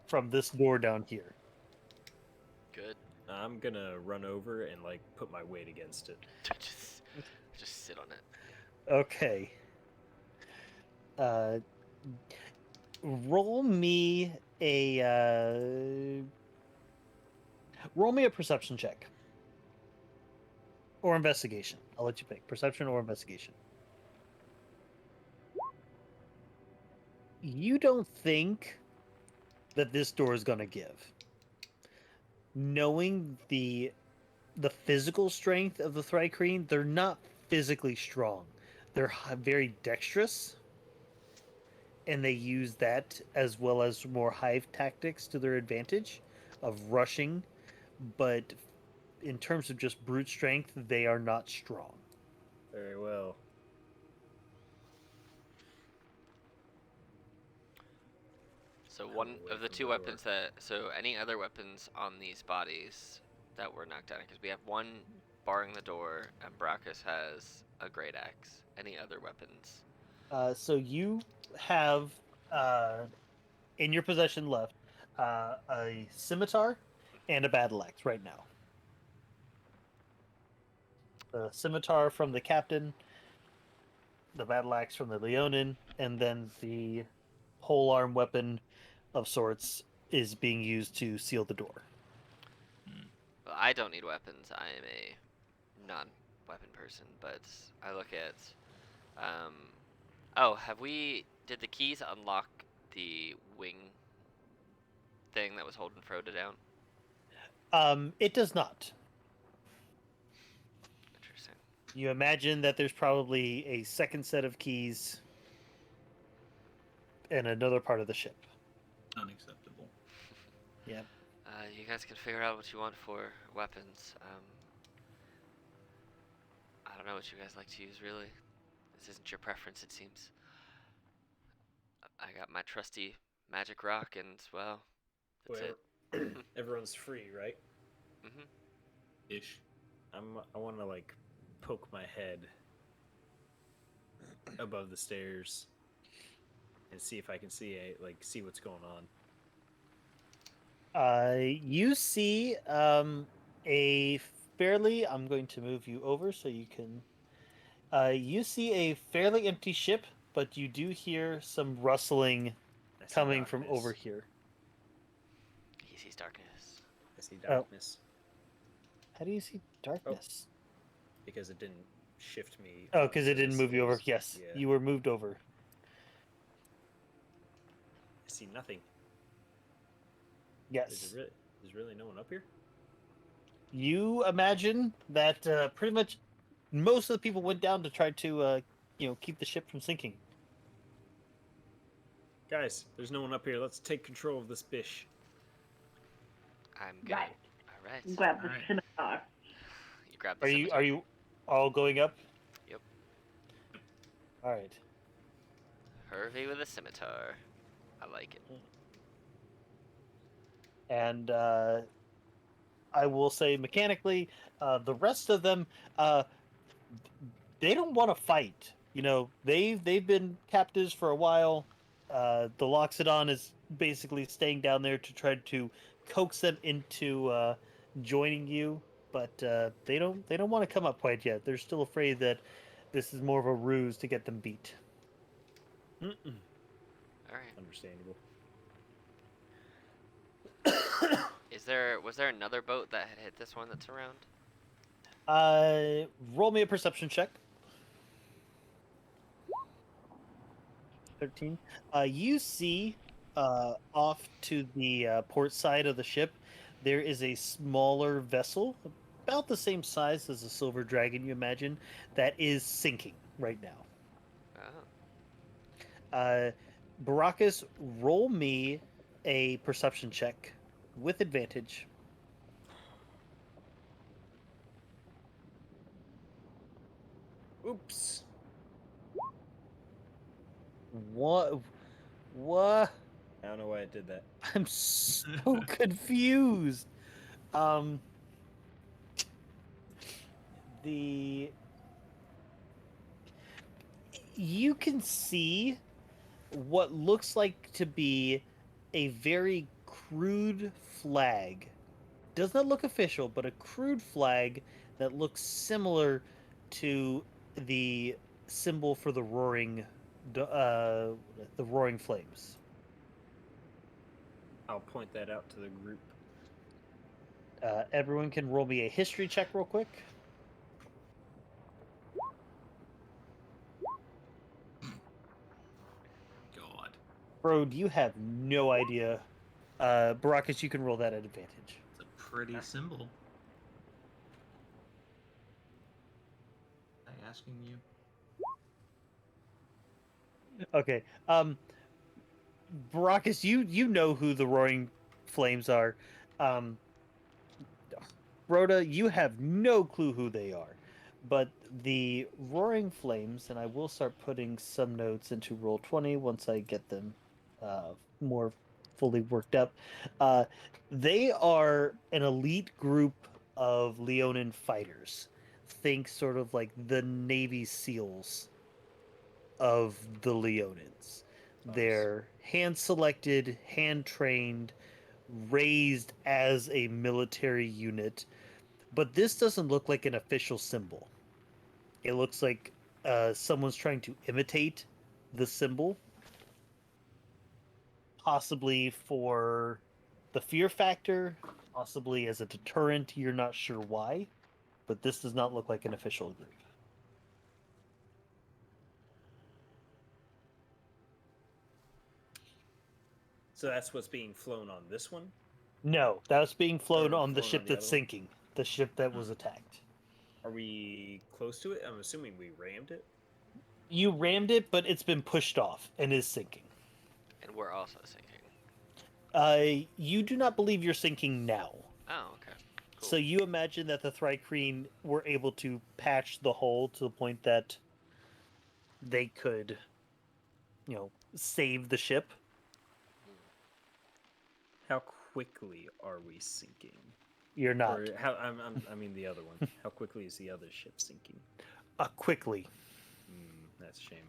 from this door down here. Good. I'm gonna run over and like put my weight against it. Just sit on it. Okay. Roll me a perception check. Or investigation. I'll let you pick. Perception or investigation. You don't think that this door is going to give. Knowing the physical strength of the Thrycreen, they're not physically strong. They're very dexterous, and they use that as well as more hive tactics to their advantage of rushing, but in terms of just brute strength, they are not strong. Very well. So one away of the from two the weapons so any other weapons on these bodies that were knocked down, because we have one barring the door, and Brachus has a great axe. Any other weapons? So you have in your possession left a scimitar and a battle axe right now. The scimitar from the captain, the battle axe from the Leonin, and then the pole arm weapon of sorts is being used to seal the door. Well, I don't need weapons. I am a non-weapon person, but I look at. Um, oh, did the keys unlock the wing thing that was holding Frodo down? It does not. Interesting. You imagine that there's probably a second set of keys in another part of the ship. Unacceptable. Yeah. You guys can figure out what you want for weapons. I don't know what you guys like to use, really. This isn't your preference, it seems. I got my trusty magic rock, and well, that's it. Everyone's free, right? Mhm. Ish. I want to like poke my head above the stairs and see if I can see what's going on. You see a fairly. I'm going to move you over so you can. You see a fairly empty ship, but you do hear some rustling I see coming from darkness. over here. He sees darkness. I see darkness How do you see darkness? because it didn't shift me. Oh, up, because so it didn't this move you over. is- Yes, Yeah. you were moved over. I see nothing. Yes. There's really no one up here. You imagine that pretty much most of the people went down to try to, keep the ship from sinking. Guys, there's no one up here. Let's take control of this bish. I'm good. Right. All right. Grab the Alright. scimitar. You grab the Are scimitar. you all going up? Yep. All right. Hervey with a scimitar. I like it. And I will say mechanically, the rest of them, they don't want to fight. You know, they've been captives for a while. The Loxodon is basically staying down there to try to coax them into joining you, but they don't want to come up quite yet. They're still afraid that this is more of a ruse to get them beat. All right. Understandable. Was there another boat that had hit this one that's around? Roll me a perception check. 13. You see off to the port side of the ship, there is a smaller vessel, about the same size as a silver dragon, you imagine, that is sinking right now. Oh. Baracus, roll me a perception check with advantage. Oops. What? What? I don't know why I did that. I'm so confused. Um, the you can see what looks like to be a very crude flag. Does not look official, but a crude flag that looks similar to the symbol for the roaring flames. I'll point that out to the group. Everyone can roll me a history check real quick. God. Bro, you have no idea. Baracus, you can roll that at advantage. It's a pretty symbol. Am I asking you? Okay. Baracus, you know who the roaring flames are. Rhoda, you have no clue who they are. But the roaring flames, and I will start putting some notes into Roll20 once I get them more fully worked up. Uh, they are an elite group of Leonin fighters. Think sort of like the Navy SEALs of the Leonins. Nice. They're hand selected, hand trained, raised as a military unit, but this doesn't look like an official symbol. It looks like someone's trying to imitate the symbol, possibly for the fear factor, possibly as a deterrent. You're not sure why, but this does not look like an official group. So that's what's being flown on this one? No, that's being flown Or on the flown ship on the that's other one? sinking, the ship that was attacked. Are we close to it? I'm assuming we rammed it. You rammed it, but it's been pushed off and is sinking. And we're also sinking. You do not believe you're sinking now. Oh, okay. Cool. So you imagine that the Thrycreen were able to patch the hole to the point that they could, save the ship. How quickly are we sinking? You're not. Or how? I mean the other one. How quickly is the other ship sinking? Quickly. That's a shame.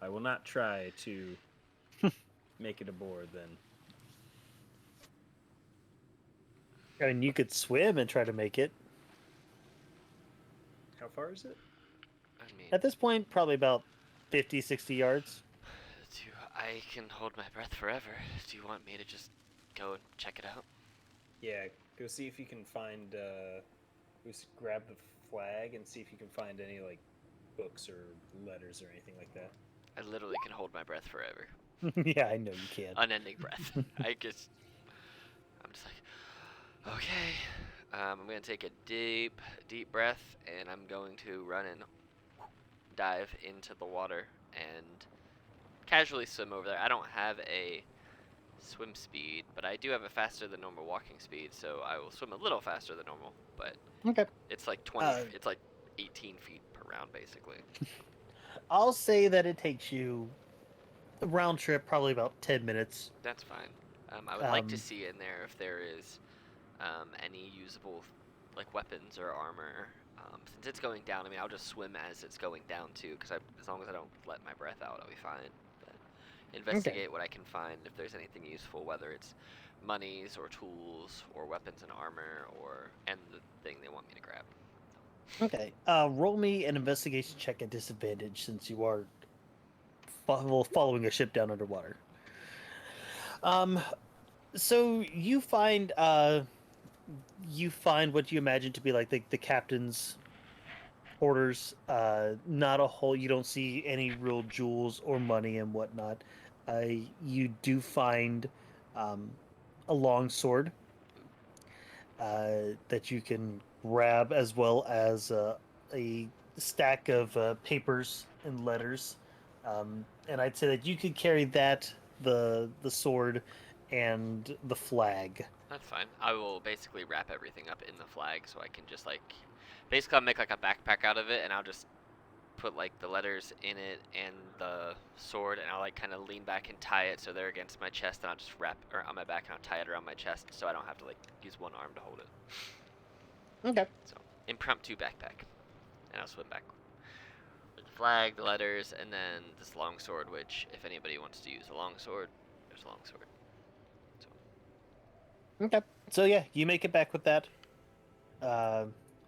I will not try to make it aboard then. I mean, you could swim and try to make it. How far is it? I mean, At this point, probably about 50, 60 yards. I can hold my breath forever. Do you want me to just go and check it out? Yeah, go see if you can find. Just grab the flag and see if you can find any like books or letters or anything like that. I literally can hold my breath forever. Yeah, I know you can. Unending breath. I'm just like, okay. I'm gonna take a deep breath, and I'm going to run and dive into the water and casually swim over there. I don't have a swim speed, but I do have a faster than normal walking speed, so I will swim a little faster than normal. But Okay. it's like 20. It's like 18 feet per round, basically. I'll say that it takes you a round trip, probably about 10 minutes. That's fine. I would like to see in there if there is any usable like weapons or armor. Since it's going down, I mean, I'll just swim as it's going down too, because as long as I don't let my breath out, I'll be fine. But investigate what I can find if there's anything useful, whether it's monies or tools or weapons and armor and the thing they want me to grab. Okay. Roll me an investigation check at disadvantage since you are following a ship down underwater. So you find what you imagine to be like the captain's orders. Not a whole. You don't see any real jewels or money and whatnot. You do find a long sword that you can grab, as well as a stack of papers and letters. And I'd say that you could carry that, the sword, and the flag. That's fine. I will basically wrap everything up in the flag, so I can just basically I'll make like a backpack out of it, and I'll just put like the letters in it and the sword, and I'll like kind of lean back and tie it so they're against my chest, and I'll just wrap or on my back and I'll tie it around my chest so I don't have to like use one arm to hold it. Okay. So impromptu backpack, and I'll swim back with the flag, the letters, and then this long sword. Which, if anybody wants to use a long sword, there's a long sword. Okay. So yeah, you make it back with that.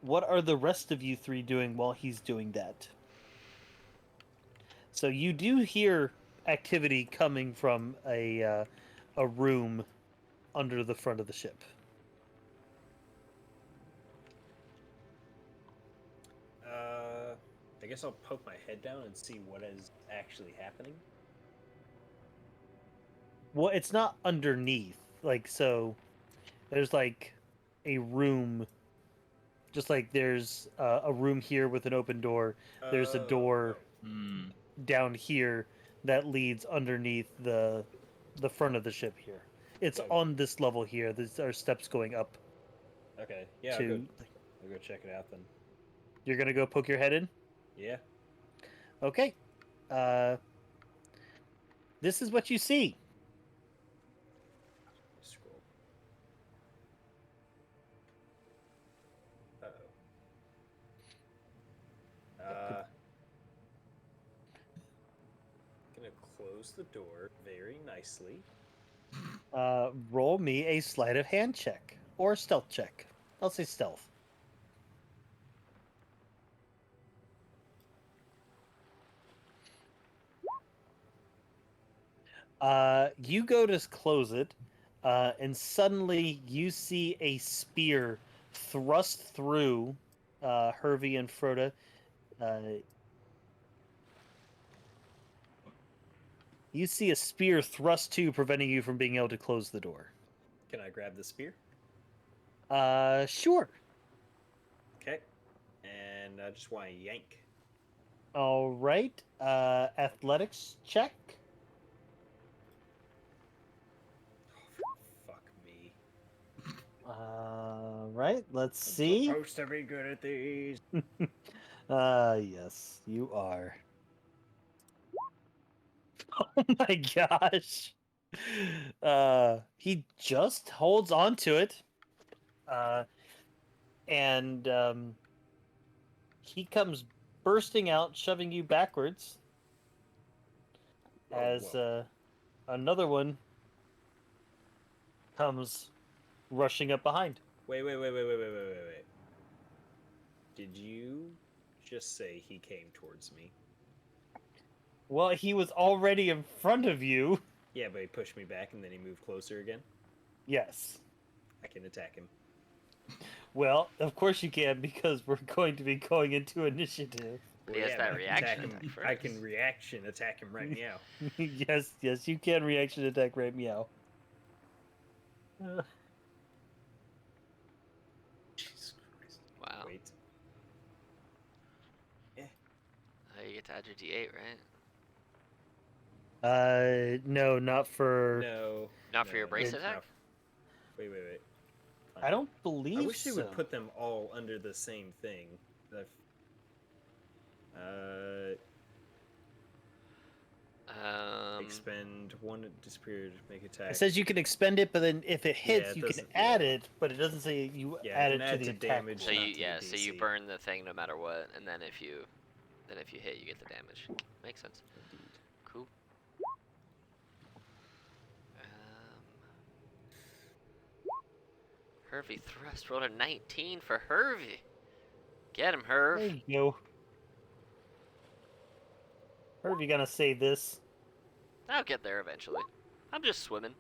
What are the rest of you three doing while he's doing that? So you do hear activity coming from a room under the front of the ship. I guess I'll poke my head down and see what is actually happening. Well, it's not underneath. So there's like a room, just like there's a room here with an open door. There's a door down here that leads underneath the front of the ship here. It's on this level here. There are steps going up. Okay, yeah, I'll go check it out then. You're gonna go poke your head in? Yeah. Okay. This is what you see. close the door very nicely. Roll me a sleight of hand check or stealth check. I'll say stealth. You go to close it, and suddenly you see a spear thrust through Hervey and Froda. You see a spear thrust to, preventing you from being able to close the door. Can I grab the spear? Sure. Okay. And I just want to yank. All right. Athletics check. Fuck me. Right. Let's see. Supposed to be good at these. Yes, you are. Oh my gosh. He just holds on to it. And he comes bursting out, shoving you backwards. Whoa, As whoa. another one comes rushing up behind. Wait. Did you just say he came towards me? Well, he was already in front of you. Yeah, but he pushed me back and then he moved closer again. Yes. I can attack him. Well, of course you can, because we're going to be going into initiative. But he has that but I can reaction attack him. attack I first. can reaction attack him right now. yes, you can reaction attack right meow. Jesus Christ. Wow. Wait. You get to add your D8, right? No, not for. No. Not for your brace no, attack? no. Wait. I don't believe I wish they so. would put them all under the same thing. Expend one disappeared, make attack. It says you can expend it, but then if it hits, it you can doesn't- add yeah. it, but it doesn't say you Yeah, add it it can to add the to attack. damage. So not you to yeah, the so you DC. burn the thing no matter what, and then if you hit, you get the damage. Makes sense. Indeed. Cool. Hervey thrust rolled a 19 for Hervey. Get him, Herv. There you go. Herb, you gonna say this? I'll get there eventually. I'm just swimming.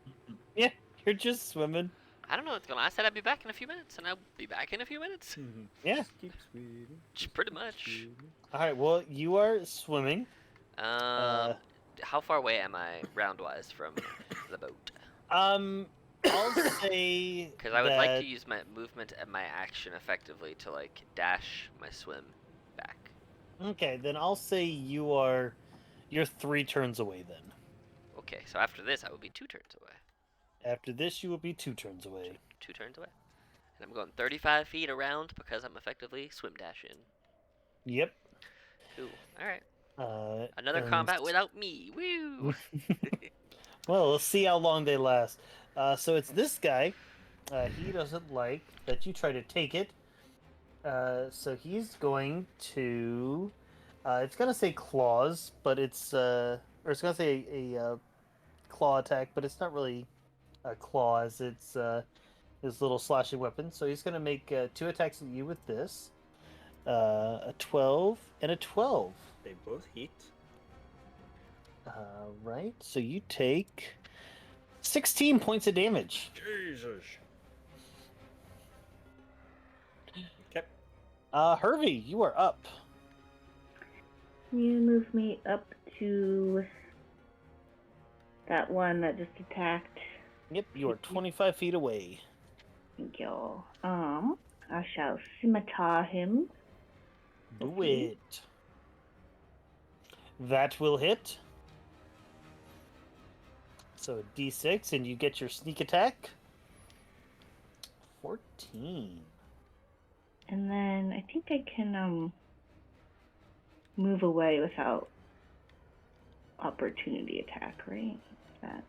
Yeah, you're just swimming. I don't know what's going on. I said I'd be back in a few minutes, and I'll be back in a few minutes. Yeah. Keep swimming, Pretty keep much. swimming. All right. Well, you are swimming. How far away am I round-wise from the boat? I'll say Because I would like that- to use my movement and my action effectively to like dash my swim back. Okay, then I'll say you're 3 turns away. Then Okay, so after this, I will be 2 turns away. after this, you will be 2 turns away. 2 turns away. And I'm going 35 feet around because I'm effectively swim dashing. Yep. Cool. All right. and- Another combat without me. Woo! Well, let's see how long they last. So it's this guy. He doesn't like that you try to take it. So he's going to. It's gonna say claws, but it's or it's gonna say a claw attack, but it's not really a claws. It's his little slashing weapon. So he's gonna make 2 attacks at you with this. A 12 and a 12. They both hit. Right. So you take 16 points of damage. Jesus. Okay. Hervey, you are up. You move me up to that one that just attacked. Yep, you are 25 feet away. Thank you. I shall scimitar him. Do Okay. it. That will hit. So a d6, and you get your sneak attack. 14. And then I think I can move away without opportunity attack, right? That.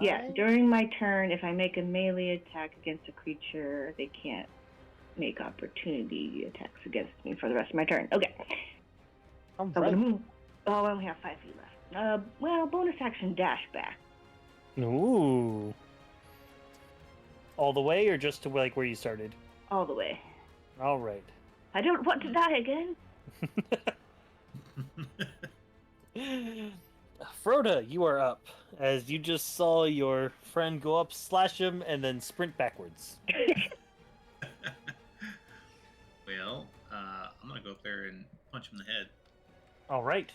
Yeah, during my turn, if I make a melee attack against a creature, they can't make opportunity attacks against me for the rest of my turn. Okay. All So I'm right. gonna move. Oh, I only have 5 feet left. Well, bonus action dash back. Ooh. All the way, or just to like where you started? All the way. All right. I don't want to die again. Froda, you are up. As you just saw your friend go up, slash him, and then sprint backwards. Well, I'm gonna go up there and punch him in the head. All right.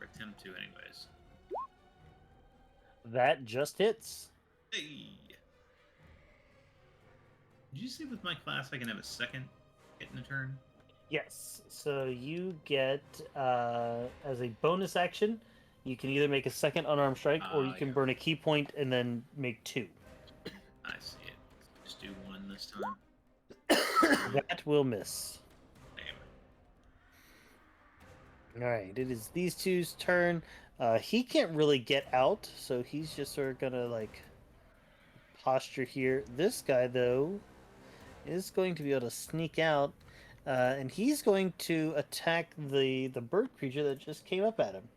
Or attempt to, anyways. That just hits. Hey! Did you say with my class I can have a second hit in a turn? Yes. So you get, as a bonus action, you can either make a second unarmed strike, or you can yeah. burn a key point and then make 2. I see it. Just do 1 this time. That will miss. Damn. All right. It is these two's turn. He can't really get out, so he's just sort of gonna like posture here. This guy, though, is going to be able to sneak out, and he's going to attack the bird creature that just came up at him.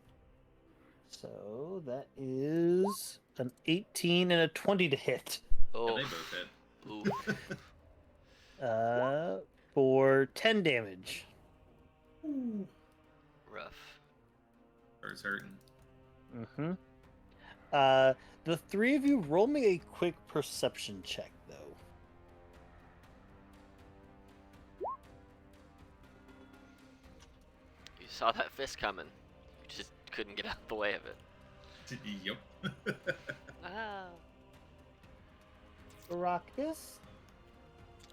So that is an 18 and a 20 to hit. Yeah, Oh, they both hit. ooh, For 10 damage. rough. Bird's hurting. Mm-hmm. The 3 of you, roll me a quick perception check, though. You saw that fist coming. You just couldn't get out the way of it. Yup. Ah. Baracus?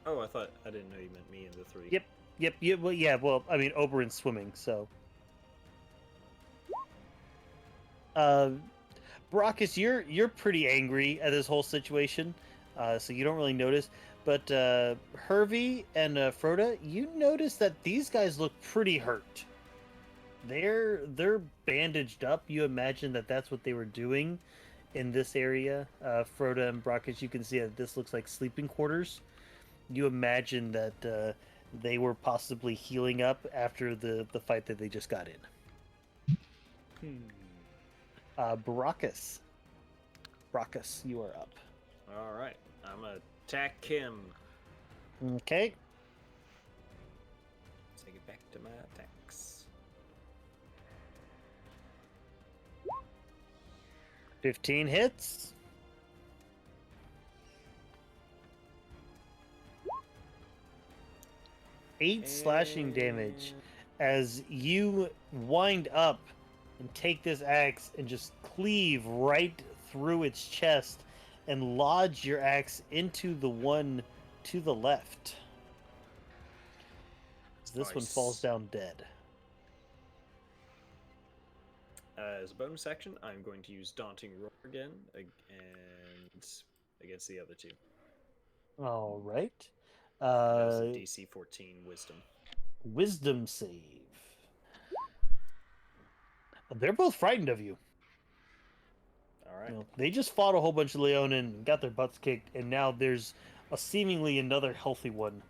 Oh, I didn't know you meant me and the 3. Yep. Well, I mean, Oberyn's swimming, so. Baracus, you're pretty angry at this whole situation, so you don't really notice. But Hervey and Froda, you notice that these guys look pretty hurt. They're bandaged up. You imagine that that's what they were doing in this area. Froda and Baracus, you can see that this looks like sleeping quarters. You imagine that they were possibly healing up after the fight that they just got in. Baracus, you are up. All right, I'm gonna attack him. Okay. Take it back to my attacks. 15 hits. 8 slashing damage as you wind up and take this axe and just cleave right through its chest and lodge your axe into the one to the left. This one Nice. falls down dead. As a bonus action, I'm going to use Daunting Roar again, and against the other 2. All right. That was a DC 14 Wisdom. Wisdom save. They're both frightened of you. All right. You know, they just fought a whole bunch of Leonin and got their butts kicked, and now there's a seemingly another healthy one,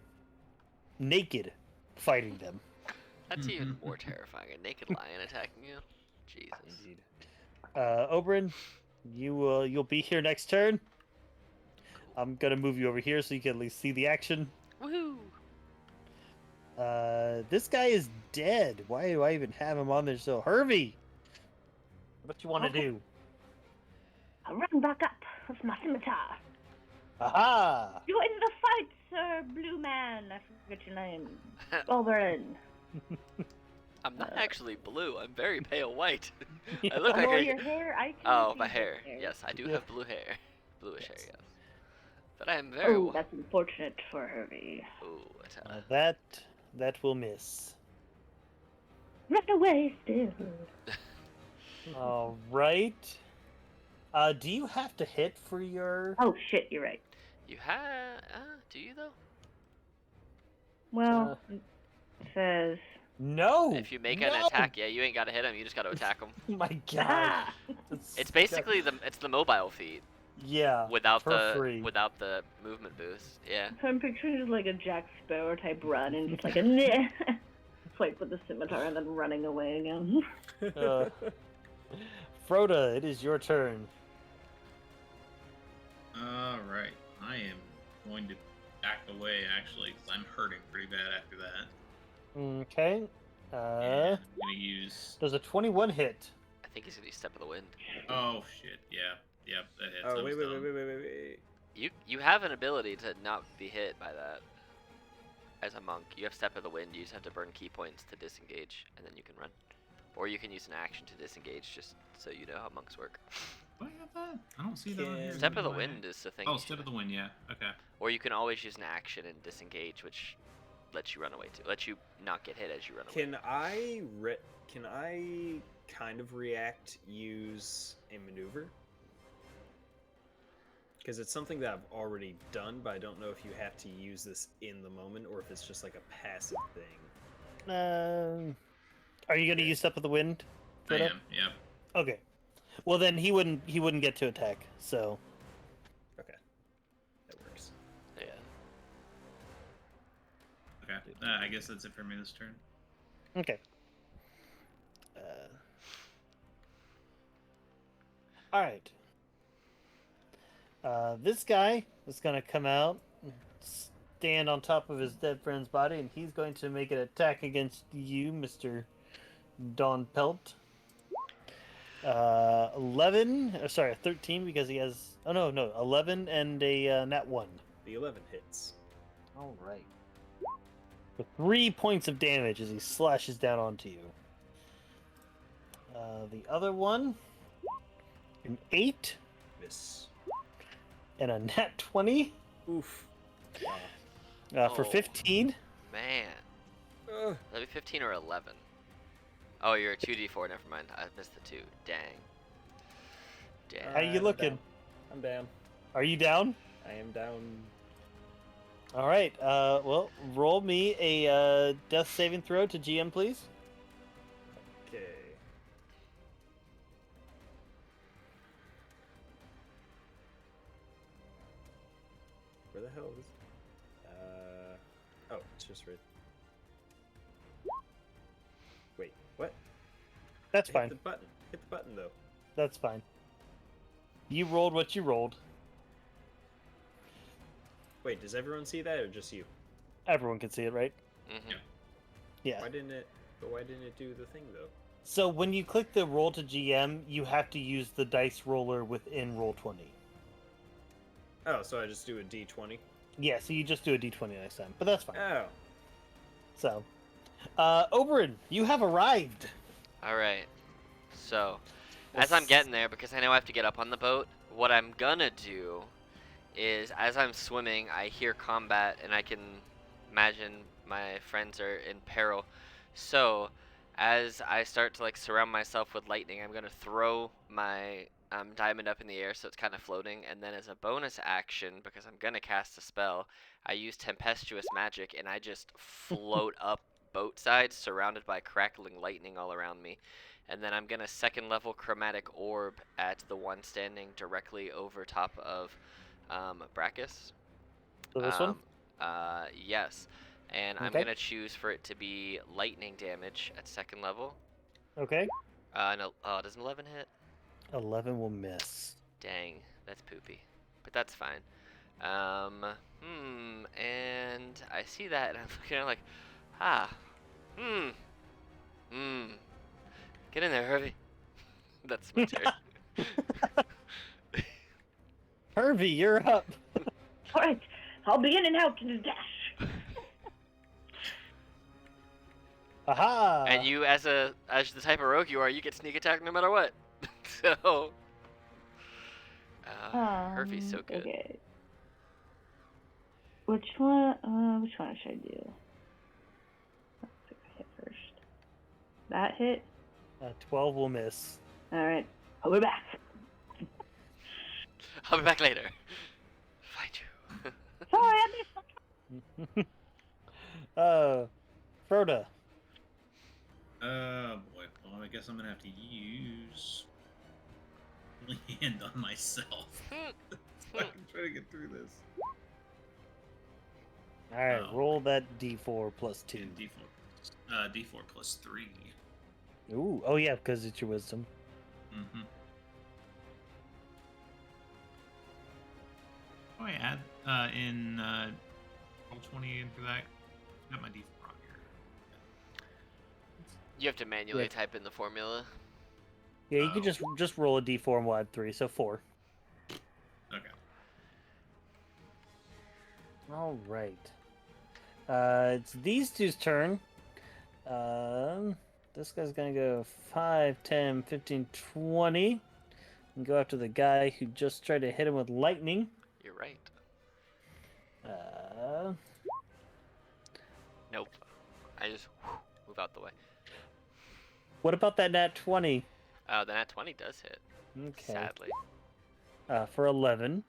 naked, fighting them. That's even more terrifying. A naked lion attacking you. Jesus. Indeed. Oberyn, you'll be here next turn. I'm gonna move you over here so you can at least see the action. Woohoo! This guy is dead. Why do I even have him on there? So, Hervey, what you want to do? I'll run back up with my scimitar. Aha! Join the fight, sir, blue man. I forget your name. Oberyn. I'm not actually blue. I'm very pale white. I look like Oh, a... your hair? I can Oh, see my your hair. Yes, I do Yeah. have blue hair. Bluish hair, yes. But I am very... Oh, that's unfortunate for Hervey. Ooh, That will miss. Run away still. All right. Do you have to hit for your? Oh shit, you're right. You have... do you, though? Well, it says... No. If you make an no! attack, yeah, you ain't gotta hit him. You just gotta attack him. Oh my God. Ah! It's basically the mobile feat yeah. without for the free. without the movement boost. Yeah. So I'm picturing just like a Jack Sparrow type run and just like a... swipe with the scimitar and then running away again. Uh, Froda, it is your turn. All right, I am going to back away actually because I'm hurting pretty bad after that. Okay. And I'm gonna use. Does a 21 hit? I think he's gonna use Step of the Wind. Oh shit! Yeah, yep, that hits. Oh I'm wait, stunned. wait. You have an ability to not be hit by that. As a monk, you have Step of the Wind. You just have to burn key points to disengage, and then you can run. Or you can use an action to disengage, just so you know how monks work. Do I have that? I don't see that on here. Step of the Do I? Wind is the thing. Oh, you Step should- of the Wind. Yeah. Okay. Or you can always use an action and disengage, which lets you run away too. Lets you not get hit as you run away. Can I kind of react, use a maneuver? Because it's something that I've already done, but I don't know if you have to use this in the moment or if it's just like a passive thing. Are you going to use Step of the Wind? I Frodo? am. Yep. Okay. Well, then he wouldn't get to attack. So Okay, that works. Yeah. Okay. I guess that's it for me this turn. okay. All right. This guy is going to come out, stand on top of his dead friend's body, and he's going to make an attack against you, Mr. Don Pelt. 13 because he has. Oh no, 11 and a nat 1. The 11 hits. All right. For 3 points of damage as he slashes down onto you. The other one, an 8 Miss. and a nat 20 Oof. for Oh. 15. Man. Ugh. That'd be 15 or 11. Oh, you're a 2d4. Never mind. I missed the 2. Dang. How you I'm looking? down. I'm down. Are you down? I am down. All right. Well, roll me a death saving throw to GM, please. Okay. Where the hell is? Oh, it's just right. Wait, what? That's Hit fine. the button. Hit the button though. That's fine. You rolled what you rolled. Wait, does everyone see that or just you? Everyone can see it, right? Mm-hmm. Yeah. Why didn't it? But why didn't it do the thing though? So when you click the roll to GM, you have to use the dice roller within Roll20. Oh, so I just do a D20. Yeah, so you just do a D20 next time, but that's fine. Oh, So, Oberyn, you have arrived. Alright. So, as I'm getting there, because I know I have to get up on the boat, what I'm gonna do is, as I'm swimming, I hear combat, and I can imagine my friends are in peril. So, as I start to like surround myself with lightning, I'm gonna throw my diamond up in the air so it's kind of floating, and then as a bonus action, because I'm gonna cast a spell, I use tempestuous magic, and I just float up boat side, surrounded by crackling lightning all around me. And then I'm gonna second level chromatic orb at the one standing directly over top of Brachus. So this one? Yes. And I'm Okay. gonna choose for it to be lightning damage at second level. Okay. No, does an 11 hit? 11 will miss. Dang, that's poopy. But that's fine. And I see that and I'm looking at it like, Get in there, Hervey. That's my turn. Hervey, you're up. All right, I'll be in and out in a dash. Aha! And you, as the type of rogue you are, you get sneak attack no matter what. So, Hervey's so good. Okay. Which one should I do? Let's see if I hit first. That hit? 12 will miss. Alright, I'll be back. I'll be back later. Find you. Sorry, I missed Froda. Oh boy. Well, I guess I'm gonna have to use land on myself. So I can try to get through this. Alright, Oh. roll that d4 plus 2. And default. D4 plus 3. Ooh, oh yeah, because it's your wisdom. Mm-hmm. Oh, I add in roll 20 in for that. Got my D4 on here. You have to manually Yeah. type in the formula. Yeah, you could Oh. just roll a d4 and we'll add 3, so 4. Okay. All right. It's these two's turn. This guy's gonna go 5, 10, 15, 20. And go after the guy who just tried to hit him with lightning. You're right. Nope. I just move out the way. What about that nat 20? Oh, the nat 20 does hit. Okay. Sadly. For 11.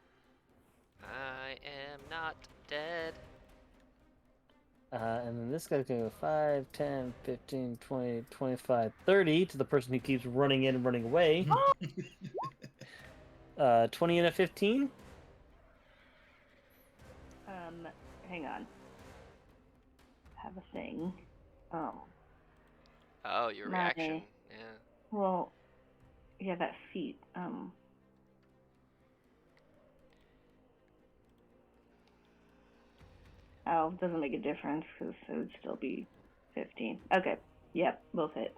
I am not dead. And then this guy's gonna go 5, 10, 15, 20, 25, 30 to the person who keeps running in and running away. 20 and a 15? Hang on. Have a thing. Oh, your My- reaction. Yeah. Well, yeah, that feat. Oh, doesn't make a difference because it would still be 15. Okay. Yep, both hit.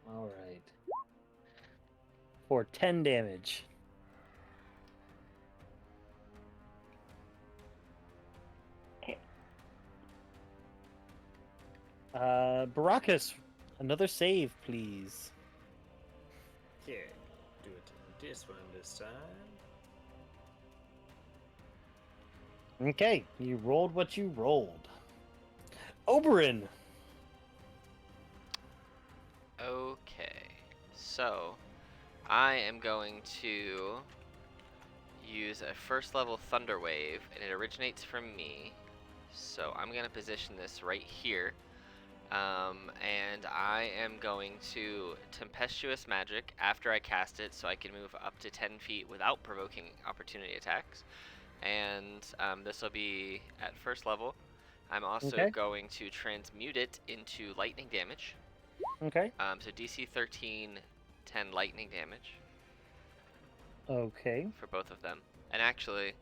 All right. For 10 damage. Okay. Baracus, another save, please. Yeah, do it this one this time. Okay, you rolled what you rolled. Oberyn. Okay. So, I am going to use a first level Thunder Wave, and it originates from me. So, I'm going to position this right here. And I am going to Tempestuous Magic after I cast it, so I can move up to 10 feet without provoking opportunity attacks. And this will be at first level. I'm also Okay. going to transmute it into lightning damage. Okay. So DC 13, 10 lightning damage Okay. for both of them. And actually,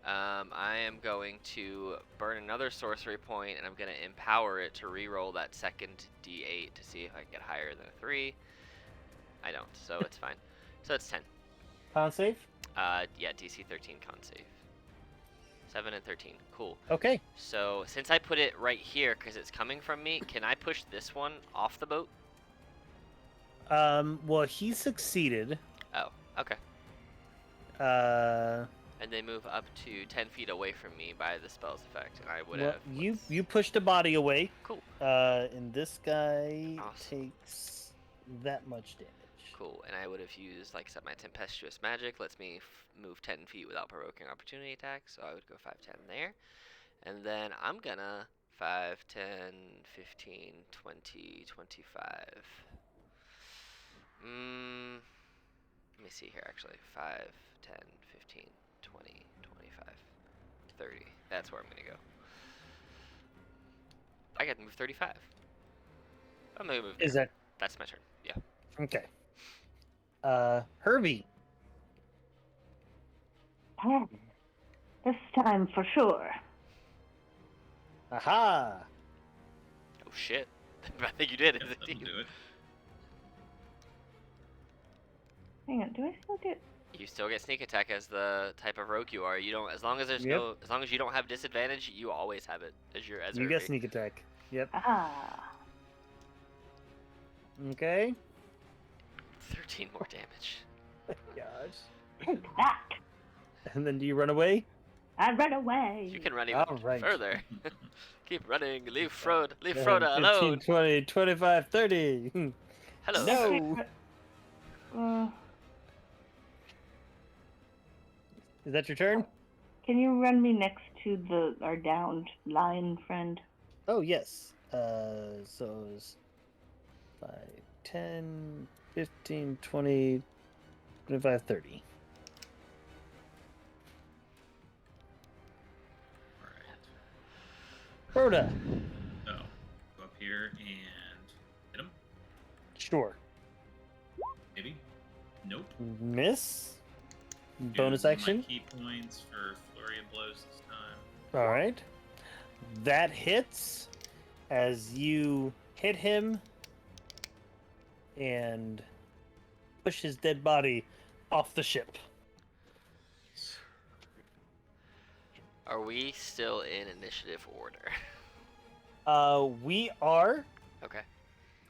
I am going to burn another sorcery point, and I'm going to empower it to re-roll that second D8 to see if I can get higher than a 3. I don't, so it's fine. So it's 10. Con save? Yeah, DC 13 con save. 7 and 13. Cool. Okay. So since I put it right here because it's coming from me, can I push this one off the boat? Well, he succeeded. Oh, okay. Uh, And they move up to 10 feet away from me by the spell's effect, and I would well, have. you pushed a body away. Cool. And this guy Awesome. takes that much damage. Cool, and I would have used, like I said, my Tempestuous Magic lets me move 10 feet without provoking opportunity attacks, so I would go 5, 10 there. And then I'm gonna 5, 10, 15, 20, 25. Let me see here, actually. 5, 10, 15, 20, 25, 30. That's where I'm gonna go. I got to move 35. I'm gonna move Is there. that That's my turn, yeah. okay? Herbie. This time for sure. Aha! Oh shit. I think you did. Yep, that'll do it. Hang on, do I still get? You still get sneak attack as the type of rogue you are. You don't, as long as there's Yep. no, as long as you don't have disadvantage, you always have it as your as You a get sneak attack. Yep. Ah. Okay. 13 more damage. Gosh. Take that. And then do you run away? I run away. You can run even Alright. further. Keep running. Leave Frodo. Leave 10, Frodo 15, alone. 20, 25, 30. Hello. No. Is that your turn? Can you run me next to our downed lion friend? Oh, yes. So it's 5, 10, 15, 20, 25, 30. Alright. Rhoda. So, go up here and miss. Bonus Using action. My key points for flurry of blows this time. All right. That hits as you hit him and push his dead body off the ship. Are we still in initiative order? We are Okay.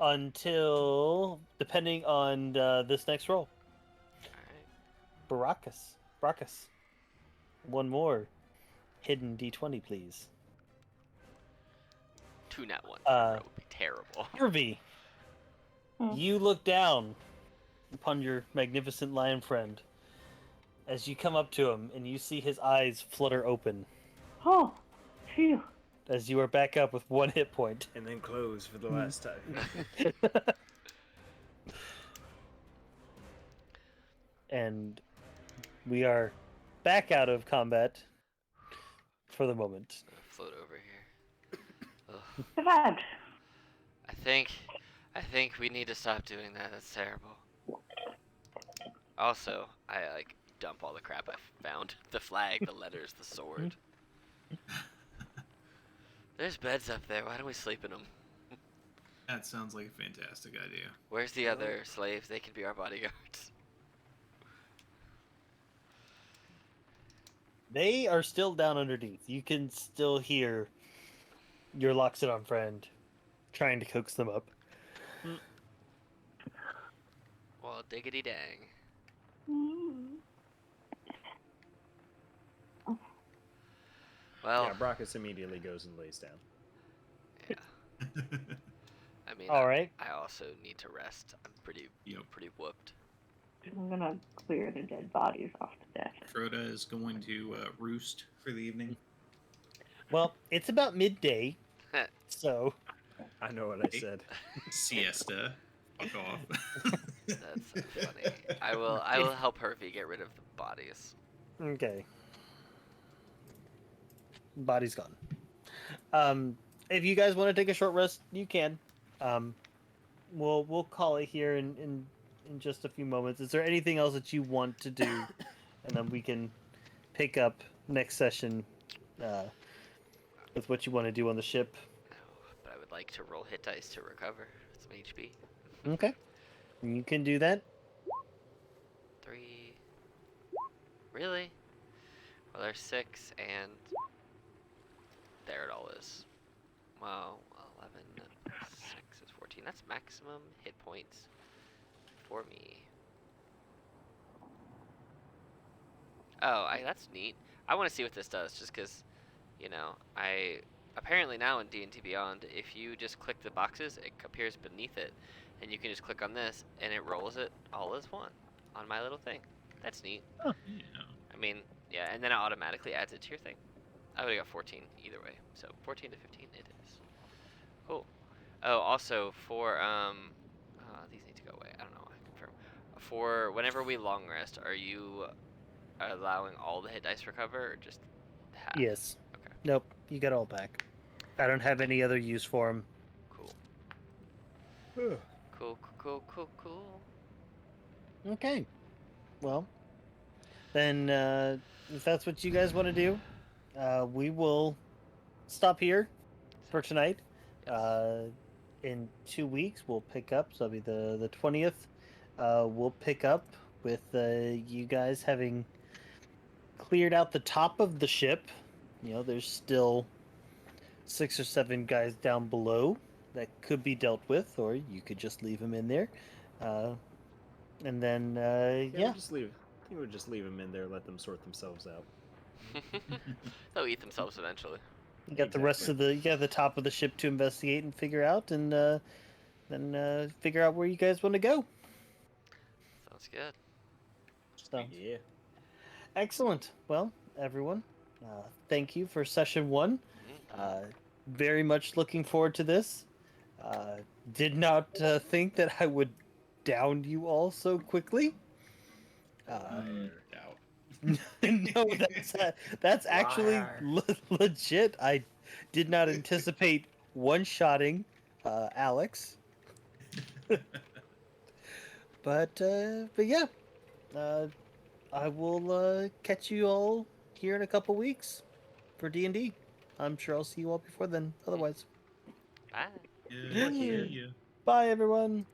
until depending on this next roll. All right. Brackus. One more hidden d20, please. 2 nat 1 in a row would be terrible. Harvey, you look down upon your magnificent lion friend as you come up to him and you see his eyes flutter open Oh, phew. as you are back up with 1 hit point. And then close for the last time. And we are back out of combat for the moment. Float over here. Ugh. Survived. I think we need to stop doing that. That's terrible. Also, I dump all the crap I found. The flag, the letters, the sword. There's beds up there. Why don't we sleep in them? That sounds like a fantastic idea. Where's the other slaves? They can be our bodyguards. They are still down underneath. You can still hear your Loxodon friend trying to coax them up. Well, diggity dang. Well, Yeah, Brackus immediately goes and lays down. yeah. I mean, All right. I also need to rest. I'm pretty whooped. I'm gonna clear the dead bodies off the desk. Froda is going to roost for the evening. Well, it's about midday, so I know what I said. Siesta. Fuck off. That's so funny. I will help Hervey get rid of the bodies. okay. Body's gone. If you guys want to take a short rest, you can. We'll call it here in just a few moments. Is there anything else that you want to do, and then we can pick up next session with what you want to do on the ship? But I would like to roll hit dice to recover some HP. Okay, you can do that. 3. Really? Well, there's 6, and there it all is. Well, 11 and 6 is 14. That's maximum hit points for me. Oh, that's neat. I want to see what this does, just because, apparently now in D&D Beyond, if you just click the boxes, it appears beneath it, and you can just click on this, and it rolls it all as one on my little thing. That's neat. Yeah. I mean, yeah, and then it automatically adds it to your thing. I would have got 14 either way, so 14 to 15 it is. Cool. Oh, also for these need to go away. I don't know. I confirm. For whenever we long rest, are you allowing all the hit dice recover or just half? Yes. Okay. Nope. You got all back. I don't have any other use for them. Cool. Cool. Okay. Well, then if that's what you guys want to do, we will stop here for tonight. In 2 weeks, we'll pick up. So it'll be the 20th. We'll pick up with you guys having cleared out the top of the ship. There's still 6 or 7 guys down below that could be dealt with, or you could just leave them in there. And then, We'll just leave. I think we'll just leave them in there, let them sort themselves out. They'll eat themselves eventually. You got the rest of the top of the ship to investigate and figure out, and then figure out where you guys want to go. Sounds good. So, Yeah. excellent. Well, everyone, thank you for session 1. Very much looking forward to this. Did not think that I would down you all so quickly. Doubt. No, that's actually legit. I did not anticipate one-shotting Alex. But yeah, I will catch you all here in a couple weeks for D&D. I'm sure I'll see you all before then. Otherwise, Bye. Yeah, Yeah. see ya. bye everyone.